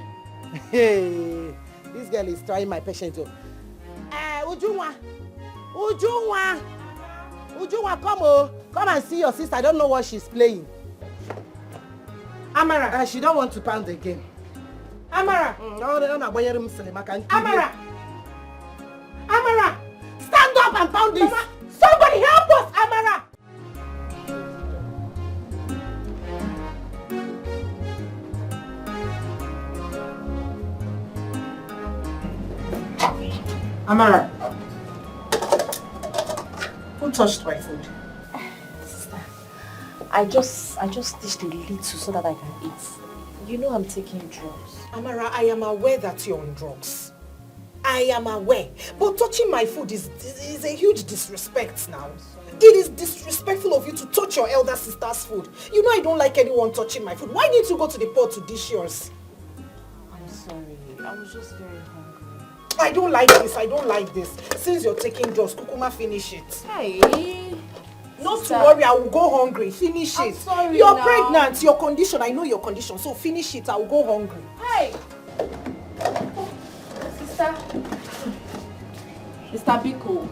Hey, this girl is trying my patience. Ujunwa, come and see your sister. I don't know what she's playing. Amara, she don't want to pound again. Amara, Amara, stand up and pound this. Mama, somebody help us, Amara. Amara, who touched my food? Sister, I just dished a little so that I can eat. You know I'm taking drugs. Amara, I am aware that you're on drugs. I am aware. But touching my food is a huge disrespect now. It is disrespectful of you to touch your elder sister's food. You know I don't like anyone touching my food. Why need you go to the pot to dish yours? I'm sorry. I was just very hungry. I don't like this. Since you're taking drugs, Kukuma, finish it. Hey. Not to worry, I will go hungry. Finish it. Sorry You're now. pregnant. Your condition, I know your condition. So finish it. I will go hungry. Hey! Sister. Mr. Biko.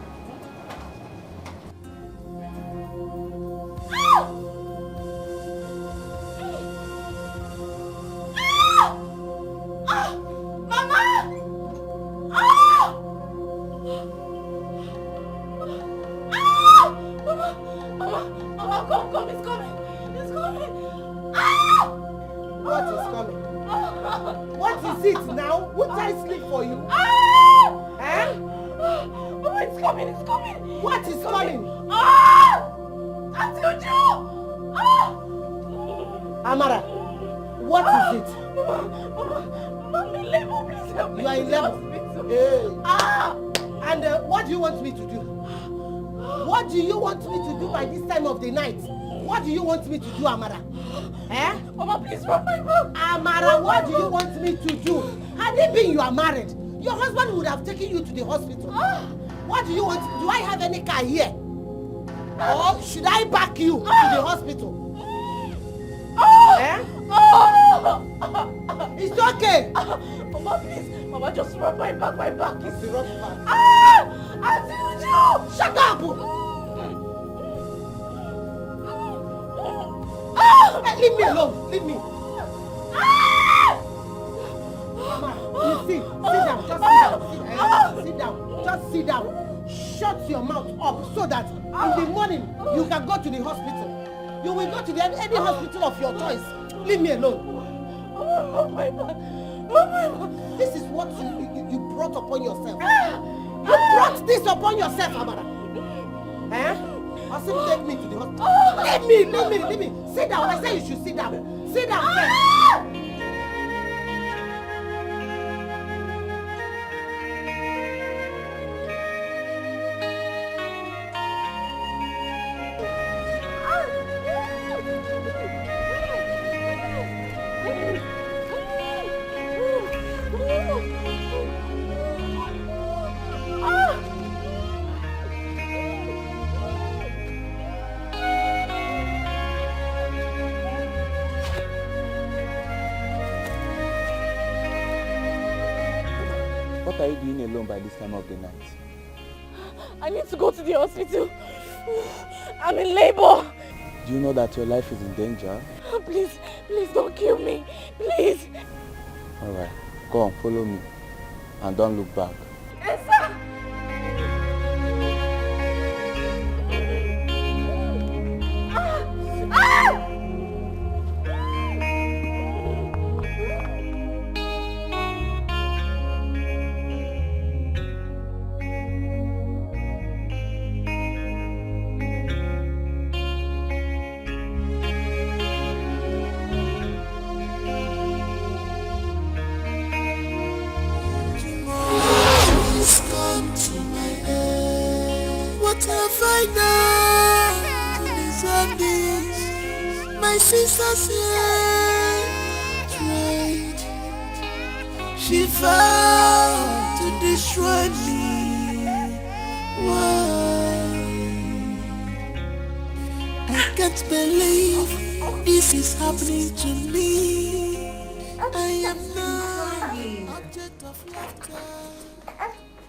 Amara, what is it? I'm in labor, please help me. You are in labor? Hey. And what do you want me to do? What do you want me to do by this time of the night? What do you want me to do, Amara? Mama, please run my back. Amara, what do you want me to do? Had it been you are married, your husband would have taken you to the hospital. What do you want? Do I have any car here? Or should I back you to the hospital? It's okay. Mama, please. Mama, just rub my back. My back is rough back. Auntie Uju! Shut up! Leave me alone. Leave me. Mama, you see. Sit down. Just sit down. Sit down. Just sit down. Shut your mouth up so that in the morning you can go to the hospital. You will go to any hospital of your choice. Leave me alone. This is what you brought upon yourself. You brought this upon yourself, Amara. Asim, take me to the hospital. Leave me. Sit down. I say you should sit down. Sit down first. What are you doing alone by this time of the night? I need to go to the hospital. I'm in labor. Do you know that your life is in danger? Please don't kill me. Please. Alright, go on, follow me. And don't look back. What have I done to deserve this? My sister's here tried. She vowed to destroy me. Why? I can't believe this is happening to me. I am now object of laughter.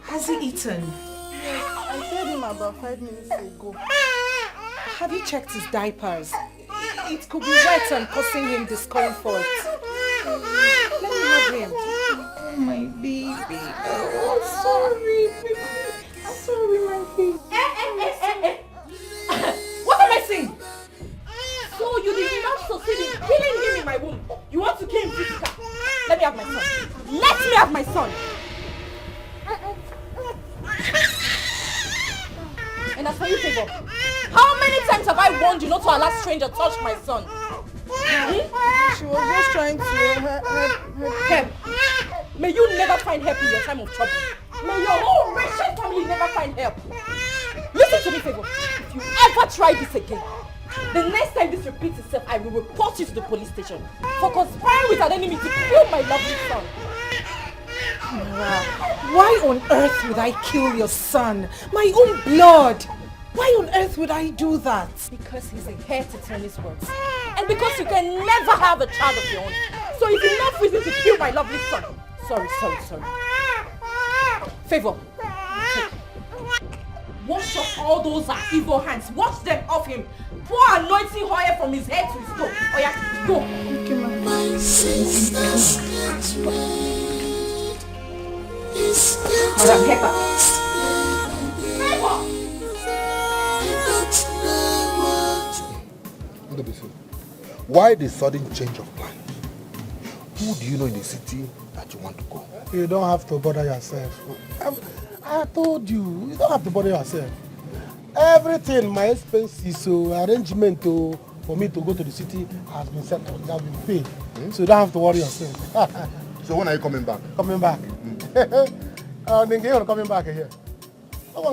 Has he eaten? Yes, I fed him about 5 minutes ago. Have you checked his diapers? It could be wet and causing him discomfort. Let me have him. Oh, my baby. Oh, sorry, baby. I'm sorry, my baby. What am I saying? So you did not succeed in killing him in my womb. You want to kill him physical? Let me have my son. Let me have my son. And as for you, Favor, how many times have I warned you not to allow stranger touch my son? She was just trying to help. May you never find help in your time of trouble. May your whole wretched family never find help. Listen to me, Favor. If you ever try this again, the next time this repeats itself, I will report you to the police station for conspiring with an enemy to kill my lovely son. Amara, why on earth would I kill your son? My own blood! Why on earth would I do that? Because he's a heir to Tony's words. And because you can never have a child of your own. So it's enough reason to kill my lovely son. Sorry. Favor. Wash off all those evil hands. Wash them off him. Pour anointing oil from his head to his toe. Oh yeah, go. Okay, my sister's Madam Pepper. Why the sudden change of plan? Who do you know in the city that you want to go? You don't have to bother yourself. I told you, you don't have to bother yourself. Everything, my expenses, arrangement for me to go to the city has been settled, it has been paid. So you don't have to worry yourself. So when are you coming back? Coming back. Then you're coming back here. I'm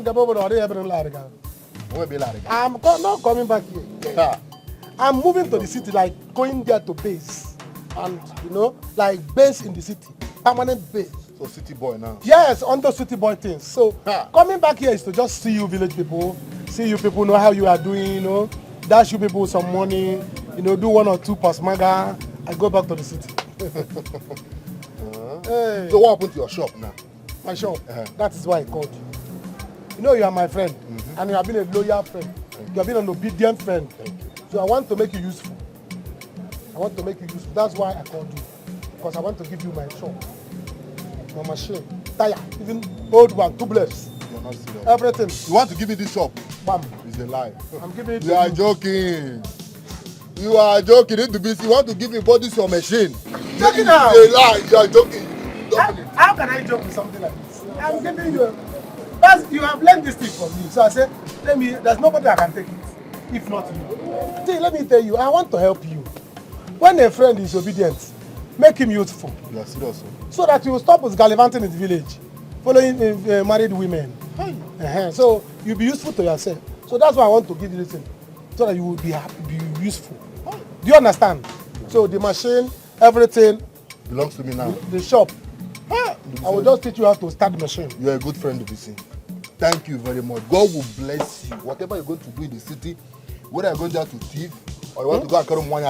not coming back here. I'm moving to the city, like going there to base. And, like base in the city. Permanent base. So city boy now? Yes, under city boy things. So coming back here is to just see you village people. See you people, know how you are doing, dash you people some money, do 1 or 2 pasmaga, and go back to the city. Hey. So what happened to your shop now? My shop? That is why I called you. You are my friend, and you have been a loyal friend. You have been an obedient friend. So I want to make you useful. That's why I called you. Because I want to give you my shop, my machine, tire, even old one, tubeless. You're not serious. Everything. You want to give me this shop? Bam. It's a lie. I'm giving it to you. You are joking. You are joking. You want to give me body your machine. Joking now. It's a lie. You are joking. How can I joke with something like this? I'm giving you. You have learned this thing from me. So I said, there's nobody that can take it. If not you. See, let me tell you, I want to help you. When a friend is obedient, make him useful. You are serious. So that you will stop with gallivanting in the village, following married women. So you'll be useful to yourself. So that's why I want to give you this thing. So that you will be happy, be useful. Do you understand? So the machine, everything belongs to me now. The shop. I will just teach you how to start the machine. You are a good friend, Dikeh. Thank you very much. God will bless you. Whatever you're going to do in the city, whether you're going there to thief or you want to go and carry money,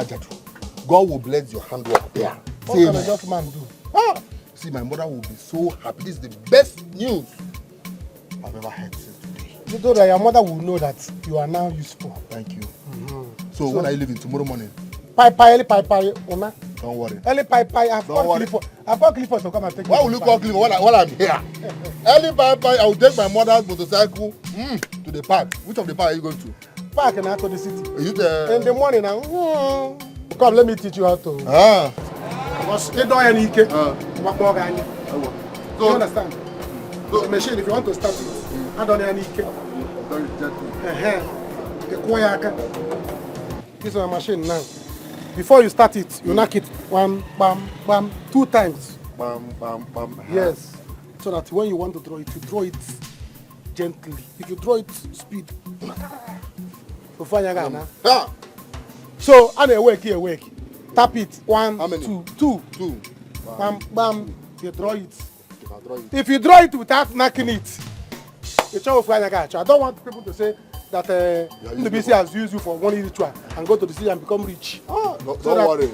God will bless your handwork there. What can a just man do? See, my mother will be so happy. This is the best news I've ever heard since today. So that your mother will know that you are now useful. Thank you. So when are you leaving? Tomorrow morning? Pai, Una. Don't worry. Early pie, I've called Clifford to come and take me. Why will you call Clifford while I'm here? Early pie, I will take my mother's motorcycle to the park. Which of the park are you going to? Park and out to the city. You there? In the morning now. Come, let me teach you how to. Because they don't any cake. What more can you? You understand? So, the machine, if you want to start it, I don't need any cake. Very gentle. This is my machine now. Before you start it, you knock it one, bam, bam, 2 times. Bam, bam, bam. Yes. So that when you want to draw it, you draw it gently. If you draw it speed, so I'm awake. Tap it. 1, 2. Bam, bam. You draw it. If you draw it without knocking it, it's all fine. I don't want people to say that the BC has used you for one ritual and go to the city and become rich. Don't worry.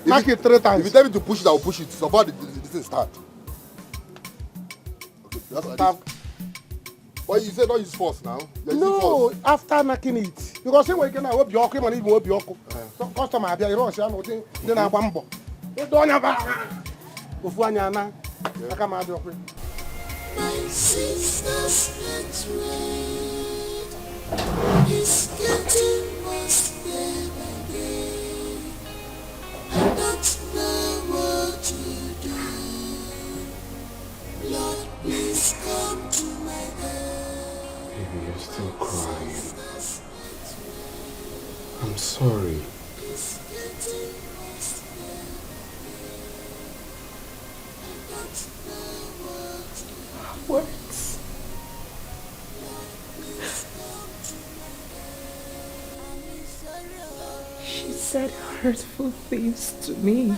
Knock it 3 times. If you tell me to push it, I will push it. So far, this thing start. Okay, that's what I did. But you said don't use force now. No, after knocking it. Because when you can hope your cream and even hope your customer, you don't say anything, then I bumble. You don't have a Ufuanyana. I come out of it. My sister's betrayed. It's getting worse day by day. I don't know what to do. Lord, please come to my aid. Baby, you're still crying. I'm sorry. It's getting worse day by day. I don't know what to do. Words. She said hurtful things to me.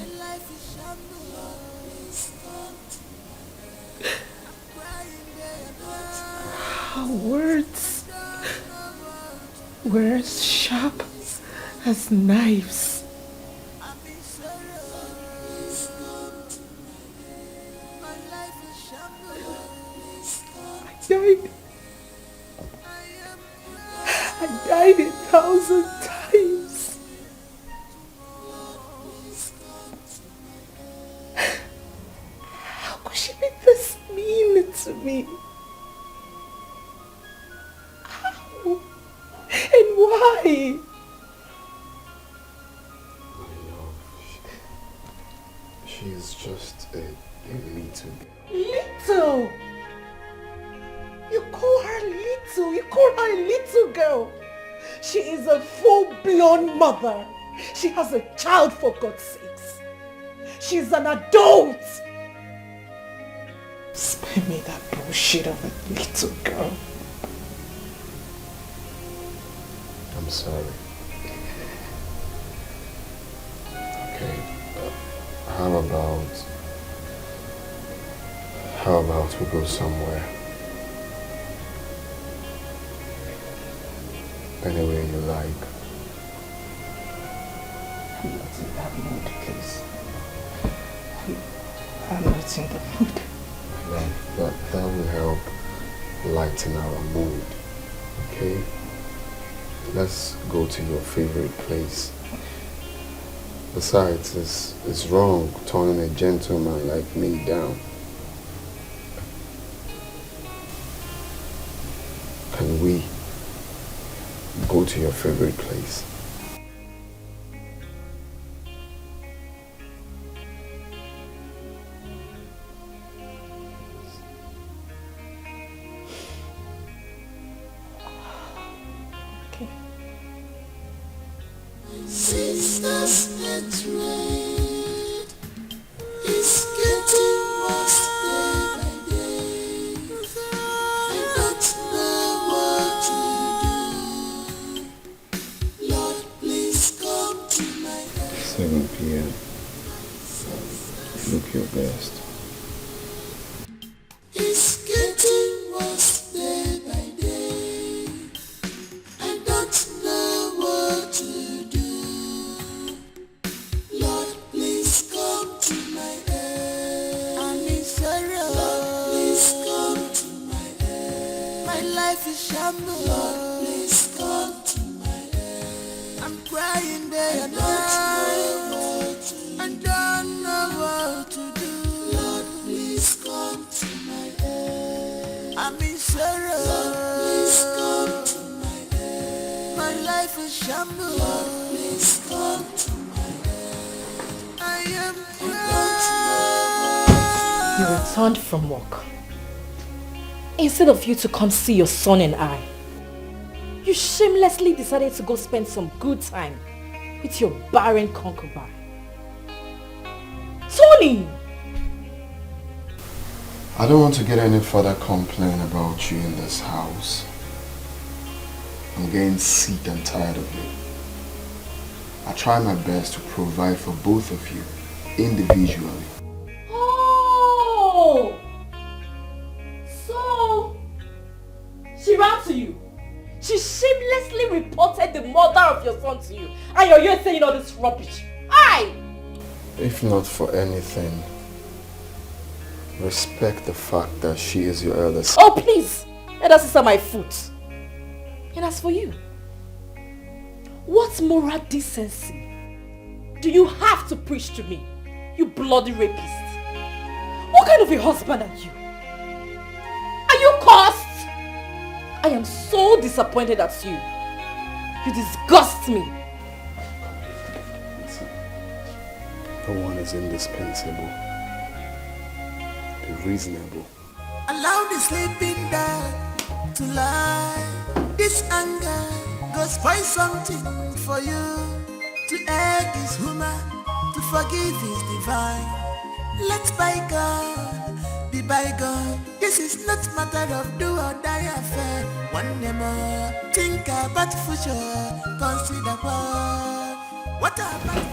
Her words were as sharp as knives. I died 1,000 times. How could she be this mean to me? How? And why? My love, she is just a little girl. Little? You call her little? You call her a little girl? She is a full-blown mother. She has a child, for God's sakes. She's an adult. Spare me that bullshit of a little girl. I'm sorry. Okay, how about we go somewhere? Anywhere you like. I'm not in that mood, please. I'm not in the mood. That will help lighten our mood. Okay? Let's go to your favorite place. Besides, it's wrong turning a gentleman like me down. Can we go to your favorite place? Okay. Sisters betrayed. It's getting worse day by day. I don't know what to do. Lord, please come to my aid. 7 p.m. Look your best. It's getting worse day by day. I don't know what to do. Lord, please come to my aid. I'm in sorrow. Lord, please come to my aid. My life is shambles. Lord, please come to my aid. I'm crying day and night. My life is shambles. Lord, please come to my aid. I am proud. You returned from work. Instead of you to come see your son and I, you shamelessly decided to go spend some good time with your barren concubine. Tony! I don't want to get any further complaint about you in this house. I'm getting sick and tired of it. I try my best to provide for both of you individually. Oh! So, she ran to you. She shamelessly reported the murder of your son to you. And you're here saying all this rubbish. Aye! If not for anything, respect the fact that she is your elder sister. Oh, please! Let us sit my foot. And as for you, what moral decency do you have to preach to me, you bloody rapist? What kind of a husband are you? Are you cursed? I am so disappointed at you. You disgust me. No one is indispensable. Be reasonable. Allow the sleeping dog to lie. This anger goes find something for you. To err is human, to forgive is divine. Let bygone be bygone. This is not matter of do or die affair. One more, think about future, consider what about.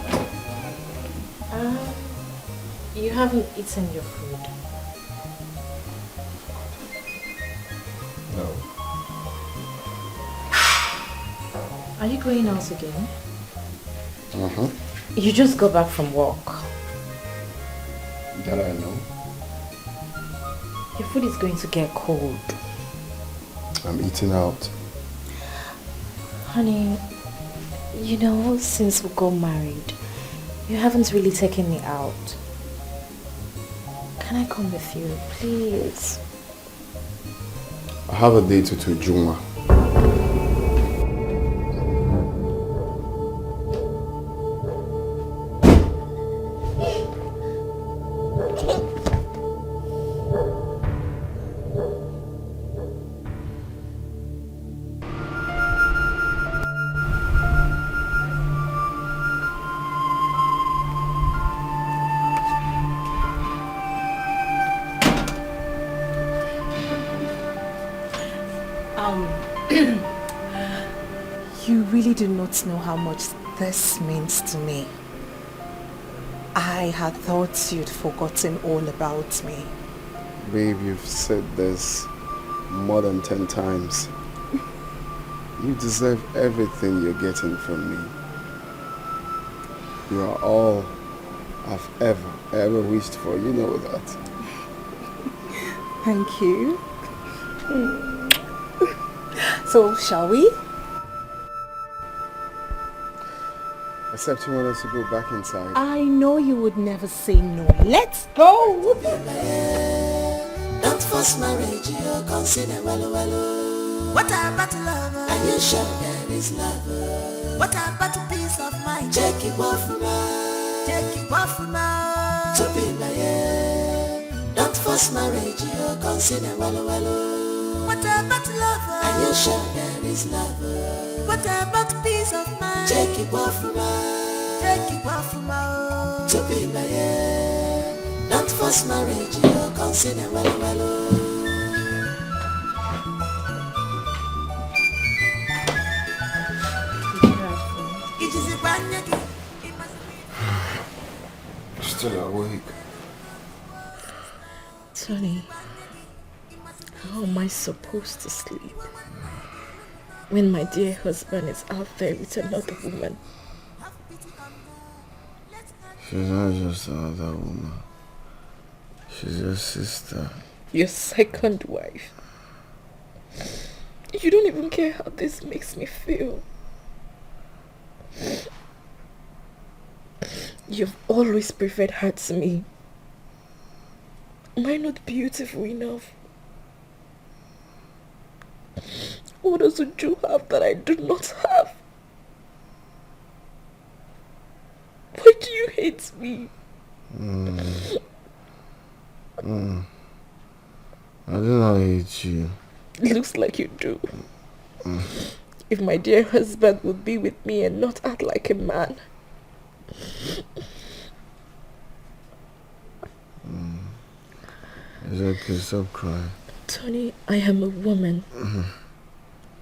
You haven't eaten your food. No. Are you going out again? Uh-huh. You just got back from work. That I know. Your food is going to get cold. I'm eating out. Honey, you know, since we got married, you haven't really taken me out. Can I come with you, please? I have a date to Juma. You really do not know how much this means to me. I had thought you'd forgotten all about me. Babe, you've said this more than 10 times. You deserve everything you're getting from me. You are all I've ever wished for. You know that. Thank you. So, shall we? Except you want us to go back inside. I know you would never say no. Let's go! Don't force marriage, you consider well. What about love? Are you sure there is love? What about peace of mind? Check it off now. To be like don't force marriage, you consider well. What about love? Are you sure there is love? What about peace of mind? Check it off now. To be like don't force marriage, you consider well. Still awake. Tony, how am I supposed to sleep when my dear husband is out there with another woman? She's not just another woman. She's your sister. Your second wife. You don't even care how this makes me feel. You've always preferred her to me. Am I not beautiful enough? What does Uju have that I do not have? Why do you hate me? I do not hate you. It looks like you do. If my dear husband would be with me and not act like a man. It's okay, stop crying. Tony, I am a woman.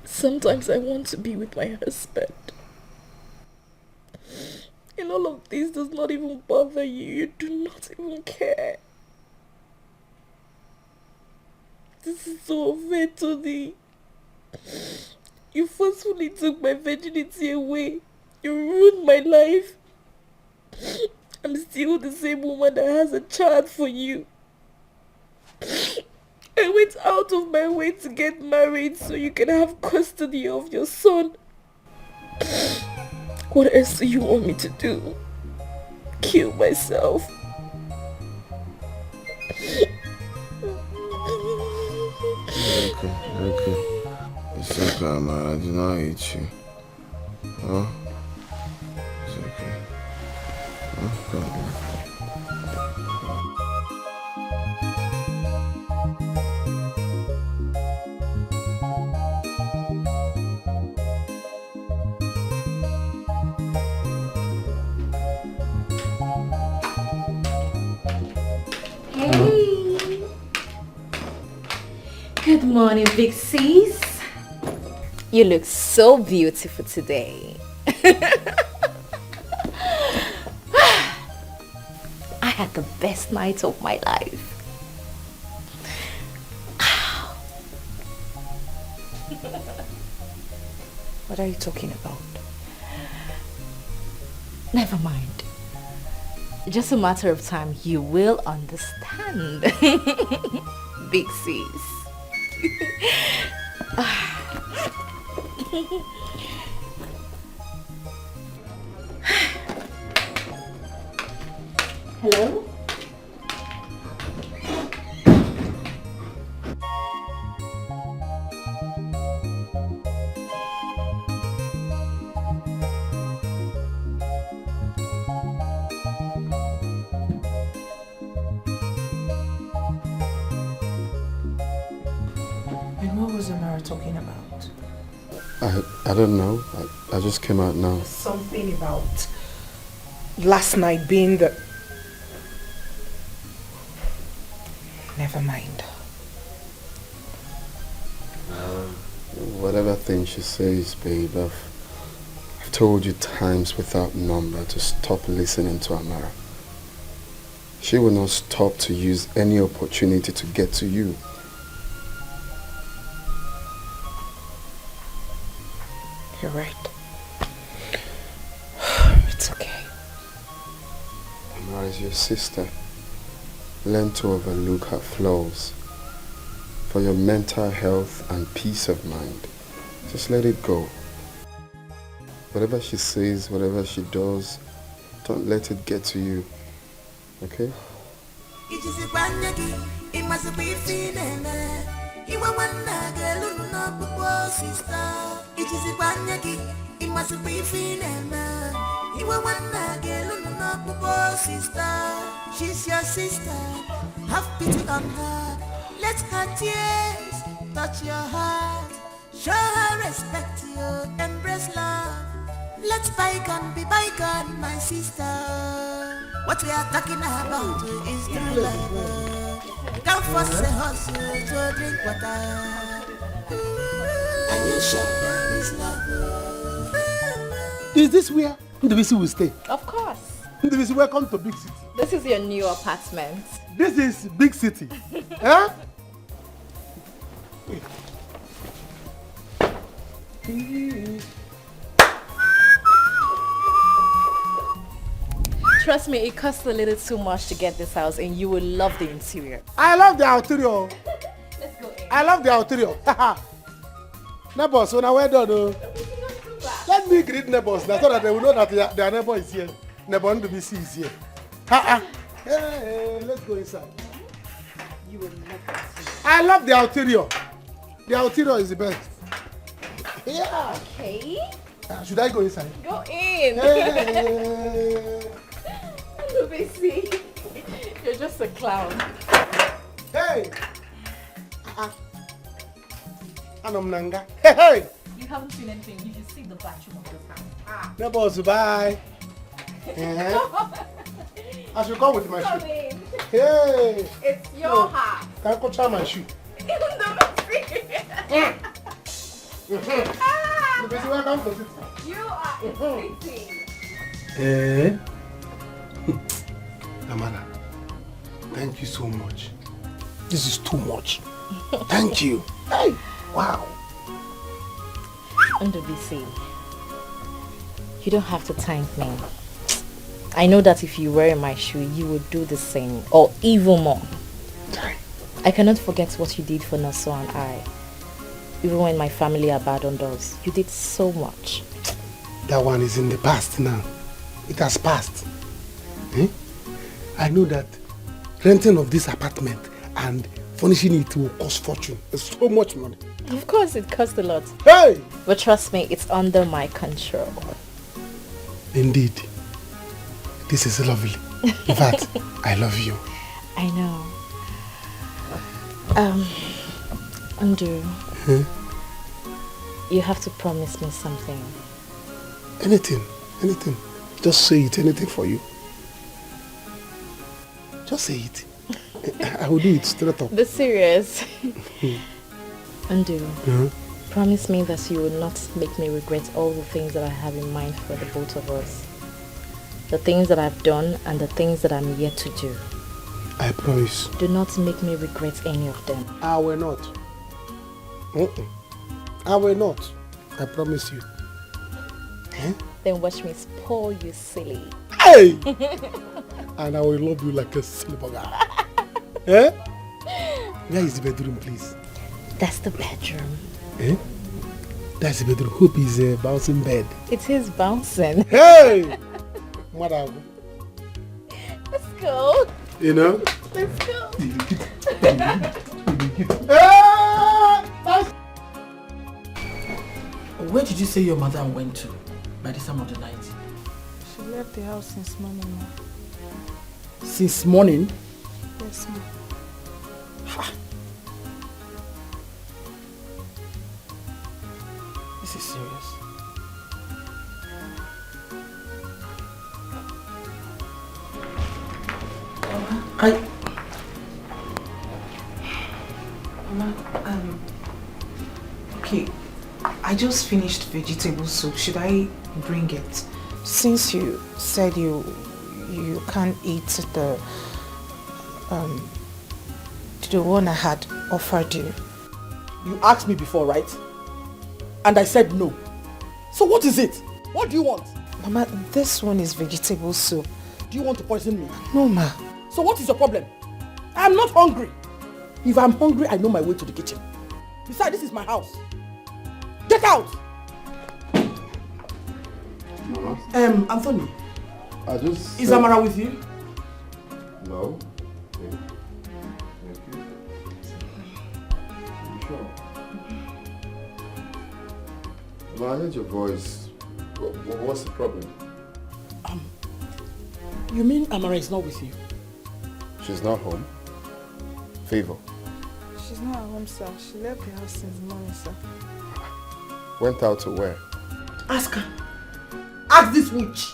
Sometimes I want to be with my husband. And all of this does not even bother you. You do not even care. This is so unfair, Tony. You forcefully took my virginity away. You ruined my life. I'm still the same woman that has a child for you. I went out of my way to get married so you can have custody of your son. What else do you want me to do? Kill myself? Okay. It's okay, Amara. I do not hate you. Huh? It's okay. No problem. Hey! Good morning, big sis. You look so beautiful today. I had the best night of my life. What are you talking about? Never mind. Just a matter of time, you will understand. Big sis. Hello? And what was Amara talking about? I don't know. I just came out now. Something about last night being the... Never mind. Whatever thing she says, babe, I've told you times without number to stop listening to Amara. She will not stop to use any opportunity to get to you. You're right. It's okay. Amara is your sister. Learn to overlook her flaws. For your mental health and peace of mind, just let it go. Whatever she says, whatever she does, don't let it get to you. Okay? She's your sister, have pity on her. Let her tears touch your heart. Show her respect, you embrace love. Let bygone be bygone, my sister. What we are talking about is true love. Don't force a hustle to drink water. And you show there is love. Is this where Ndubisi will stay? Of course. Ndubisi, welcome to big city. This is your new apartment. This is big city. Huh? Trust me, it costs a little too much to get this house and you will love the interior. I love the interior. Let's go in. I love the interior. Neighbors, when I went on, let me greet neighbors so that they will know that their neighbor is here. Neighbor Ndubisi is here. Hey, let's go inside. You will love it. I love the interior. The interior is the best. Yeah. Okay. Should I go inside? Go in. Hey. Hello, Bessie. You're just a clown. Hey. Anom nanga. Hey. You haven't seen anything. You should see the bathroom of this house. Neighbors, bye. I should come with my Come shoe. in. Hey. It's your house. Can I go try my shoe? Welcome to city. You are exciting. Amara, thank you so much. This is too much. Thank you. Hey, wow. Under BC, you don't have to thank me. I know that if you were in my shoe, you would do the same, or even more. I cannot forget what you did for Naso and I. Even when my family abandoned us, you did so much. That one is in the past now. It has passed. I know that renting of this apartment and furnishing it will cost fortune. It's so much money. Of course, it costs a lot. Hey! But trust me, it's under my control. Indeed. This is lovely. In fact, I love you. I know. Andrew, you have to promise me something. Anything. Just say it, anything for you. Just say it. I will do it straight up. Be serious. Andrew, promise me that you will not make me regret all the things that I have in mind for the both of us. The things that I've done and the things that I'm yet to do. I promise. Do not make me regret any of them. I will not. I will not. I promise you. Then watch me spoil you silly. Hey! And I will love you like a silly bugger. Where is the bedroom, please? That's the bedroom. That's the bedroom. Hope is a bouncing bed. It is bouncing. Hey! Let's Let's go. You know? Let's go. Where did you say your mother went to by this time of the night? She left the house since morning, ma. Since morning? Yes, ma. This is serious. Mama, okay, I just finished vegetable soup. Should I bring it? Since you said you can't eat the one I had offered you. You asked me before, right? And I said no. So what is it? What do you want? Mama, this one is vegetable soup. Do you want to poison me? No, ma. So what is your problem? I'm not hungry. If I'm hungry, I know my way to the kitchen. Besides, this is my house. Get out! Anthony. Is Amara with you? No. You sure? Well, I heard your voice. What's the problem? You mean Amara is not with you? She's not home. Favor. She's not at home, sir. She left the house since morning, sir. Went out to where? Ask her. Ask this witch.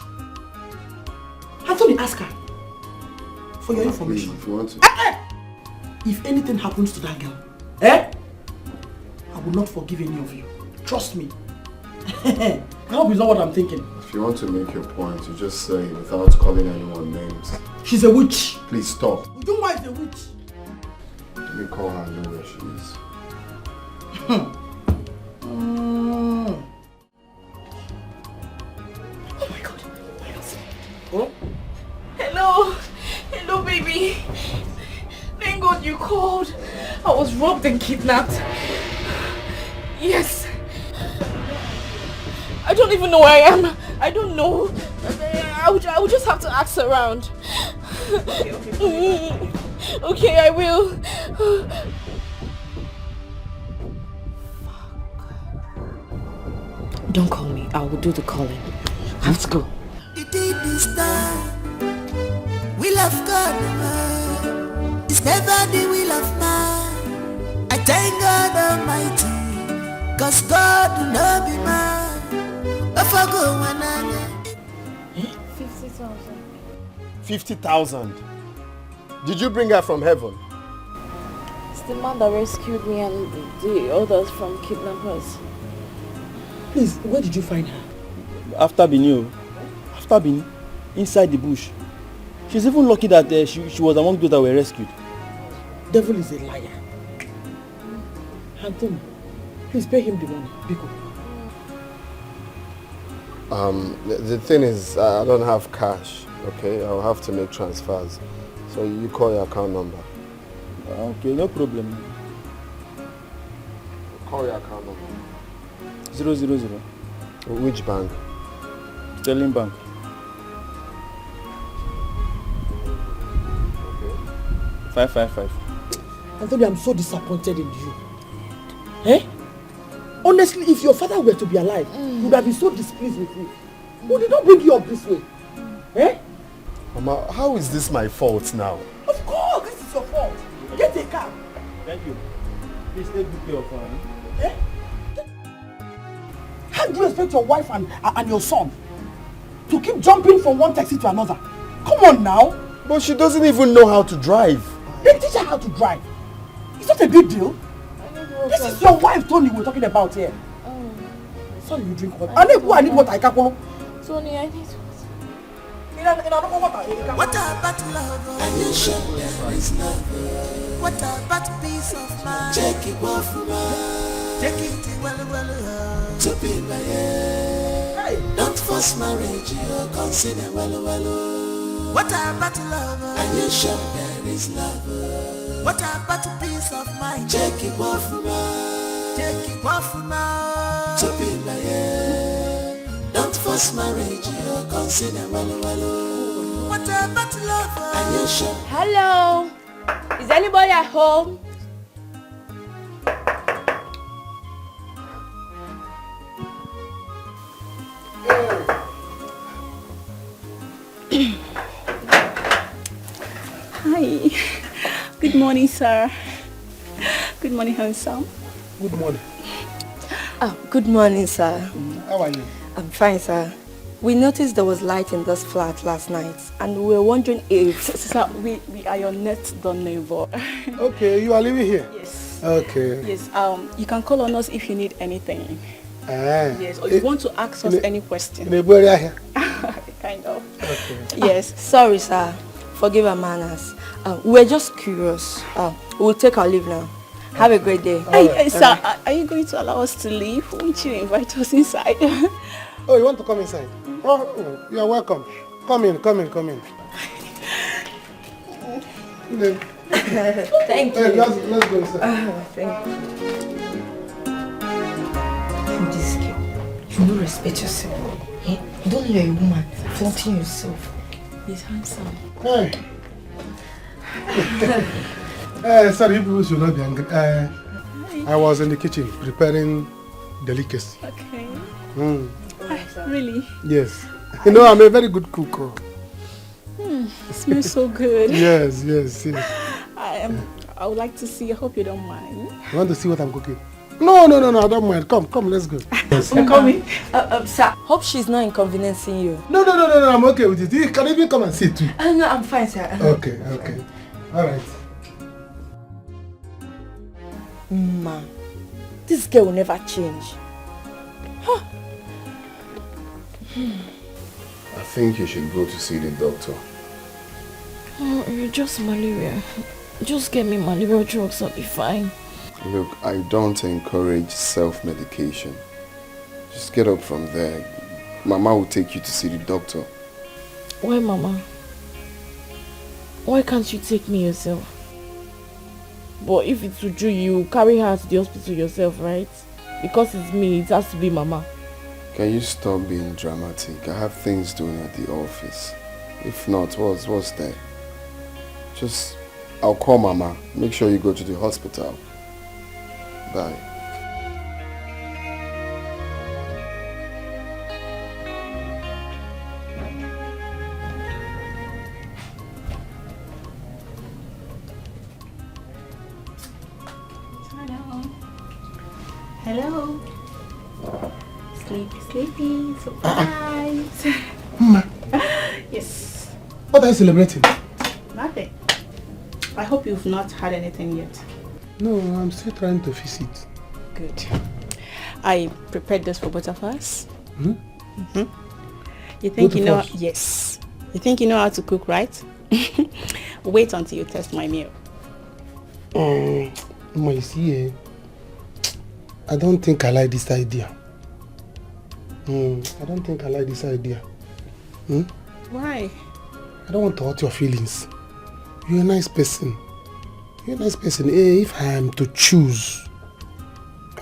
Anthony, ask her. For your information. Please, if you want to. If anything happens to that girl, I will not forgive any of you. Trust me. I hope it's not what I'm thinking. If you want to make your point, you just say it without calling anyone names. She's a witch. Please stop. You know why she's a witch? Let me call her and know where she is. Oh my God. Oh? Hello. Hello, baby. Thank God you called. I was robbed and kidnapped. Yes. I don't even know where I am. I don't know. I would just have to ask around. Okay, I will. Don't call me. I will do the calling. I have to go. It did this time. Will of God, man. It's never the will of man. I thank God Almighty, cause God will not be man. If I go when I 50,000. 50,000. Did you bring her from heaven? It's the man that rescued me and the others from kidnappers. Please, where did you find her? After Bini, inside the bush. She's even lucky that she was among those that were rescued. Devil is a liar. Anthony, please pay him the money. Biko. The thing is, I don't have cash, okay? I'll have to make transfers. So you call your account number. Okay, no problem. Call your account number. 000. Which bank? Sterling Bank. Okay. 555. Anthony, I'm so disappointed in you. Eh? Honestly, if your father were to be alive, he would have been so displeased with you. Who did not bring you up this way? Eh? Mama, how is this my fault now? Of course, this is your fault. Get a car. Thank you. Please take good care of her. Eh? How do you expect your wife and your son to keep jumping from one taxi to another? Come on now. But she doesn't even know how to drive. Then teach her how to drive. It's not a big deal. This is your wife, Tony, we're talking about here. Sorry, you drink water. I need water. Tony, I need What about love? And you show there is love. What about peace of mind? Take it well from her. Take it well. To be my head. Don't force marriage, you consider well. What about love? And you show there is love. What about peace of mind? Take it well from her. Take it well from her. To be my head. Don't force marriage, you consider well. What about love? And you show. Hello. Is anybody at home? Hi. Good morning, sir. Good morning, handsome. Good morning. Good morning, sir. How are you? I'm fine, sir. We noticed there was light in this flat last night, and we were wondering if... Sir, we are your next door neighbor. Okay, you are living here? Yes. Okay. Yes, you can call on us if you need anything. Yes, or you want to ask us any question. In the area here? Kind of. Okay. Yes, sorry, sir. Forgive our manners. We're just curious. We'll take our leave now. Have a great day. Hey, sir, are you going to allow us to leave? Won't you invite us inside? Oh, you want to come inside? Oh, you are welcome. Come in. Thank you. Hey, let's go inside. Thank you. This girl, you don't respect yourself. Eh? Don't let a woman flaunting yourself. He's handsome. Hey. Sorry, people should not be angry. I was in the kitchen preparing delicacy. Okay. Mm. Really? Yes. You know, I'm a very good cook. It smells so good. Yes. I would like to see. I hope you don't mind. You want to see what I'm cooking? No, I don't mind. Come, let's go. I'm coming. Sir, hope she's not inconveniencing you. No, I'm okay with it. You can even come and sit too. No, I'm fine, sir. Okay. All right. Ma, this girl will never change. Huh. I think you should go to see the doctor. Oh, it's just malaria. Just get me malaria drugs, I'll be fine. Look, I don't encourage self-medication. Just get up from there. Mama will take you to see the doctor. Why, Mama? Why can't you take me yourself? But if it's Uju, you carry her to the hospital yourself, right? Because it's me, it has to be Mama. Can you stop being dramatic? I have things doing at the office. If not, what's there? I'll call Mama. Make sure you go to the hospital. Bye. Hello. Sleepy. Surprise. Ma. Yes. What are you celebrating? Nothing. I hope you've not had anything yet. No, I'm still trying to fix it. Good. I prepared this for both of us. Hmm? You think Both you of know? us? Yes. You think you know how to cook, right? Wait until you test my meal. Ma, you see, I don't think I like this idea. I don't think I like this idea. Why? I don't want to hurt your feelings. You're a nice person. You're a nice person. If I am to choose,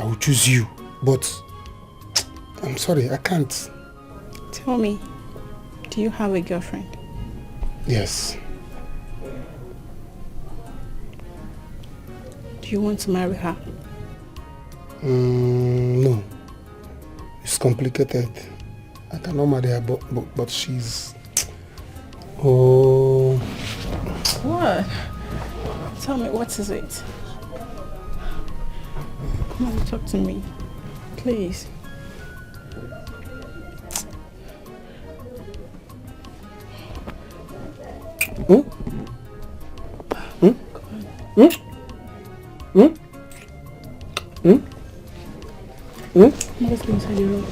I will choose you. But I'm sorry, I can't. Tell me, do you have a girlfriend? Yes. Do you want to marry her? No. It's complicated. I cannot marry her, but she's... Oh... What? Tell me, what is it? Come on, talk to me. Please. Let's go inside your room.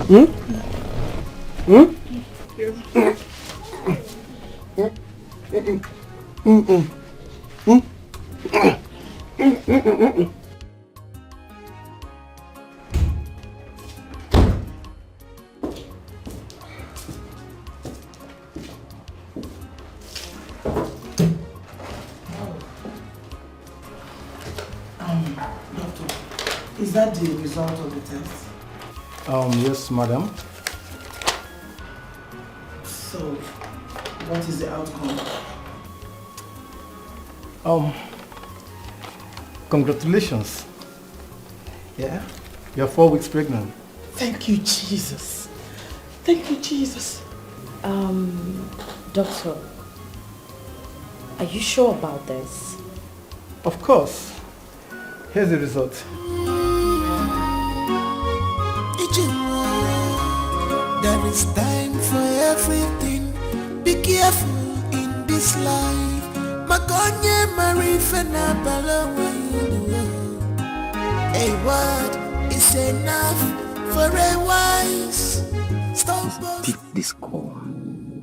Doctor, is that the result of the test? Yes, madam. So, what is the outcome? Congratulations. Yeah, you're 4 weeks pregnant. Thank you, Jesus. Thank you, Jesus. Doctor, are you sure about this? Of course. Here's the result. There is time for everything. Be careful in this life. Makonye marifena balawe. A word is enough for a wise. Stop. Pick this call.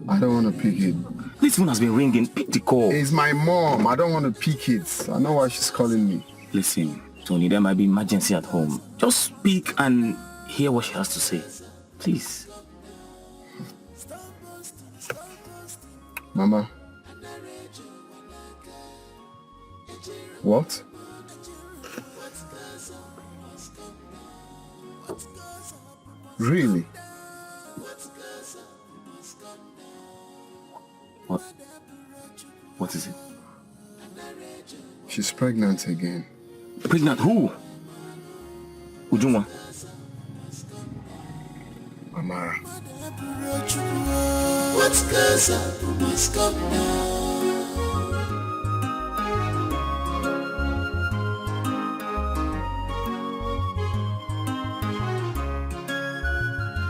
I don't want to pick it. This phone has been ringing. Pick the call. It's my mom. I don't want to pick it. I know why she's calling me. Listen, Tony, there might be emergency at home. Just speak and hear what she has to say. Please. Mama. What? Really? What is it? She's pregnant again. Pregnant who? Ujunwa? Amara. What goes up must come down.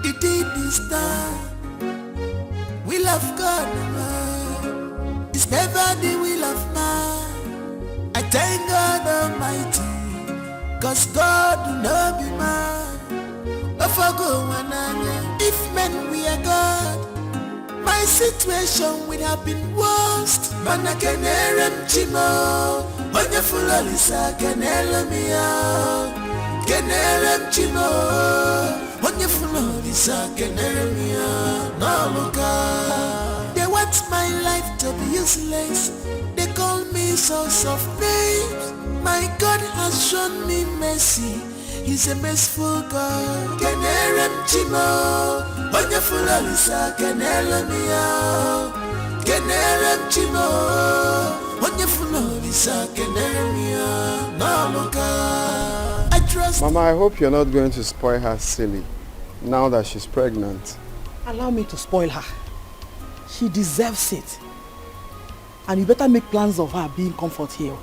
The deed is done. Will of God, man. It's never the will of man. I thank God Almighty, cause God will not be man. If men we are God, my situation would have been worst. Man, I can hear him, Chimo. When you full of Lisa, can hear me out. Can hear him, Chimo. When you full of Lisa, can hear me out. No, look out. They want my life to be useless. They call me source of names. My God has shown me mercy. He's a merciful God. Can hear him, Chimo. When you full of Lisa, can hear me out. Can hear him, Chimo. When you full of Lisa, can hear me out. No, look out. I trust. Mama, I hope you're not going to spoil her silly now that she's pregnant. Allow me to spoil her. She deserves it. And you better make plans of her being comfort here.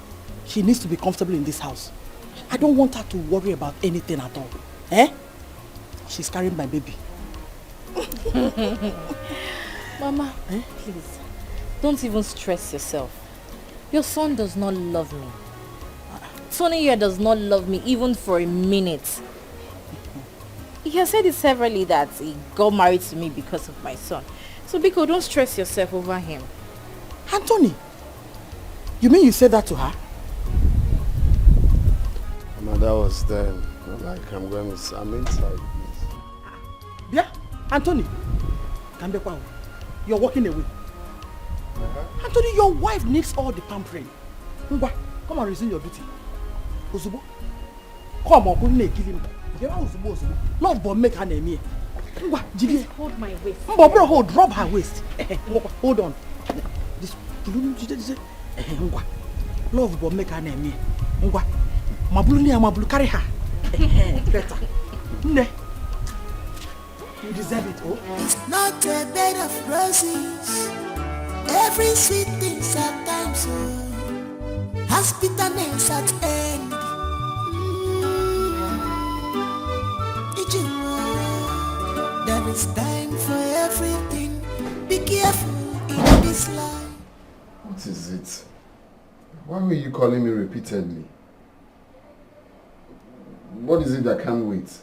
She needs to be comfortable in this house. I don't want her to worry about anything at all. Eh? She's carrying my baby. Mama, please, don't even stress yourself. Your son does not love me. Tony here does not love me even for a minute. He has said it severally that he got married to me because of my son. So Biko, don't stress yourself over him. Anthony, you mean you said that to her? Mama, that was then. Like I'm inside. Yeah, Anthony, you're walking away. Anthony, your wife needs all the pampering. Come and resume your duty. Uzubo, come on, couldn't kill him. Lord, but make her name here. Just hold my waist. Bro, drop her waist. Hold on. Love, but make her name here. Mabulu, carry her. Better. You deserve it, oh. It's not a bed of roses. Every sweet thing's at times, so has bitterness at end. There is time for everything. Be careful in this life. What is it? Why were you calling me repeatedly? What is it that can't wait?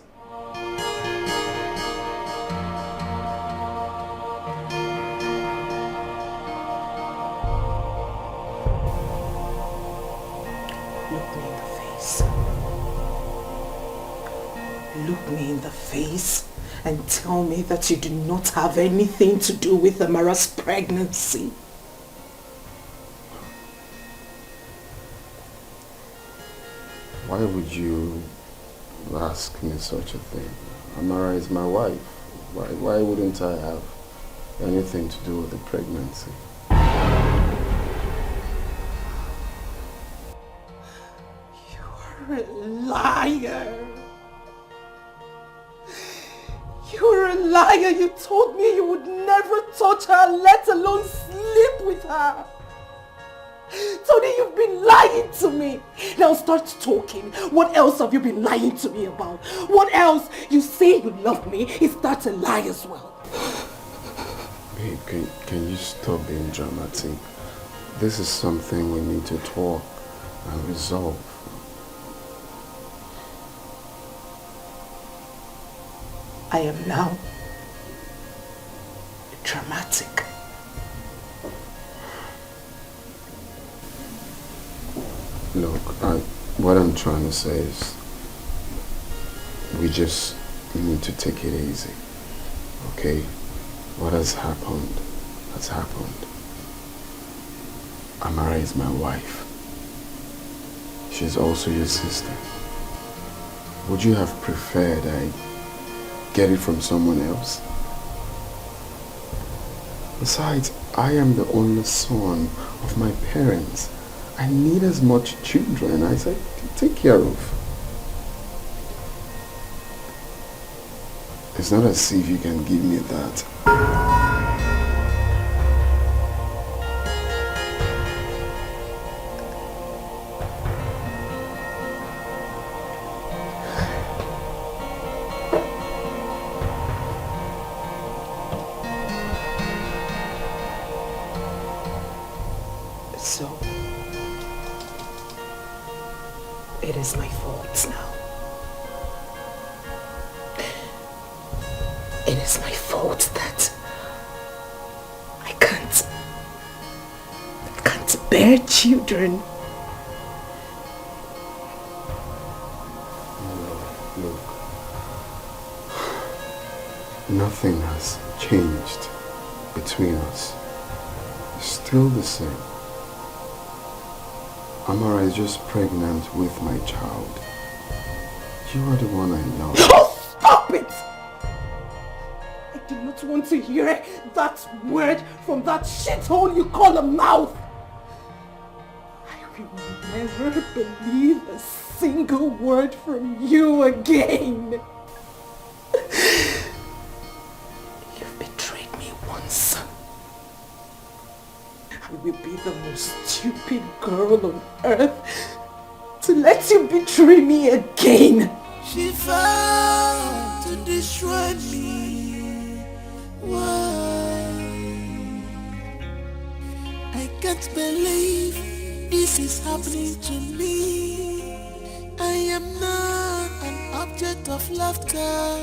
Look me in the face and tell me that you do not have anything to do with Amara's pregnancy. Why would you ask me such a thing? Amara is my wife. Why wouldn't I have anything to do with the pregnancy? You're a liar. You're a liar. You told me you would never touch her, let alone sleep with her. Tony, you've been lying to me. Now start talking. What else have you been lying to me about? What else? You say you love me. Is that a lie as well? Babe, can you stop being dramatic? This is something we need to talk and resolve. I am now dramatic. Look, what I'm trying to say is we just need to take it easy, okay? What has happened has happened. Amara is my wife. She's also your sister. Would you have preferred I get it from someone else? Besides, I am the only son of my parents. I need as much children as I can take care of. It's not as if you can give me that. So, it is my fault now. It is my fault that I can't bear children. Look, nothing has changed between us. It's still the same. Amara is just pregnant with my child. You are the one I love. Oh, stop it! I do not want to hear that word from that shithole you call a mouth. I will never believe a single word from you again. You've betrayed me once. I will be the most stupid girl on earth to let you betray me again. She fell. can't believe this is happening to me. I am not an object of laughter.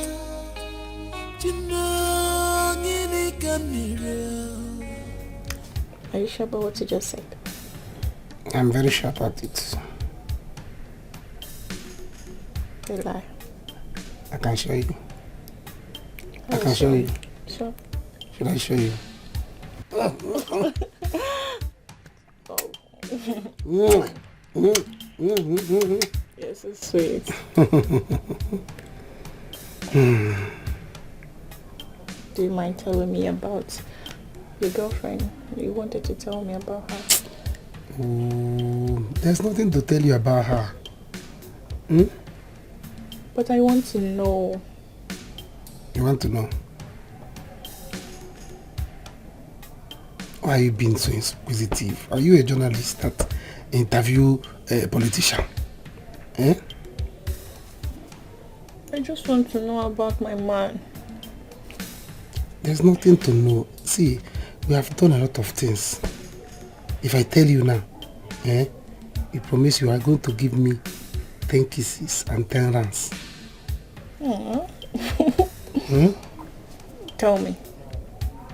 You know, Ini can be real. Are you sure about what you just said? I'm very sure about it. You lie. I can show you. I can show you. Sure. Should I show you? You're so sweet. Do you mind telling me about your girlfriend? You wanted to tell me about her. Oh, there's nothing to tell you about her. But I want to know. You want to know? Why are you being so inquisitive? Are you a journalist that interview a politician? Eh? I just want to know about my man. There's nothing to know. See, we have done a lot of things. If I tell you now, you promise you are going to give me 10 kisses and 10 runs. Tell me.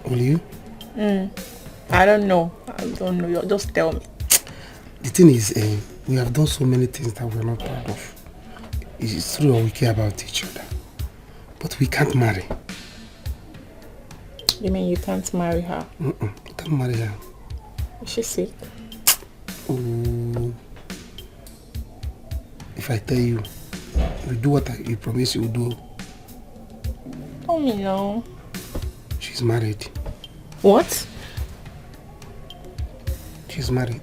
Will you? I don't know. You just tell me. The thing is, we have done so many things that we're not proud of. It's true that we care about each other. But we can't marry. You mean you can't marry her? You can't marry her. Is she sick? Oh. If I tell you, you do what you promise you will do. Tell me now. She's married. What? She's married.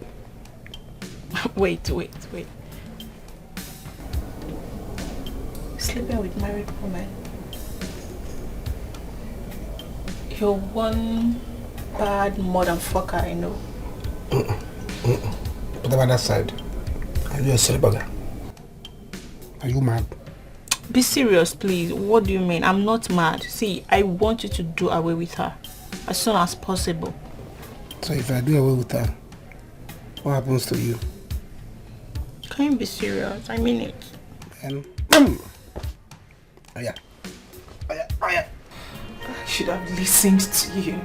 Wait. Sleeping with married woman. You're one bad motherfucker, I know. What about that side? Are you a celibate? Are you mad? Be serious, please. What do you mean? I'm not mad. See, I want you to do away with her as soon as possible. So if I do away with her, what happens to you? Can you be serious? I mean it. And oh yeah. I should have listened to you.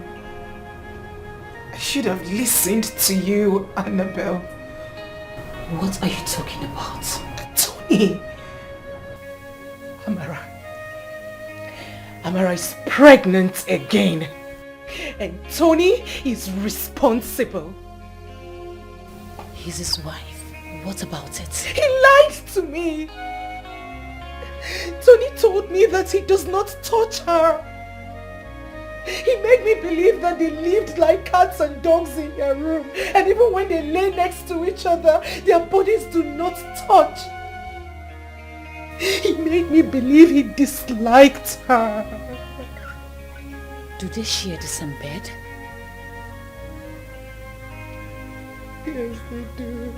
I should have listened to you, Annabelle. What are you talking about? Tony! Amara is pregnant again. And Tony is responsible. He's his wife. What about it? He lied to me. Tony told me that he does not touch her. He made me believe that they lived like cats and dogs in their room. And even when they lay next to each other, their bodies do not touch. He made me believe he disliked her. Do they share the same bed? Yes, they do.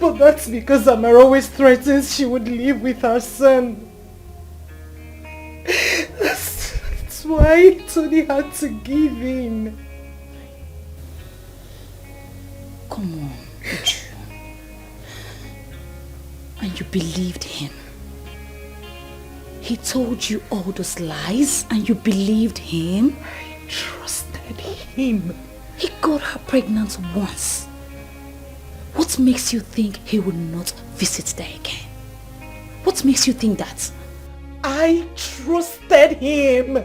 But that's because Amara always threatens she would live with her son. That's why Tony had to give in. Come on, Uju. And you believed him. He told you all those lies and you believed him? I trusted him. He got her pregnant once. What makes you think he will not visit there again? What makes you think that? I trusted him.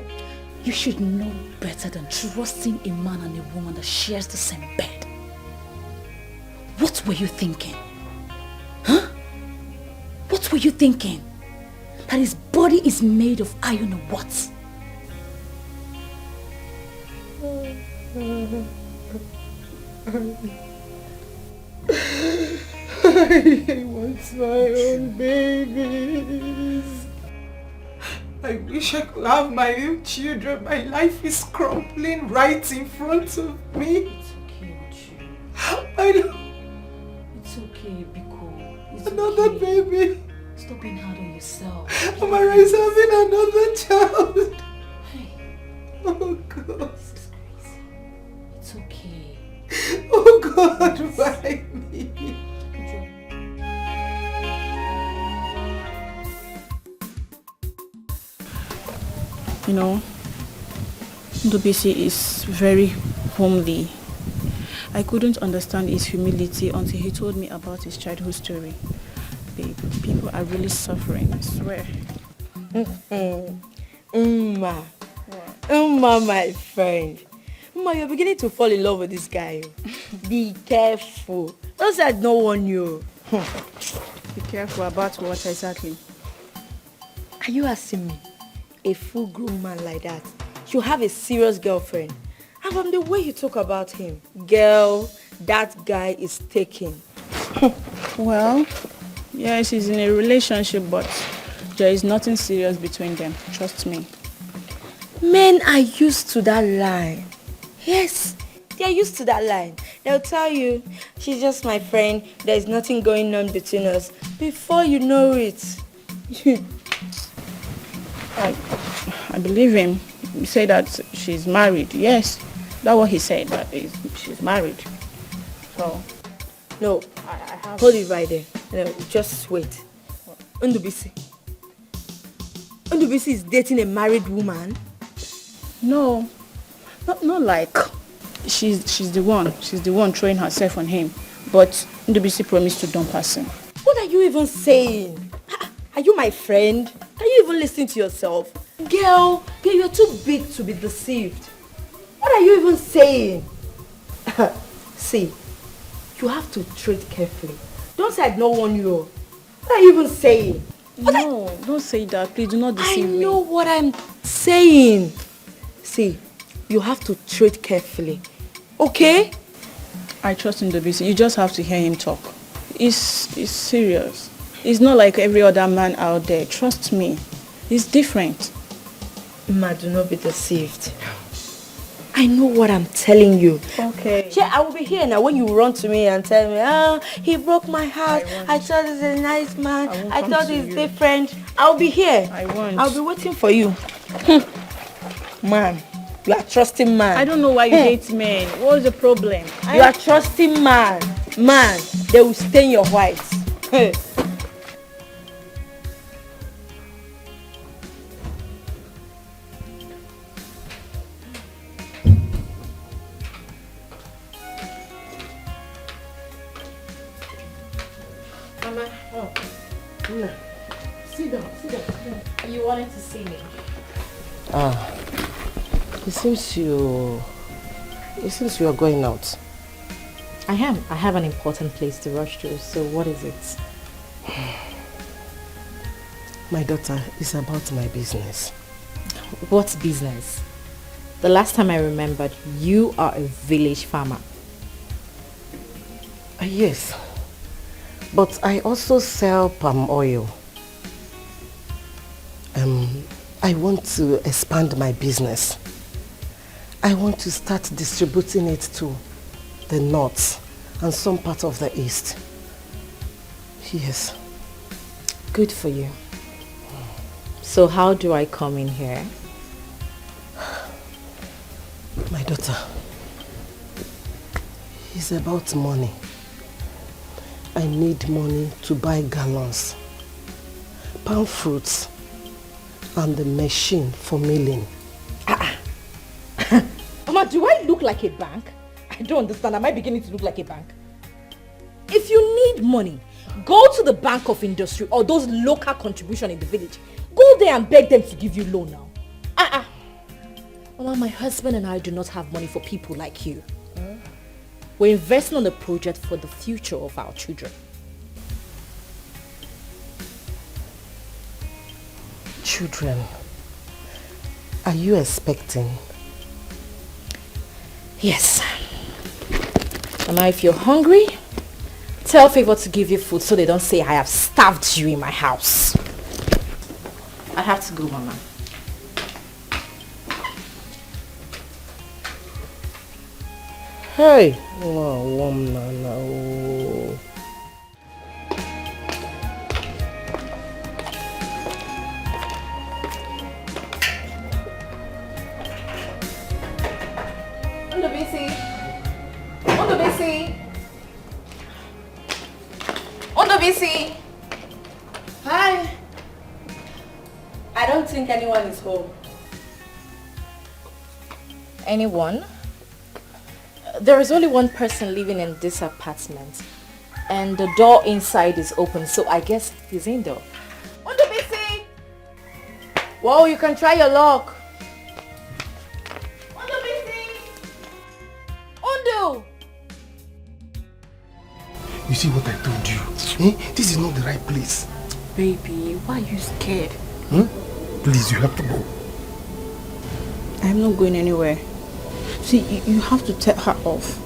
You should know better than trusting a man and a woman that shares the same bed. What were you thinking? Huh? What were you thinking? That his body is made of iron or what? I want my own babies. I wish I could have my own children. My life is crumbling right in front of me. It's okay, Uju. I know. It's okay, Biko. It's Another okay. baby. Stop being hard on yourself. Amara is having another child. Hey. Oh God. This is crazy. It's okay. Oh God, why me? You know, Ndubisi is very homely. I couldn't understand his humility until he told me about his childhood story. Babe, people are really suffering, I swear. Uma, my friend. Uma, you're beginning to fall in love with this guy. Be careful. Don't say I don't warn you. Be careful about what exactly? Are you asking me? A full-grown man like that should have a serious girlfriend. And from the way you talk about him, girl, that guy is taken. Well, yes, he's in a relationship, but there is nothing serious between them. Trust me. Men are used to that line. Yes, they are used to that line. They'll tell you, she's just my friend, there's nothing going on between us. Before you know it. I believe him. He said that she's married. Yes, that's what he said, that she's married. So, no, hold it right there. No, just wait. Ndubisi is dating a married woman? No, not like she's the one throwing herself on him, but Ndubisi promised to dump her. What are you even saying? Are you my friend? Can you even listen to yourself? Girl, you're too big to be deceived. What are you even saying? See, you have to tread carefully. Don't say I don't warn you. What are you even saying? No, don't say that. Please do not deceive me. I know what I'm saying. See, you have to tread carefully. Okay? I trust in Ndubisi. You just have to hear him talk. He's serious. He's not like every other man out there. Trust me. He's different. Ma, do not be deceived. I know what I'm telling you. Okay. Yeah, I will be here now when you run to me and tell me, he broke my heart. I thought he's a nice man. I thought he's different. I'll be here. I'll be waiting for you. Man, you are trusting man. I don't know why you hate men. What's the problem? You are trusting man. Man, they will stain your white. Sit down. You wanted to see me? It seems you are going out. I am. I have an important place to rush to, so what is it? My daughter, it's about my business. What business? The last time I remembered, you are a village farmer. Yes, but I also sell palm oil. I want to expand my business. I want to start distributing it to the north and some part of the east. Yes. Good for you. So how do I come in here? My daughter, it's about money. I need money to buy gallons, palm fruits, and the machine for milling. Mama, do I look like a bank? I don't understand. Am I beginning to look like a bank? If you need money, go to the Bank of Industry or those local contribution in the village. Go there and beg them to give you loan now. Mama, my husband and I do not have money for people like you. We're investing on a project for the future of our children. Children, are you expecting? Yes. Mama, if you're hungry, tell Favor to give you food so they don't say I have starved you in my house. I have to go, Mama. Hey! Undobisi! Undobisi! Hi! I don't think anyone is home. Anyone? There is only one person living in this apartment. And the door inside is open, so I guess he's indoor. Undobisi! Whoa, you can try your luck. Undobisi! Undu! You see what I told you? This is not the right place. Baby, why are you scared? Please, you have to go. I'm not going anywhere. See, you have to tell her off.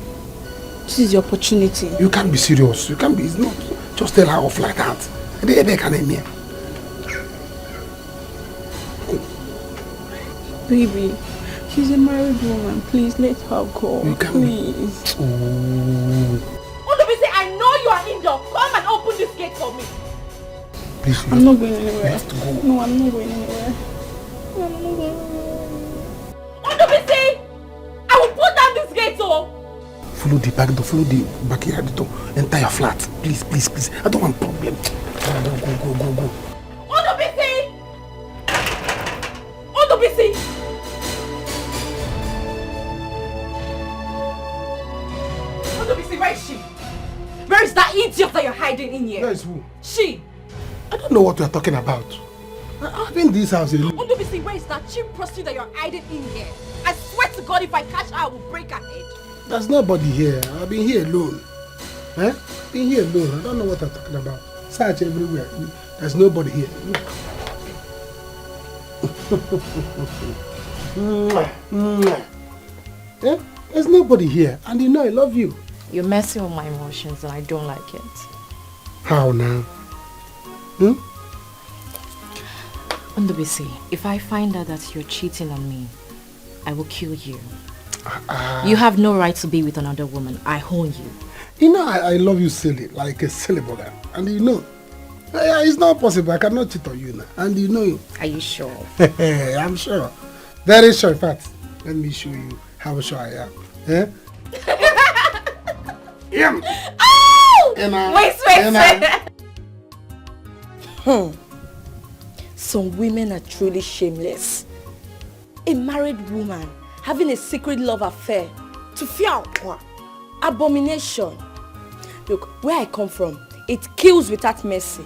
This is your opportunity. You can't be serious. You can't be. It's not. Just tell her off like that. Baby, she's a married woman. Please let her go. You can't please. Undobisi, I know you are indoor. Come and open this gate for me. Please, I'm not going anywhere. You have to go. No, I'm not going anywhere. I'm not going anywhere. Undobisi, I will put down this gate, oh. Follow the back door. Follow the backyard door. Enter your flat. Please, please, please. I don't want problem. Go. Undobisi! Undobisi! Undobisi, where is she? Where is that idiot that you're hiding in here? Where is who? She! I don't know what you are talking about. I've been in this house alone. Undobisi, where is that cheap prostitute that you're hiding in here? I swear to God, if I catch her, I will break her head. There's nobody here. I've been here alone. Been here alone. I don't know what I'm talking about. Search everywhere. There's nobody here. There's nobody here. And you know I love you. You're messing with my emotions and I don't like it. How now? Undobisi, if I find out that you're cheating on me, I will kill you. You have no right to be with another woman. I own you. You know I love you silly, like a silly boy. And you know, it's not possible. I cannot cheat on you now. And you know it. Are you sure? I'm sure. Very sure. In fact, let me show you how sure I am. Oh! Wait. Some women are truly shameless. A married woman having a secret love affair to fear abomination. Look, where I come from, it kills without mercy.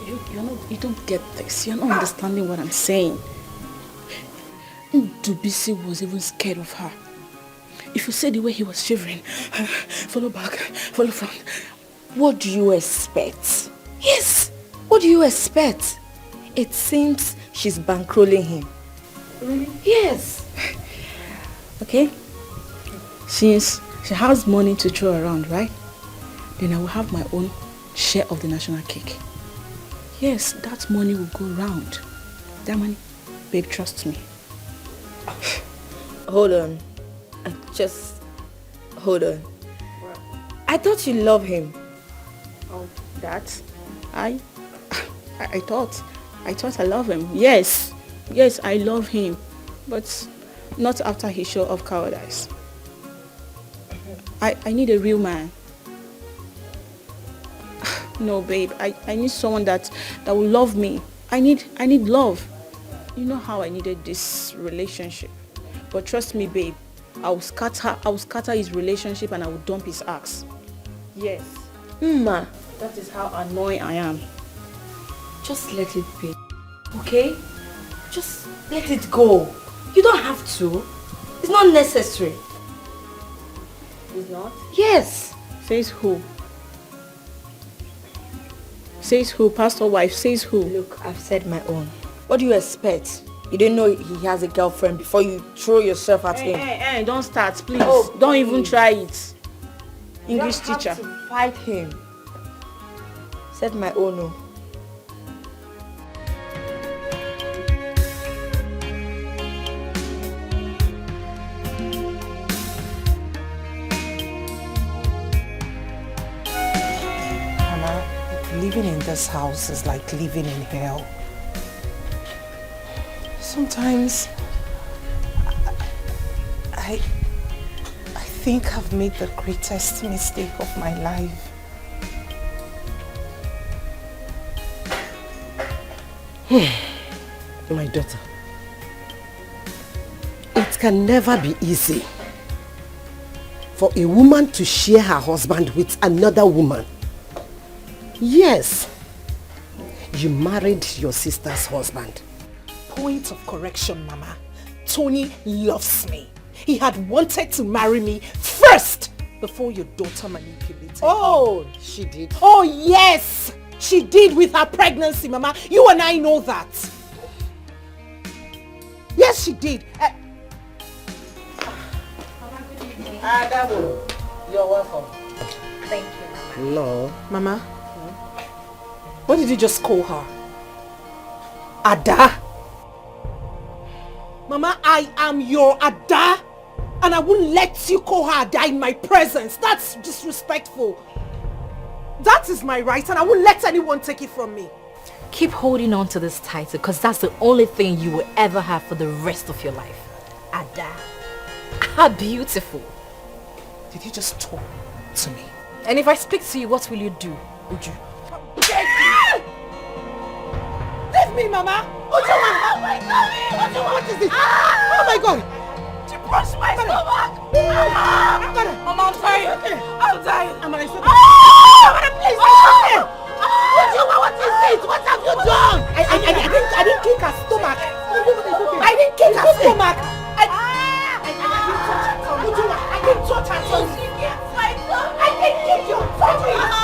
You don't get this. You're not understanding what I'm saying. Undobisi was even scared of her. If you see the way he was shivering, follow back, follow front. What do you expect? Yes, what do you expect? It seems she's bankrolling him. Really? Yes. Okay. Since she has money to throw around, right? Then I will have my own share of the national cake. Yes, that money will go round. That money, babe, trust me. Hold on. Just hold on. What? I thought you love him. Oh, that? I thought I love him. Yes, I love him, but not after his show of cowardice. I need a real man. No, babe, I need someone that will love me. I need love. You know how I needed this relationship. But trust me, babe, I will scatter his relationship and I will dump his axe. Yes. Ma. That is how annoying I am. Just let it be. Okay? Just let it go. You don't have to. It's not necessary. It's not? Yes. Says who? Says who? Pastor wife, says who? Look, I've said my own. What do you expect? You didn't know he has a girlfriend before you throw yourself at him. Hey, don't start, please. Oh, don't even try it. English you teacher. have to fight him. Said my own. No. Living in this house is like living in hell. Sometimes I think I've made the greatest mistake of my life. My daughter, it can never be easy for a woman to share her husband with another woman. Yes, you married your sister's husband. Point of correction, Mama. Tony loves me. He had wanted to marry me first before your daughter manipulated him. Oh, she did? Oh, yes! She did with her pregnancy, Mama. You and I know that. Yes, she did. You're welcome. Thank you, Mama. No. Mama, what did you just call her? Ada? Mama, I am your Ada, and I won't let you call her Ada in my presence. That's disrespectful. That is my right, and I won't let anyone take it from me. Keep holding on to this title, because that's the only thing you will ever have for the rest of your life. Ada. How beautiful. Did you just talk to me? And if I speak to you, what will you do, Uju? Leave me, Mama! Ujuma! Oh my God! Ujuma, what is this? Oh my God! She punched my stomach! Mama, I'm dying. I'm dying. Amara, it's okay. Amara, please, Ujuma, what is this? What have you done? I didn't kick her stomach. I didn't kick her stomach. Ujuma, I didn't touch her stomach. I didn't kick your stomach.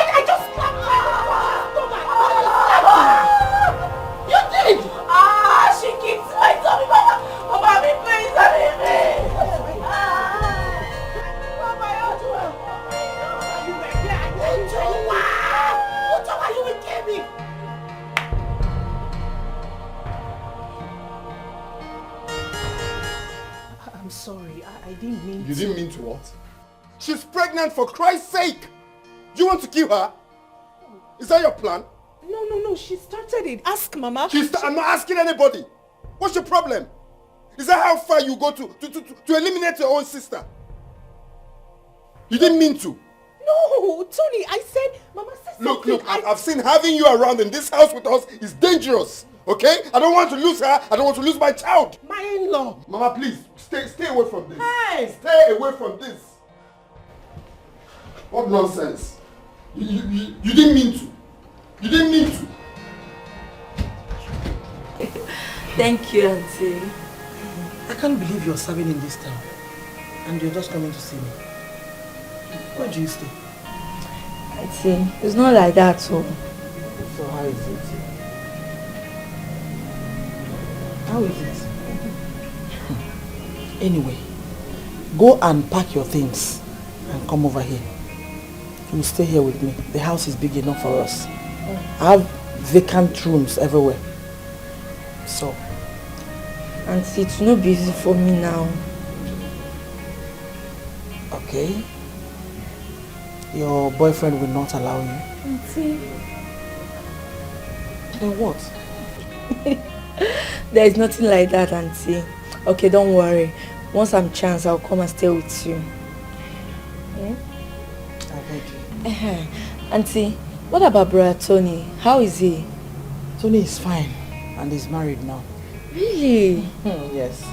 I just slapped my stomach. You did? She kicked my tummy, Mama. Mama, please, leave me. Mama, you will kill me. I'm sorry, I didn't mean to. You didn't mean to what? She's pregnant, for Christ's sake! You want to kill her? Is that your plan? No, she started it. Ask Mama. I'm not asking anybody. What's your problem? Is that how far you go to eliminate your own sister? You didn't mean to. No, Tony, I said Mama said something. Look, I've seen having you around in this house with us is dangerous. Okay? I don't want to lose her. I don't want to lose my child. My in-law. Mama, please, stay away from this. Hey! Stay away from this. What nonsense. You didn't mean to. You didn't mean to. Thank you, Auntie. I can't believe you're serving in this town. And you're just coming to see me. Where do you stay? Auntie, it's not like that, so. So how is it? How is it? Anyway, go and pack your things and come over here. You stay here with me. The house is big enough for us. I have vacant rooms everywhere. So. Auntie, it's not busy for me now. Okay. Your boyfriend will not allow you. Auntie. Then what? There is nothing like that, Auntie. Okay, don't worry. Once I'm chance, I'll come and stay with you. Hmm? I beg you. Auntie, what about brother Tony? How is he? Tony is fine and he's married now. Really? Yes.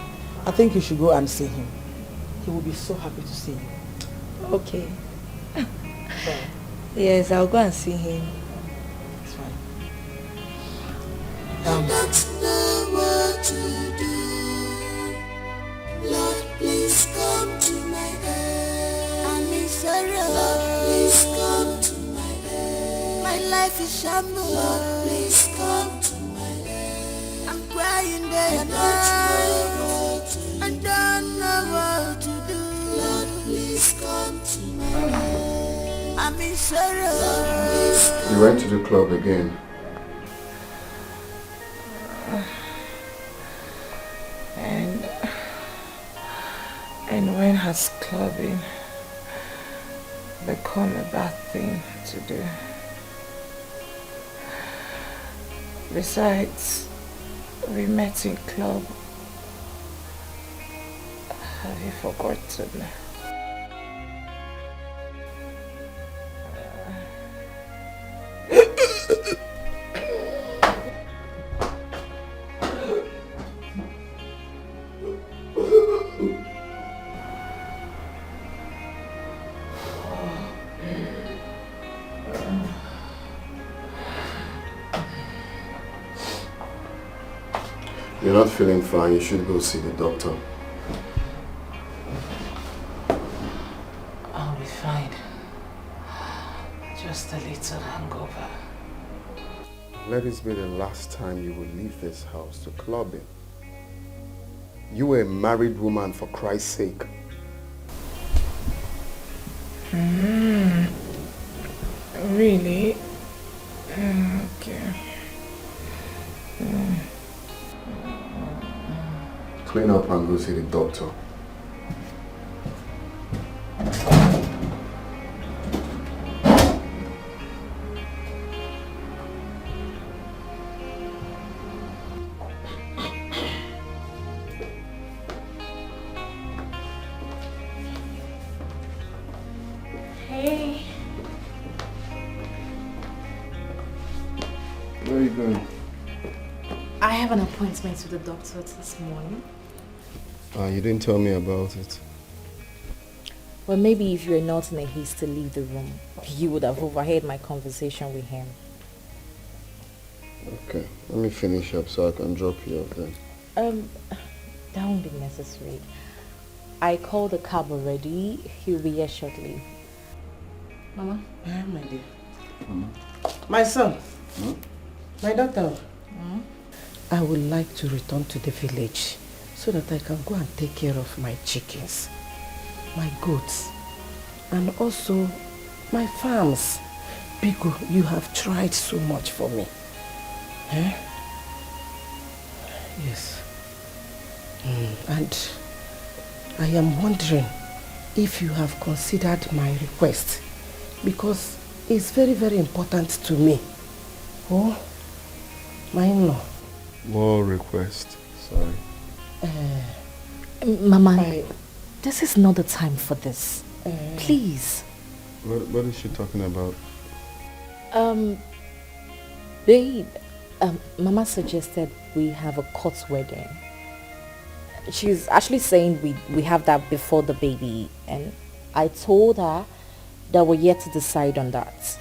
I think you should go and see him. He will be so happy to see you. Okay. Yes, I'll go and see him. It's fine. I don't know what to do. Lord, please come to my aid. I'm in sorrow. Lord, please come to my aid. My life is shambles. Lord, please come to my aid. I'm crying day and night. I don't know what to do. Lord, please come to my aid. I'm in sorrow. You went to the club again. And when has clubbing become a bad thing to do? Besides, we met in club Have you forgotten? You're not feeling fine. You should go see the doctor. I'll be fine. Just a little hangover. Let this be the last time you will leave this house to clubbing. You were a married woman, for Christ's sake. Really? Okay. Clean up and go see the doctor. Hey. Where are you going? I have an appointment with the doctor this morning. You didn't tell me about it. Well, maybe if you were not in a haste to leave the room, you would have overheard my conversation with him. Okay, let me finish up so I can drop you off then. That won't be necessary. I called the cab already. He'll be here shortly. Mama? My dear. My son. My daughter. I would like to return to the village so that I can go and take care of my chickens, my goats, and also my farms. Biko, you have tried so much for me. Eh? Yes. And I am wondering if you have considered my request, because it's very, very important to me. Oh, my in-law. More request. Sorry. Mama, this is not the time for this. Please. What is she talking about? Babe, Mama suggested we have a court wedding. She's actually saying we have that before the baby, and I told her that we're yet to decide on that.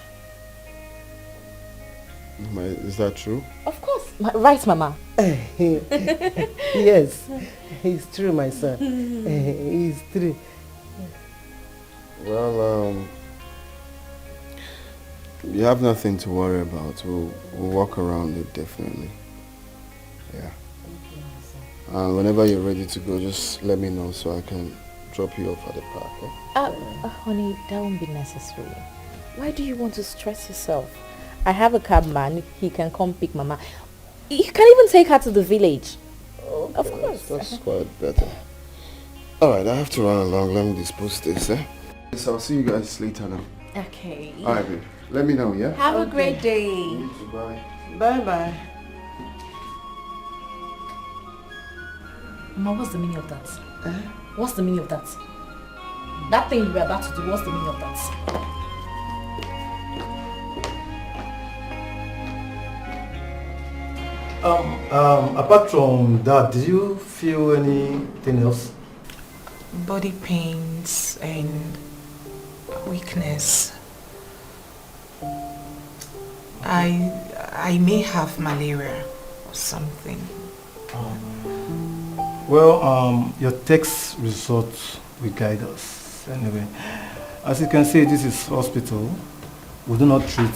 Is that true? Of course. Right, Mama? Yes, it's true, my son. It's true. Well, you have nothing to worry about. We'll walk around it definitely. Yeah. And whenever you're ready to go, just let me know so I can drop you off at the park. Eh? Honey, that won't be necessary. Why do you want to stress yourself? I have a cabman. He can come pick Mama. You can even take her to the village. Okay, of course. That's quite better. Alright, I have to run along. Let me dispose this, eh? So I'll see you guys later now. Okay. Alright, babe. Let me know, yeah? Have a great day. You too, bye. Bye-bye. Mama, what's the meaning of that? What's the meaning of that? That thing you were about to do, what's the meaning of that? Apart from that, did you feel anything else? Body pains and weakness. I may have malaria or something. Well, your test results will guide us. Anyway, as you can see, this is hospital. We do not treat.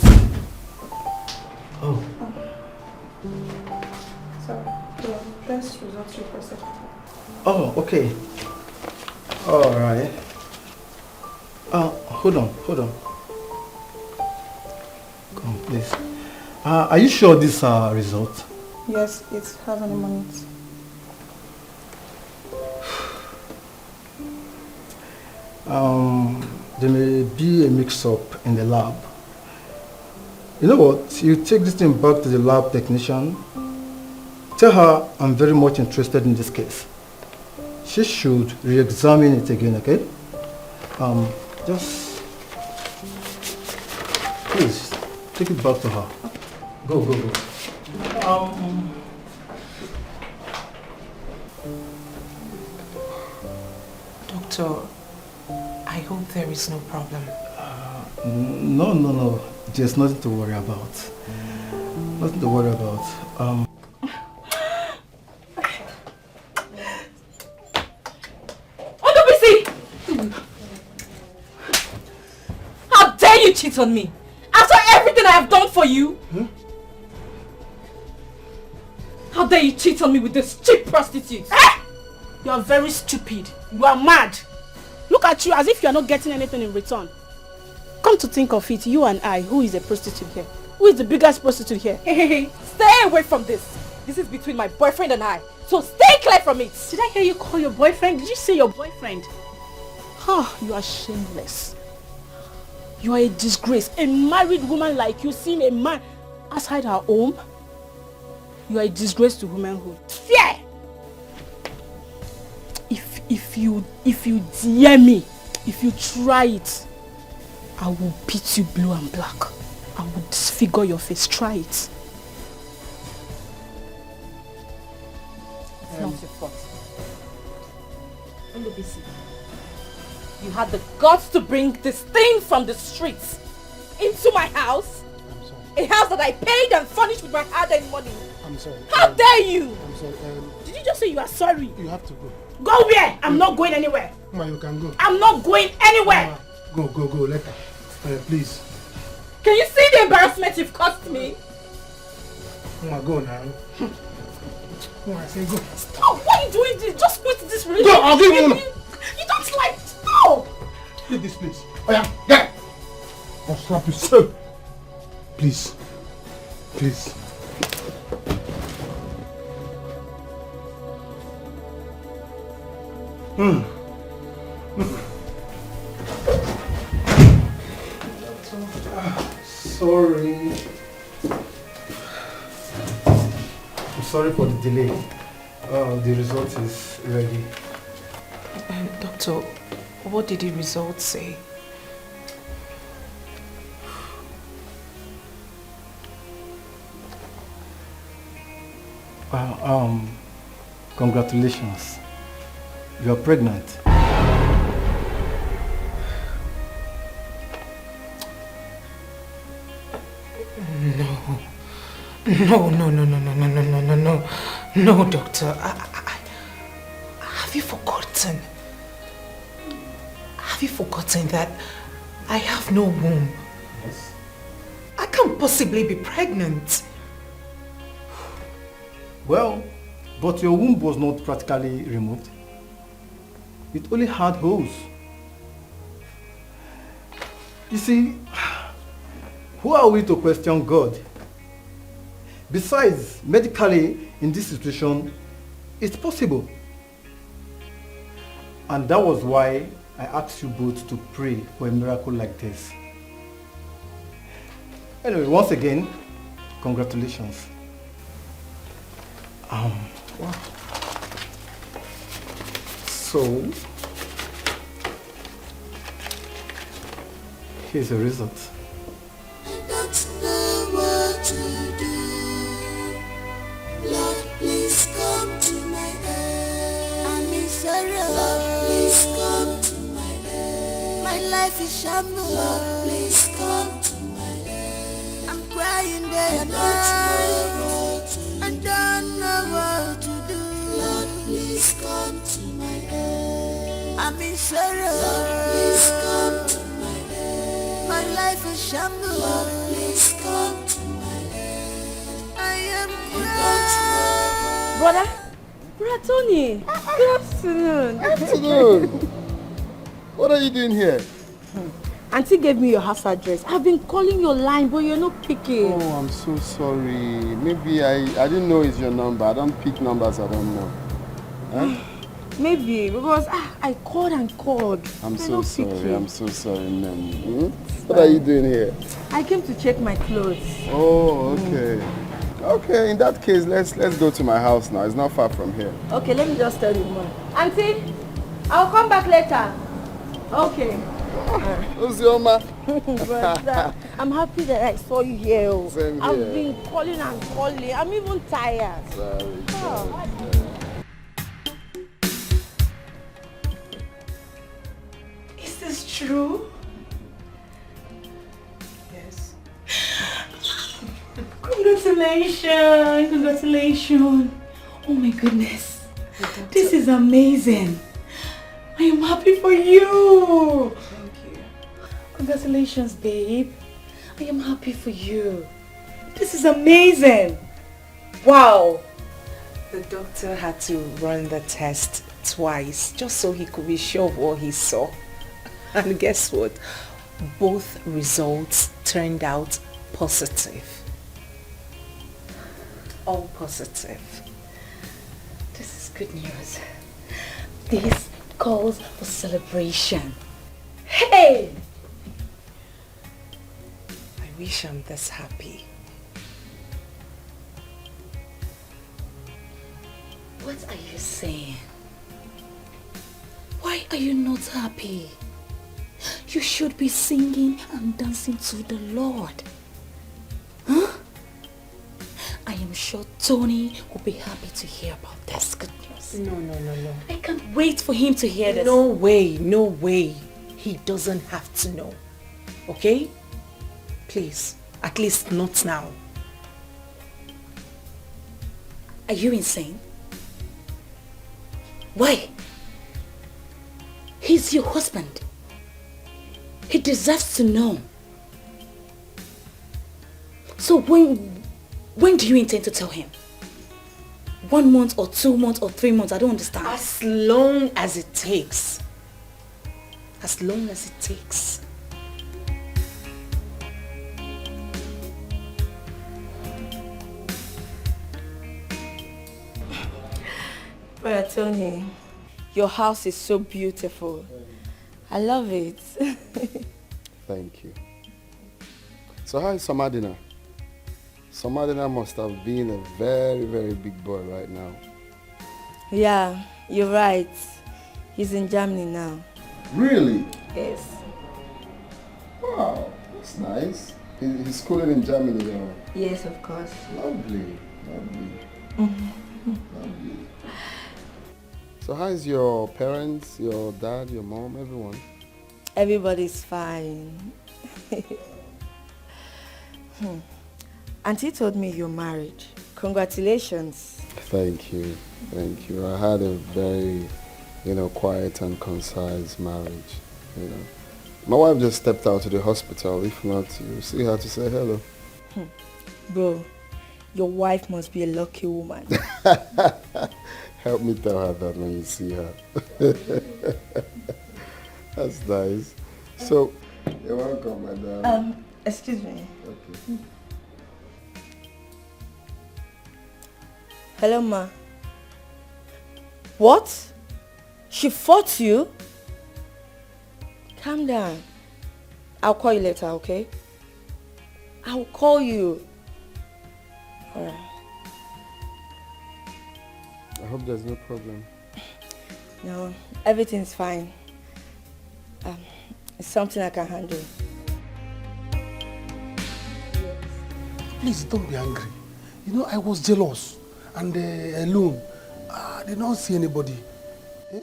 Oh. The test results requested. Oh, okay. All right. Hold on. Come, please. Are you sure these are results? Yes, it has an amount. There may be a mix-up in the lab. You know what? You take this thing back to the lab technician. Tell her I'm very much interested in this case. she should re-examine it again, okay? Just please take it back to her. Go. Doctor, I hope there is no problem. No. There's nothing to worry about. Nothing to worry about. How dare you cheat on me? After everything I have done for you? How dare you cheat on me with this cheap prostitute? You are very stupid. You are mad. Look at you as if you are not getting anything in return. Come to think of it, you and I, who is a prostitute here? Who is the biggest prostitute here? Stay away from this. This is between my boyfriend and I. So stay clear from it. Did I hear you call your boyfriend? Did you say your boyfriend? You are shameless. You are a disgrace. A married woman like you seeing a man outside her home? You are a disgrace to womanhood. Fear! If you dare me, if you try it, I will beat you blue and black. I will disfigure your face. Try it. It's not your fault. You had the guts to bring this thing from the streets into my house. I'm sorry. A house that I paid and furnished with my hard-earned money. I'm sorry. How dare you? I'm sorry. Did you just say you are sorry? You have to go. Go where? I'm not going anywhere. Ma, you can go. I'm not going anywhere. Go. Later. Please. Can you see the embarrassment you've caused me? Ma, go now. Ma, I say go. Stop! Why are you doing this? Just quit this relationship. Go, I'll give you one. You don't like. Stop! Leave this place. Oh yeah, get it. I'll slap you so. Please. Sorry. I'm sorry for the delay. The result is ready. Doctor, what did the result say? Congratulations. You are pregnant. No, doctor. Have you forgotten? Have you forgotten that I have no womb? Yes. I can't possibly be pregnant. Well, but your womb was not practically removed. It only had holes. You see, who are we to question God? Besides, medically, in this situation, it's possible. And that was why I asked you both to pray for a miracle like this. Anyway, once again, congratulations. So, here's the result. Don't know what to do. Lord, please come to my aid. I'm in sorrow. Lord, please come to my aid. My life is shambles. Lord, please come to my aid. I'm crying day and night. I don't know what to do. Lord, please come to my aid. I'm in sorrow. Lord, please come to my aid. My life is shambles. Lord, please come to my aid. I am Brother Tony, good afternoon. Afternoon. What are you doing here? Auntie gave me your house address. I've been calling your line, but you're not picking. Oh, I'm so sorry. Maybe I didn't know it's your number. I don't pick numbers I don't know. Huh? Maybe, because I called and called. I'm They're so not sorry. picking. I'm so sorry, ma'am. What are you doing here? I came to check my clothes. Oh, okay. Okay, in that case, let's go to my house now. It's not far from here. Okay, let me just tell you more. Auntie, I'll come back later. Okay. Uzioma. But, I'm happy that I saw you here. Same I've here. been calling and calling. I'm even tired. Sorry. Is this true? Yes. Congratulations! Congratulations! Oh my goodness. This is amazing. I am happy for you. Thank you. Congratulations, babe. I am happy for you. This is amazing. Wow. The doctor had to run the test twice just so he could be sure of what he saw. And guess what? Both results turned out positive. All positive. This is good news. This calls for celebration. Hey! I wish I'm this happy. What are you saying? Why are you not happy? You should be singing and dancing to the Lord. Huh? I am sure Tony will be happy to hear about this good news. No. I can't wait for him to hear this. No way. He doesn't have to know. Okay? Please, at least not now. Are you insane? Why? He's your husband. He deserves to know. So when do you intend to tell him? 1 month or 2 months or 3 months? I don't understand. As long as it takes. As long as it takes. Brother Tony, your house is so beautiful. I love it. Thank you. So how is Samadina? Samadina must have been a very, very big boy right now. Yeah, you're right. He's in Germany now. Really? Yes. Wow, that's nice. He's schooling in Germany now. Yes, of course. Lovely. So how is your parents, your dad, your mom, everyone? Everybody's fine. Auntie told me you're married. Congratulations. Thank you. I had a very, quiet and concise marriage, My wife just stepped out to the hospital. If not, you see her to say hello. Bro, your wife must be a lucky woman. Help me tell her that when you see her. That's nice. So, you're welcome, madam. Excuse me. Okay. Hello, ma. What? She fought you? Calm down. I'll call you later, okay? I'll call you. Alright. I hope there's no problem. No, everything's fine. It's something I can handle. Please don't be angry. I was jealous and alone. I did not see anybody.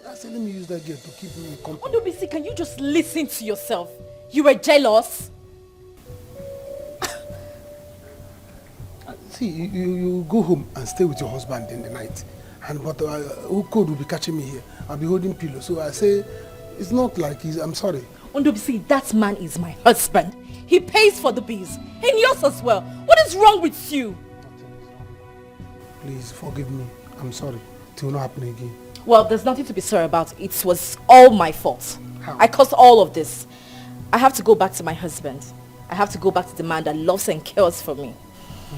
I said, let me use that girl to keep me company. Odobisi, can you just listen to yourself? You were jealous? See, you go home and stay with your husband in the night. But who could will be catching me here? I'll be holding pillow. So I say, it's not like I'm sorry. Odobisi, that man is my husband. He pays for the bills. And yours as well. What is wrong with you? Please forgive me. I'm sorry. It will not happen again. Well, there's nothing to be sorry about. It was all my fault. How? I caused all of this. I have to go back to my husband. I have to go back to the man that loves and cares for me.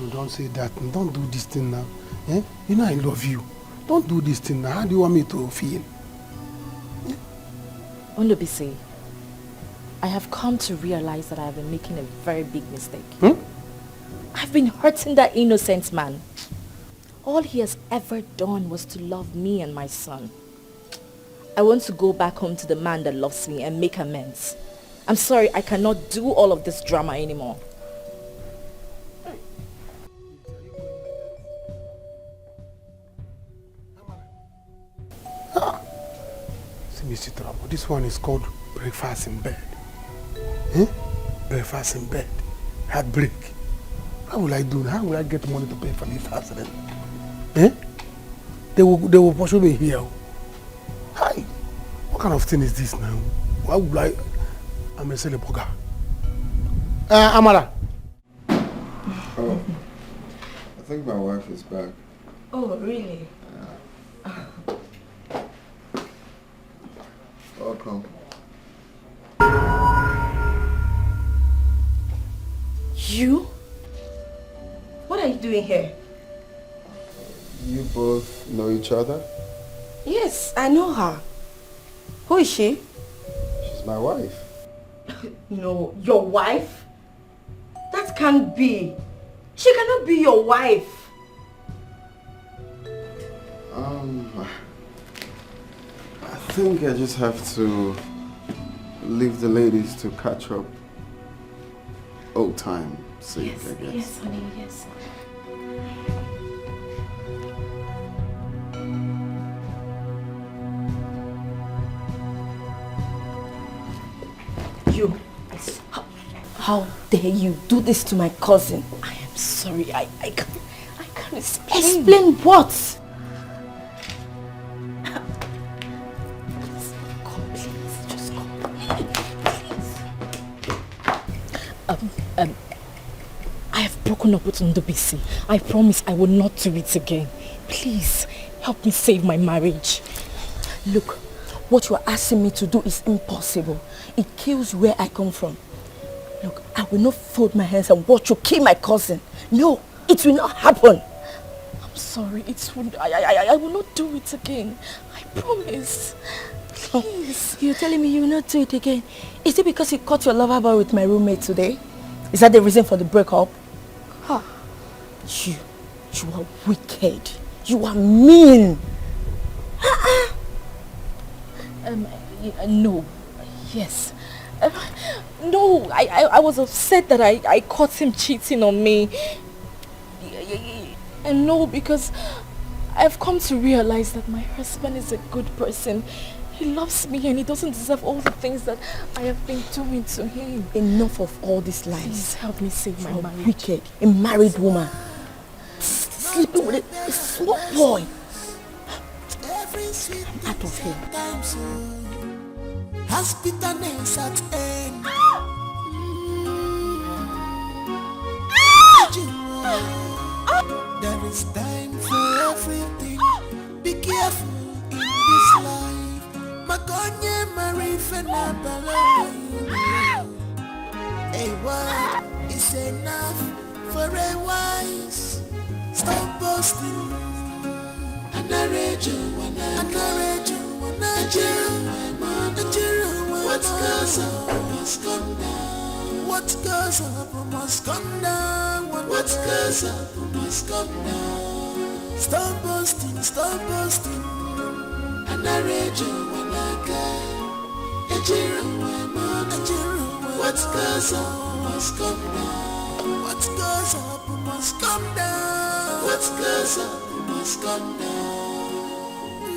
No, don't say that. Don't do this thing now. Eh? I love you. Don't do this thing now. How do you want me to feel? Odobisi, I have come to realize that I have been making a very big mistake. I've been hurting that innocent man. All he has ever done was to love me and my son. I want to go back home to the man that loves me and make amends. I'm sorry, I cannot do all of this drama anymore. See, Mr. Trouble, this one is called breakfast in bed. Eh? Breakfast in bed. Heartbreak. How will I do? How will I get money to pay for this accident? Eh? They will pursue me here. Hi. What kind of thing is this now? Why would I'm a celebrity. Amara. Oh, I think my wife is back. Oh, really? Welcome. You? What are you doing here? You both know each other? Yes, I know her. Who is she? She's my wife. No, your wife? That can't be. She cannot be your wife. I think I just have to leave the ladies to catch up. Old time sake, Yes, I guess. yes, honey, yes. You. How dare you do this to my cousin? I am sorry. I can't explain. Explain what? I have broken up with Ndobisi. I promise I will not do it again. Please, help me save my marriage. Look, what you are asking me to do is impossible. It kills where I come from. Look, I will not fold my hands and watch you kill my cousin. No, it will not happen. I'm sorry. I will not do it again. I promise. Please. You're telling me you will not do it again? Is it because you caught your lover boy with my roommate today? Is that the reason for the breakup? Huh. You are wicked. You are mean. No. Yes. No, I was upset that I caught him cheating on me. And no, because I've come to realize that my husband is a good person. He loves me and he doesn't deserve all the things that I have been doing to him. Enough of all these lies. Please help me save my marriage. Wicked, a married woman. Sleeping with a small boy. I'm out of here. Hospitalness at end. There is time for everything. Be careful in this life. Makonye marifena balai. A word is enough for a wise. Stop boasting. What goes up must come down. What goes up must come down. What goes up must come down. Stop boasting, stop boasting. What goes up must come down. What goes up must come down. What goes up must come down.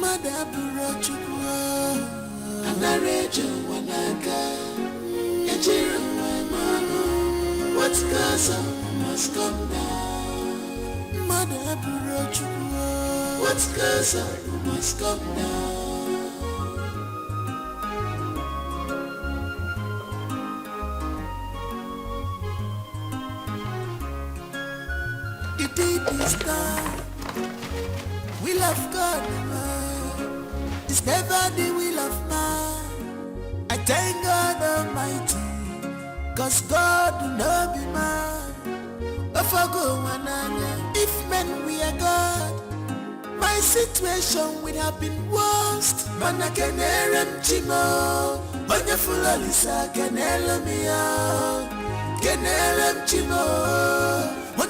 Madabura chukwa. What goes up must come down. Madabura chukwa. What goes up must come down. You did this time. Will of God, man. It's never the will of man. I thank God Almighty, cause God will not be man. If men we are God, my situation would have been worst. Man I can chimo. Wonderful Alisa can me out. Can chimo. They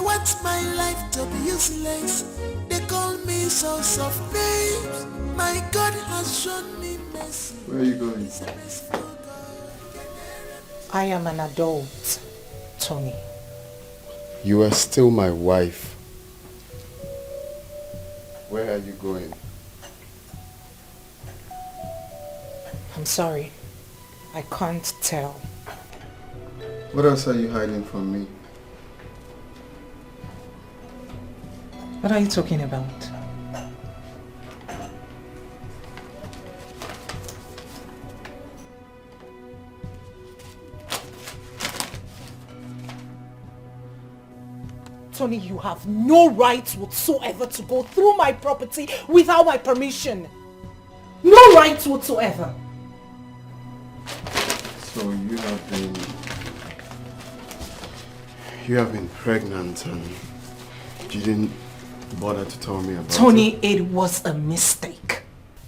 want my life to be useless. They call me source of babes. My God has shown me mercy. Where are you going? I am an adult, Tony. You are still my wife. Where are you going? I'm sorry. I can't tell. What else are you hiding from me? What are you talking about? Tony, you have no right whatsoever to go through my property without my permission. No right whatsoever. So you have been pregnant and you didn't bother to tell me about Tony, it was a mistake.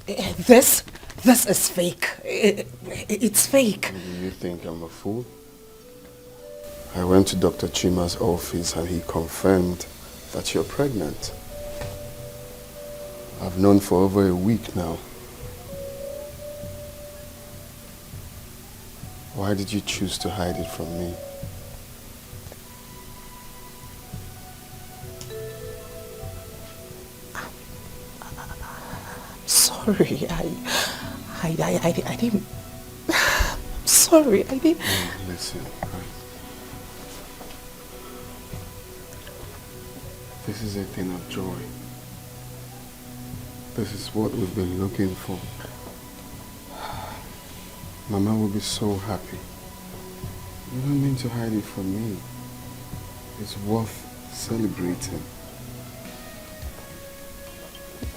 This is fake. It's fake. Do you think I'm a fool? I went to Dr. Chima's office and he confirmed that you're pregnant. I've known for over a week now. Why did you choose to hide it from me? Sorry, I didn't. Sorry, I didn't. Listen, this is a thing of joy. This is what we've been looking for. Mama will be so happy. You don't mean to hide it from me. It's worth celebrating.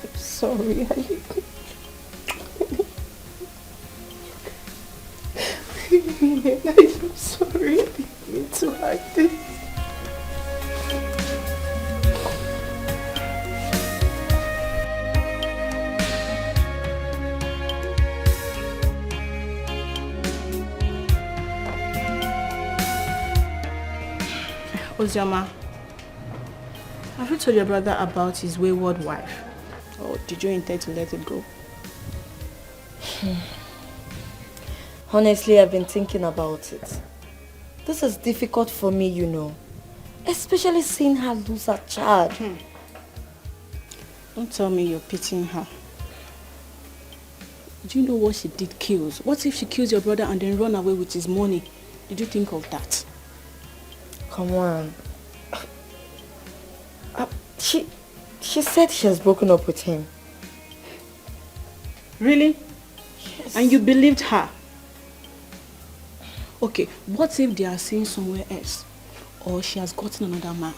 I'm sorry, I'm sorry, I didn't mean to hide this. Ozama, have you told your brother about his wayward wife? Or did you intend to let it go? Honestly, I've been thinking about it. This is difficult for me, you know. Especially seeing her lose her child. Don't tell me you're pitying her. Do you know what she did kills? What if she kills your brother and then run away with his money? Did you think of that? Come on. She said she has broken up with him. Really? Yes. And you believed her? Okay, what if they are seeing somewhere else? Or she has gotten another man?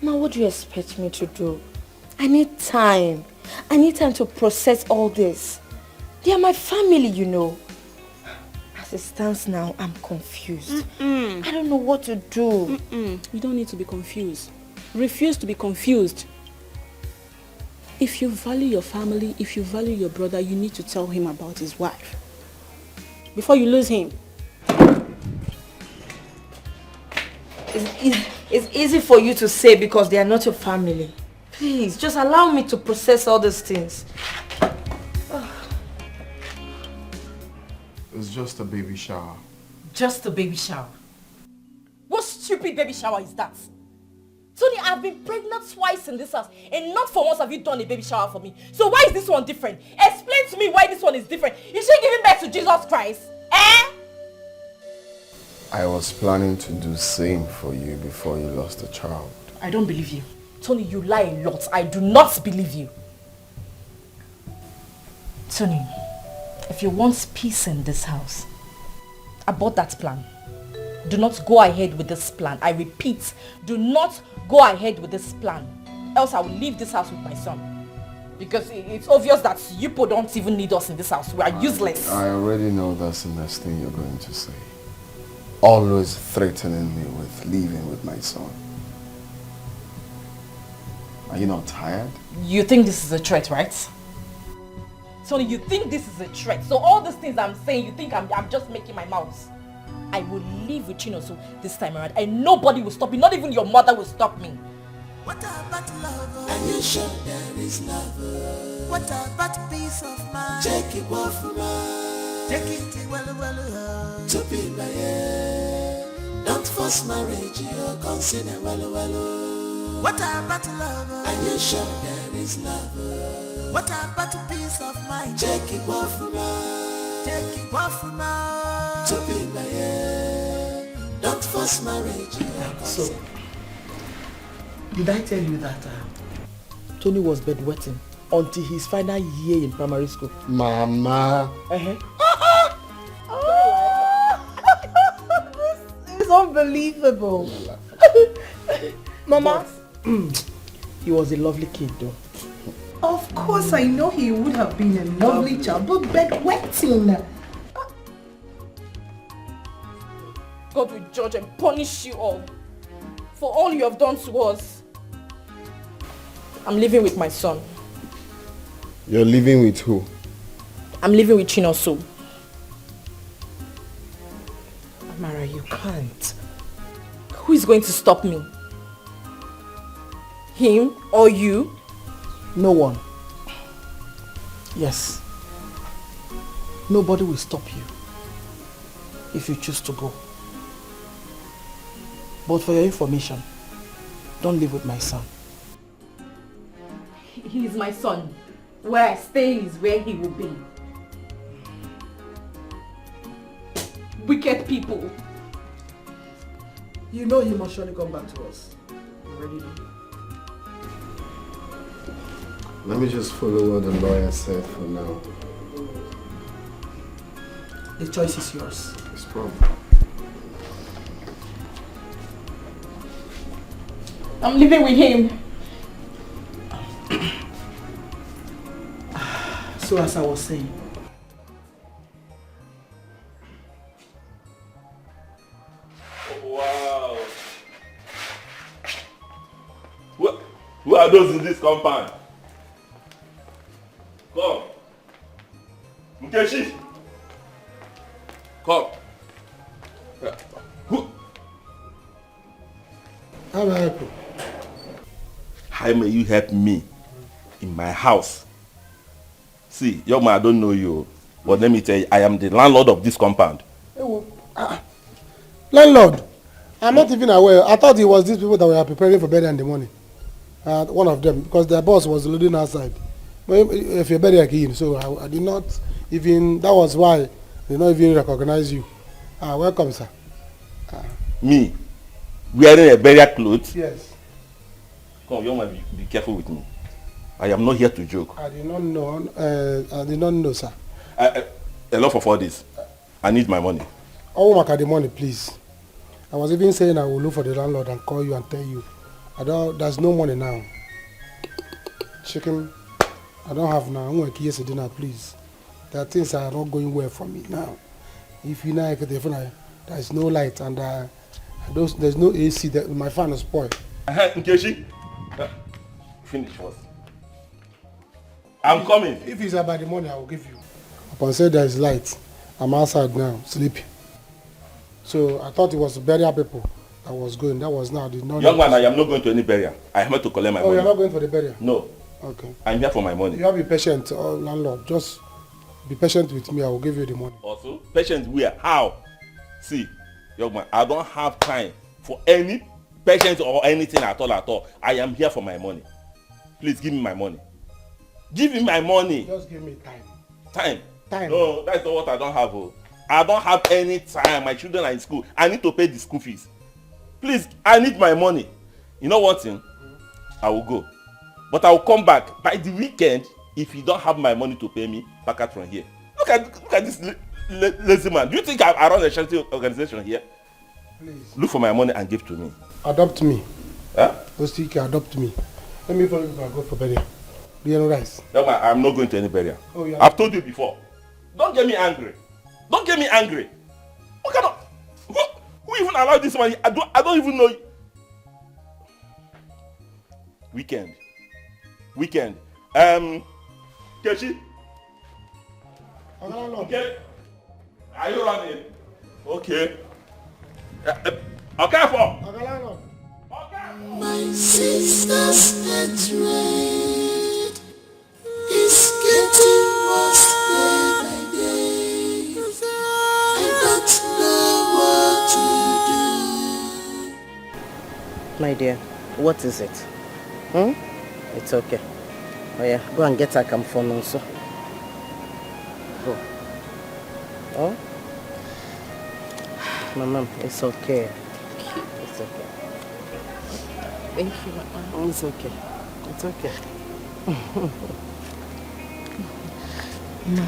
Now, what do you expect me to do? I need time. I need time to process all this. They are my family, you know. As it stands now, I'm confused. I don't know what to do. You don't need to be confused. Refuse to be confused. If you value your family, if you value your brother, you need to tell him about his wife. Before you lose him. It's easy for you to say because they are not your family. Please, just allow me to process all these things. It's just a baby shower. Just a baby shower. What stupid baby shower is that? Tony, I've been pregnant twice in this house and not for once have you done a baby shower for me. So why is this one different? Explain to me why this one is different. Is she giving birth to Jesus Christ? I was planning to do same for you before you lost a child. I don't believe you. Tony, you lie a lot. I do not believe you. Tony, if you want peace in this house, abort that plan. Do not go ahead with this plan. I repeat, do not go ahead with this plan. Else I will leave this house with my son. Because it's obvious that you people don't even need us in this house. We are useless. I already know that's the next thing you're going to say. Always threatening me with leaving with my son. Are you not tired? You think this is a threat, right? Tony, you think this is a threat. So all these things I'm saying, you think I'm just making my mouth. I will live with Chinoso this time around and nobody will stop me. Not even your mother will stop me. What about love? Are you sure there is love? What about peace of mind? Take it off my. Take it well. To be my head. Don't force marriage, you consider well. What about love? Are you sure there is love? What about peace of mind? Take it off my. Take it off my. To be my head. Don't force marriage, you consider. So, did I tell you that Tony was bedwetting until his final year in primary school? Mama. This is unbelievable. Mama. He was a lovely kid though. Of course, I know he would have been a lovely child, but bedwetting. God will judge and punish you all for all you have done to us. I'm living with my son. You're living with who? I'm living with Chinoso. Amara, you can't. Who is going to stop me? Him or you? No one. Yes. Nobody will stop you if you choose to go. But for your information, don't live with my son. He is my son. Where I stay is where he will be. Wicked people. You know he must surely come back to us. You already know. Let me just follow what the lawyer said for now. The choice is yours. It's problem. I'm living with him. So as I was saying, wow. Who are those in this compound? Come. Nkechi. Come. Who? How may I help you? How may you help me in my house? See, young man, I don't know you, but let me tell you, I am the landlord of this compound. Landlord, I'm not even aware. I thought it was these people that were preparing for burial in the morning. One of them, because their boss was loading outside. But if you're burial again, so I did not even, that was why I did not even recognize you. Welcome, sir. Me? Wearing a burial clothes? Yes. Come, young man, be careful with me. I am not here to joke. I did not know, sir. A lot for all this. I need my money. I won't make the money, please. I was even saying I will look for the landlord and call you and tell you. There's no money now. Chicken, I don't have now. I'm going to yesterday dinner, please. There are things are not going well for me now. If you know, there's no light and there's no AC. My fan is spoiled. Nkechi, finish first. I'm coming. If it's about the money, I will give you. Upon say there is light, I'm outside now, sleeping. So I thought it was burial people that was going. That was now. Young man, I am not going to any burial. I am here to collect my money. Oh, you're not going for the burial? No. Okay. I'm here for my money. You have to be patient, landlord. Just be patient with me. I will give you the money. Also, patient where? How? See, young man, I don't have time for any patience or anything at all. I am here for my money. Please give me my money. Give me my money. Just give me time. Time? No, that's not what I don't have. Oh. I don't have any time. My children are in school. I need to pay the school fees. Please, I need my money. You know one thing? I will go. But I will come back by the weekend if you don't have my money to pay me back out from here. Look at this lazy man. Do you think I run a charity organization here? Please. Look for my money and give to me. Adopt me. Huh? Ostika, adopt me. Let me follow you and go for burial. Do you know rice? No, man, I'm not going to any burial. Oh, yeah. I've told you before. Don't get me angry. Don't get me angry. What kind of... Who even allowed this money? I don't even know. Weekend. Kechi, Okay. Are you running? Okay. Okay, for. My sister's hatred is getting worse day by day. I don't know what to do. My dear, what is it? It's okay. Oh yeah, go and get her camphor also. Go. Oh? Mama, it's okay. It's okay. Thank you, Mama. It's okay. It's okay. Ma,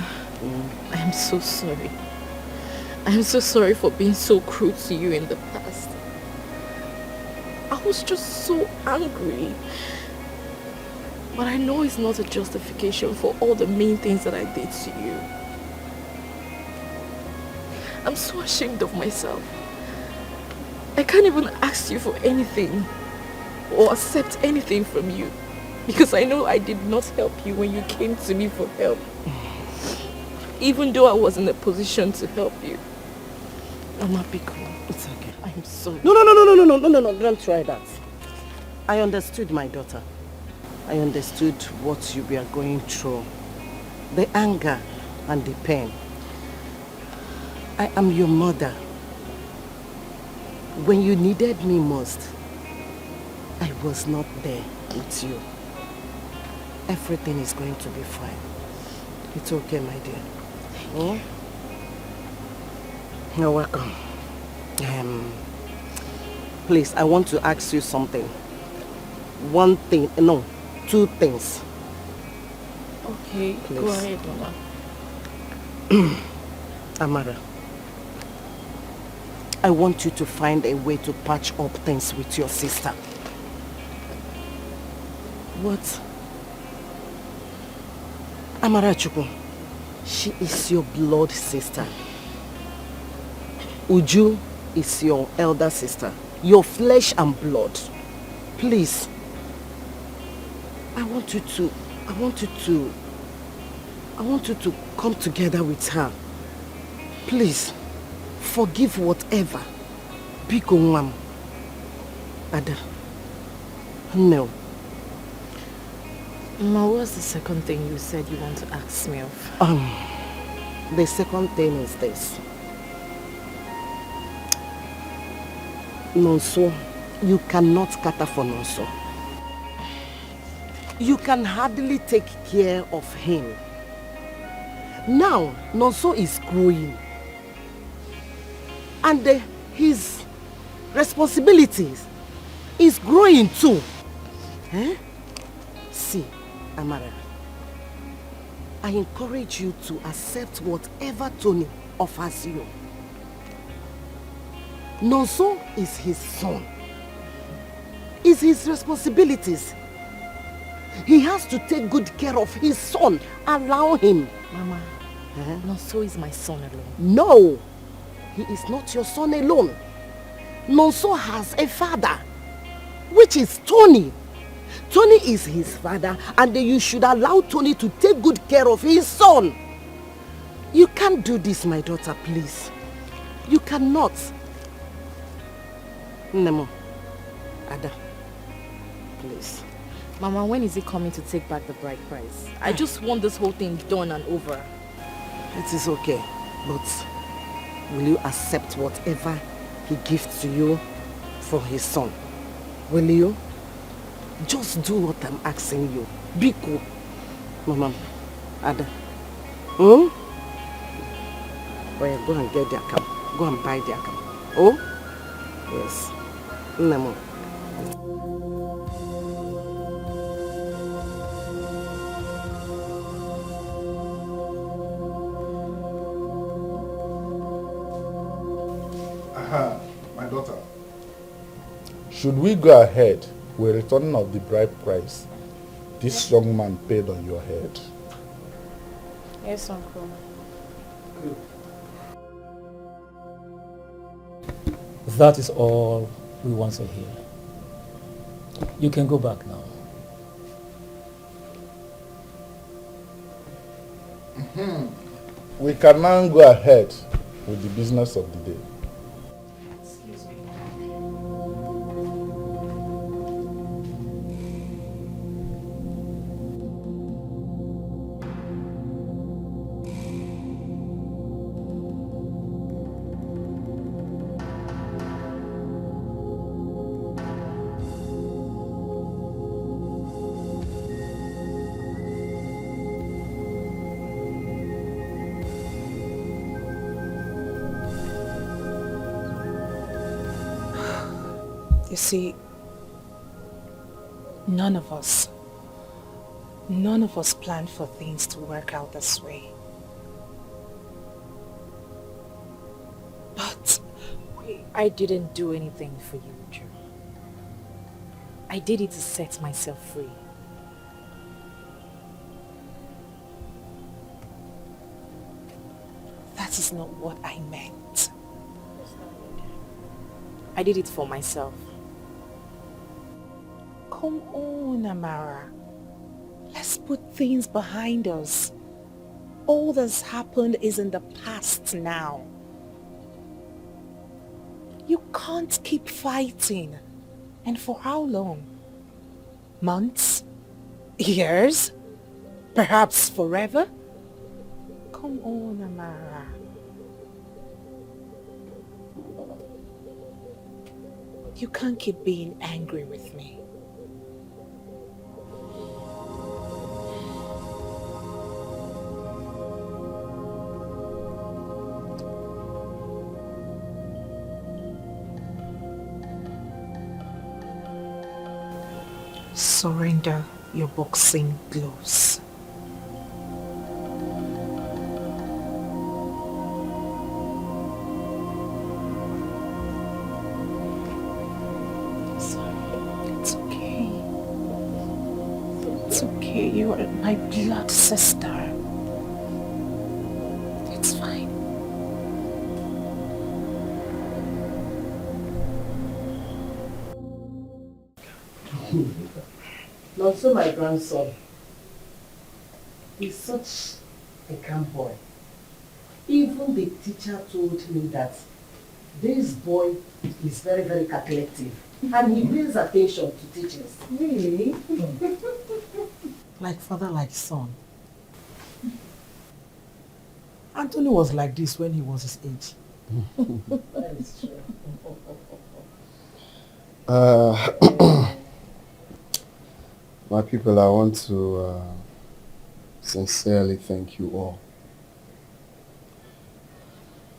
I'm so sorry. I'm so sorry for being so cruel to you in the past. I was just so angry. But I know it's not a justification for all the mean things that I did to you. I'm so ashamed of myself. I can't even ask you for anything or accept anything from you because I know I did not help you when you came to me for help. Even though I was in a position to help you. Mama, be cool. It's okay. I'm sorry. No, don't try that. I understood, my daughter. I understood what you were going through. The anger and the pain. I am your mother. When you needed me most, I was not there with you. Everything is going to be fine. It's okay, my dear. Oh? You're welcome. Please, I want to ask you something. Two things. Okay, please. Go ahead, Mama. Amara, I want you to find a way to patch up things with your sister. What? Amara Chukwu, she is your blood sister. Uju is your elder sister. Your flesh and blood. Please. I want you to come together with her. Please, forgive whatever. Biko nwam. Ada. No. Ma, what's the second thing you said you want to ask me of? The second thing is this. Nonso, you cannot cater for Nonso. You can hardly take care of him. Now, Nonso is growing. And his responsibilities is growing too. Eh? See, Amara, I encourage you to accept whatever Tony offers you. Nonso is his son. It's his responsibilities. He has to take good care of his son. Allow him. Mama, Nonso is my son alone. No, he is not your son alone. Nonso has a father, which is Tony. Tony is his father, and you should allow Tony to take good care of his son. You can't do this, my daughter, please. You cannot. Nemo, Ada, please. Mama, when is he coming to take back the bride price? I just want this whole thing done and over. It is okay, but will you accept whatever he gives to you for his son? Will you? Just do what I'm asking you. Be cool. Mama, Ada. Oh yeah, go and get their account. Go and buy their account. Oh? Yes. Nemo. My daughter. Should we go ahead with returning of the bride price this young man paid on your head? Yes, Uncle. That is all we want to hear. You can go back now. we can now go ahead with the business of the day. You see, none of us planned for things to work out this way. But I didn't do anything for you, Joe. I did it to set myself free. that is not what I meant. I did it for myself. Come on, Amara. Let's put things behind us. All that's happened is in the past now. You can't keep fighting. And for how long? Months? Years? Perhaps forever? Come on, Amara. You can't keep being angry with me. Surrender your boxing gloves. It's okay. It's okay. You are my blood sister. It's fine. Not so my grandson. He's such a calm boy. Even the teacher told me that this boy is very, very calculative. And he pays attention to teachers. Really? Like father, like son. Anthony was like this when he was his age. That is true. My people, I want to sincerely thank you all.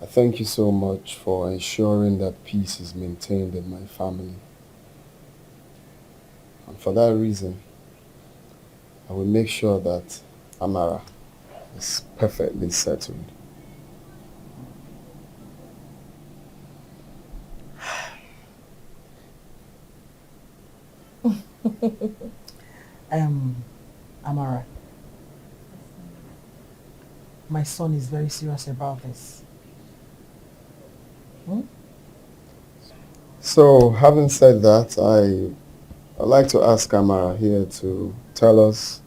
I thank you so much for ensuring that peace is maintained in my family. And for that reason, I will make sure that Amara is perfectly settled. Amara, my son is very serious about this. So, having said that, I'd like to ask Amara here to tell us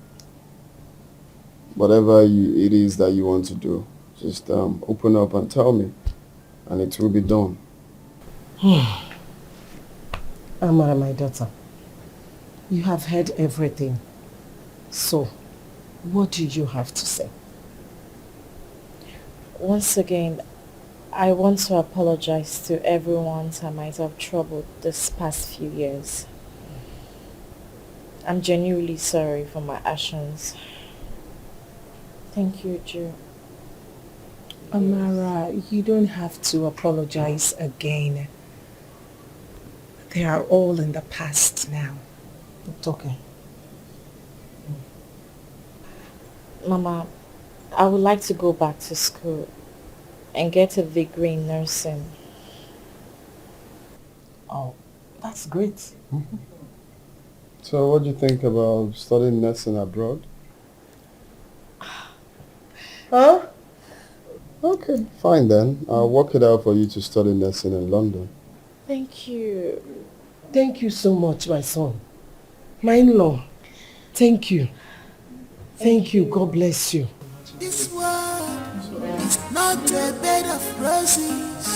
whatever it is that you want to do. Just open up and tell me, and it will be done. Amara, my daughter, you have heard everything. So, what do you have to say? Once again, I want to apologize to everyone I might have troubled this past few years. I'm genuinely sorry for my actions. Thank you, Joe. Amara, you don't have to apologize again. They are all in the past now. It's okay. Mama, I would like to go back to school and get a degree in nursing. Oh, that's great. So what do you think about studying nursing abroad? Huh? Okay, fine then. I'll work it out for you to study nursing in London. Thank you. Thank you so much, my son. My in-law, thank you. Thank you. God bless you. This world not a bed of roses.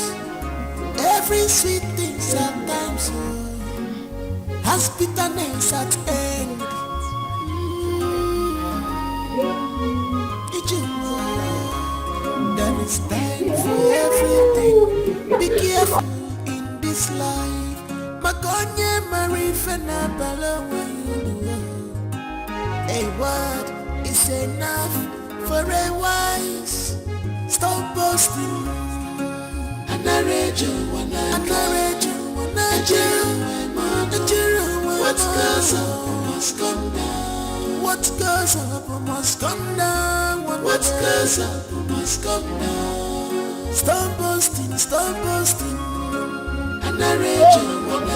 Every sweet thing sometimes has bitterness at end. There is time for everything. Be careful in this life. Makonye marifena bala when you do. A word is enough for a wise. Stop boasting. What goes up must come down. What goes up must come down. What goes up must come down. Stop boasting, stop boasting. And I rage you when I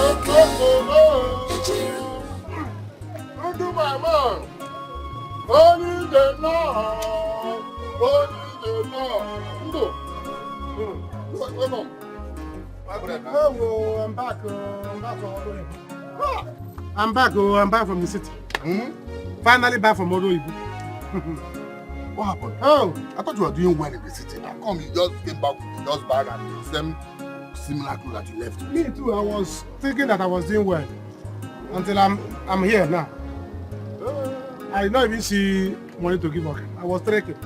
Don't do my man. Only the Lord. Only the Lord. Go. Welcome. Oh, I'm back. I'm back from Odo. I'm back. I'm back from the city. Finally back from Odo. What happened? Oh, I thought you were doing well in the city. How come you just came back with the dust bag and the same similar clothes that you left? Me too. I was thinking that I was doing well until I'm here now. I did not even see money to give up. I was trekking.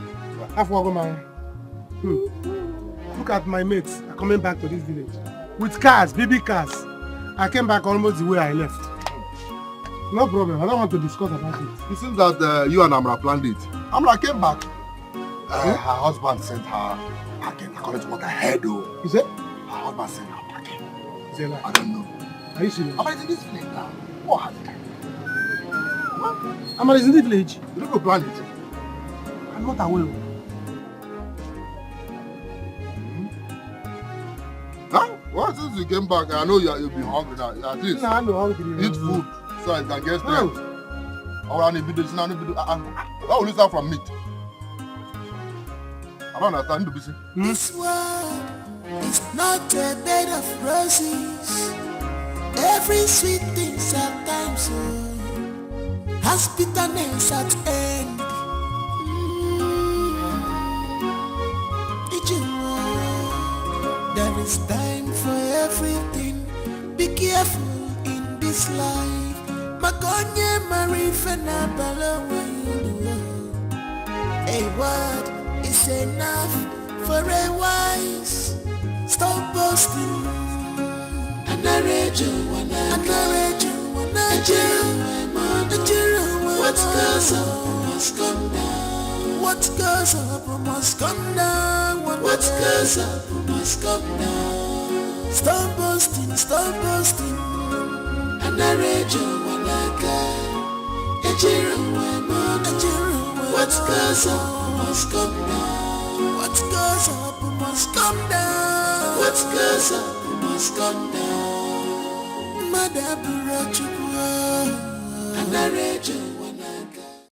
Look at my mates coming back to this village with cars, baby cars. I came back almost the way I left. No problem. I don't want to discuss about it. It seems that you and Amara planned it. Amara came back. Her husband sent her packing according to what I heard though. You said? Her husband sent her packing. Is it like? I don't know. Are you serious? Amara is in this village now. What has it? Amara is in the village. You don't go plan it. I'm not aware. Huh? Well, since you came back, I know you'll be hungry now. At least I'm not hungry. Eat food so I can get strength. Or I will listen from meat. I don't understand to be sick. This world is not a bed of roses. Every sweet thing sometimes has bitterness at end. There is time for everything. Be careful in this life. Makonye marifena bala when you do. A word is enough for a wise. Stop boasting. What goes up must come down. What goes up must come down. What goes up must come down. Stop boasting, stop boasting. And I read you when I can. What goes up must come down. What goes up must come down. What goes up must come down. Madabura chukwa. And I read you.